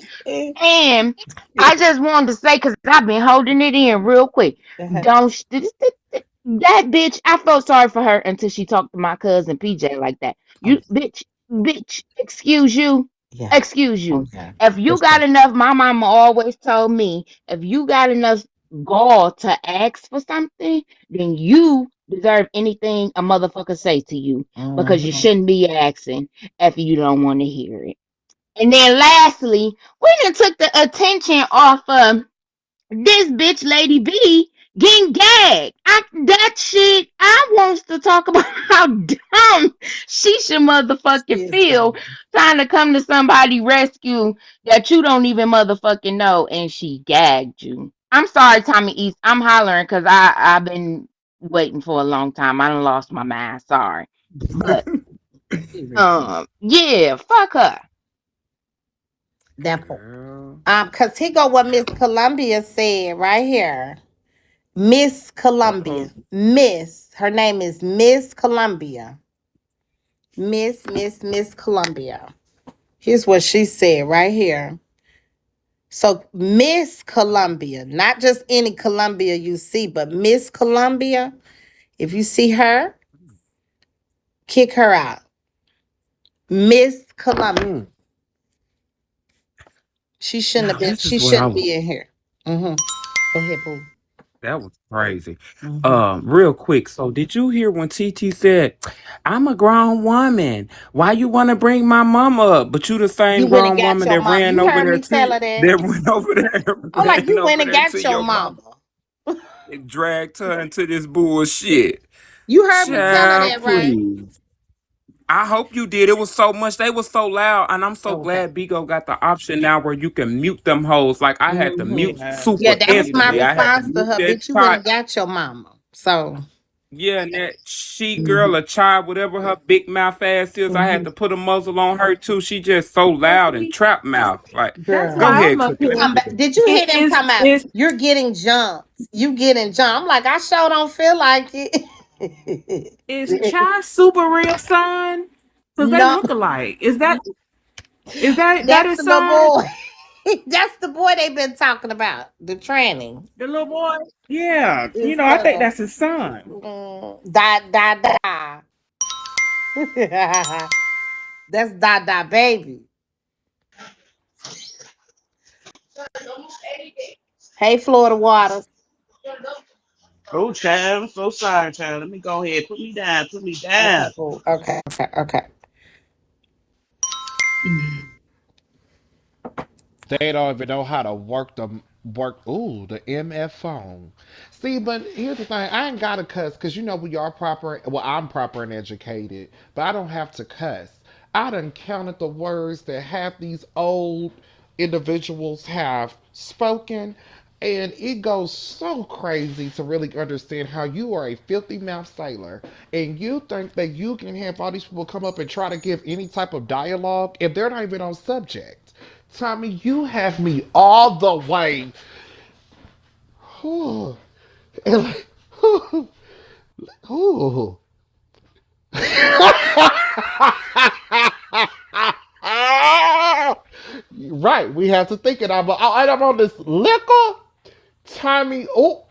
And I just wanted to say, because I've been holding it in real quick. Don't that bitch, I felt sorry for her until she talked to my cousin PJ like that. Oh, Bitch, excuse you. yeah. Excuse Oh, you. yeah. If you That's got true. enough, my mama always told me, if you got enough gall to ask for something, then you deserve anything a motherfucker say to you because you Mm-hmm. shouldn't be asking if you don't want to hear it. And then lastly, we just took the attention off of this bitch Lady B getting gagged. That shit, I wants to talk about how dumb she should She motherfucking is feel dumb. trying to come to somebody rescue that you don't even motherfucking know and she gagged you. I'm sorry, Tommy East. I'm hollering because I've been waiting for a long time. I done lost my mind. Sorry. But yeah, fuck her. That part. Girl. Cause he go what Miss Columbia said right here. Miss Uh-oh. Columbia. Miss. Her name is Miss Columbia. Miss Columbia. Here's what she said right here. So Miss Columbia, not just any Columbia you see, but Miss Columbia, if you see her, kick her out. Miss Columbia. Mm. She shouldn't Now have been, this is she what I shouldn't was. be in here. Mm-hmm. Go ahead, boo. That was crazy. Mm-hmm. Real quick. So did you hear when TT said, "I'm a grown woman. Why you want to bring my mama up?" But you the You same went and grown got woman your that mom. ran You over heard there me tell to her that. that went over there, I'm like, ran you over went and there got to your your mama mama. and dragged her into this bullshit. You heard me tell her Child, that, right? please. I hope you did. It was so much. They was so loud, and I'm so Okay. glad Bigo got the option now where you can mute them hoes. Like I had to Mm-hmm. mute Yeah, Yeah, super that was my instantly. I had to response to mute her. that Bitch, you went spot. and got your mama. So. Yeah, and that she girl Mhm. a child, whatever her big mouth ass is, I had Mhm. to put a muzzle on her too. She just so Well, loud and see, trap mouth. Like, that's go Girl. why I'm ahead, up Cookie. Let here. me Come hear back. you. Did you hear It them come out? is You're getting jumped. You getting jumped. I'm like, I sure don't feel like it. is Chai super real son? Cause they No, look alike. Is that that's his the little son? boy. That's the boy they've been talking about. The tranny. The little boy? Yeah, His I think son. that's his son. Da da da. That's da da baby. Hey, Florida Water. Oh, child, I'm so sorry, child. Let me go ahead. Put me down. Put me Okay, down. boo. Okay, okay, okay. They don't even know how to the MF phone. See, but here's the thing, I ain't gotta cuss because we are proper. Well, I'm proper and educated, but I don't have to cuss. I done counted the words that half these old individuals have spoken, and it goes so crazy to really understand how you are a filthy mouth sailor and you think that you can have all these people come up and try to give any type of dialogue if they're not even on subject. Tommy, you have me all the way. Whew, and like, whew, whew. Right, we have to think it. I'm on this liquor. Tommy, oh,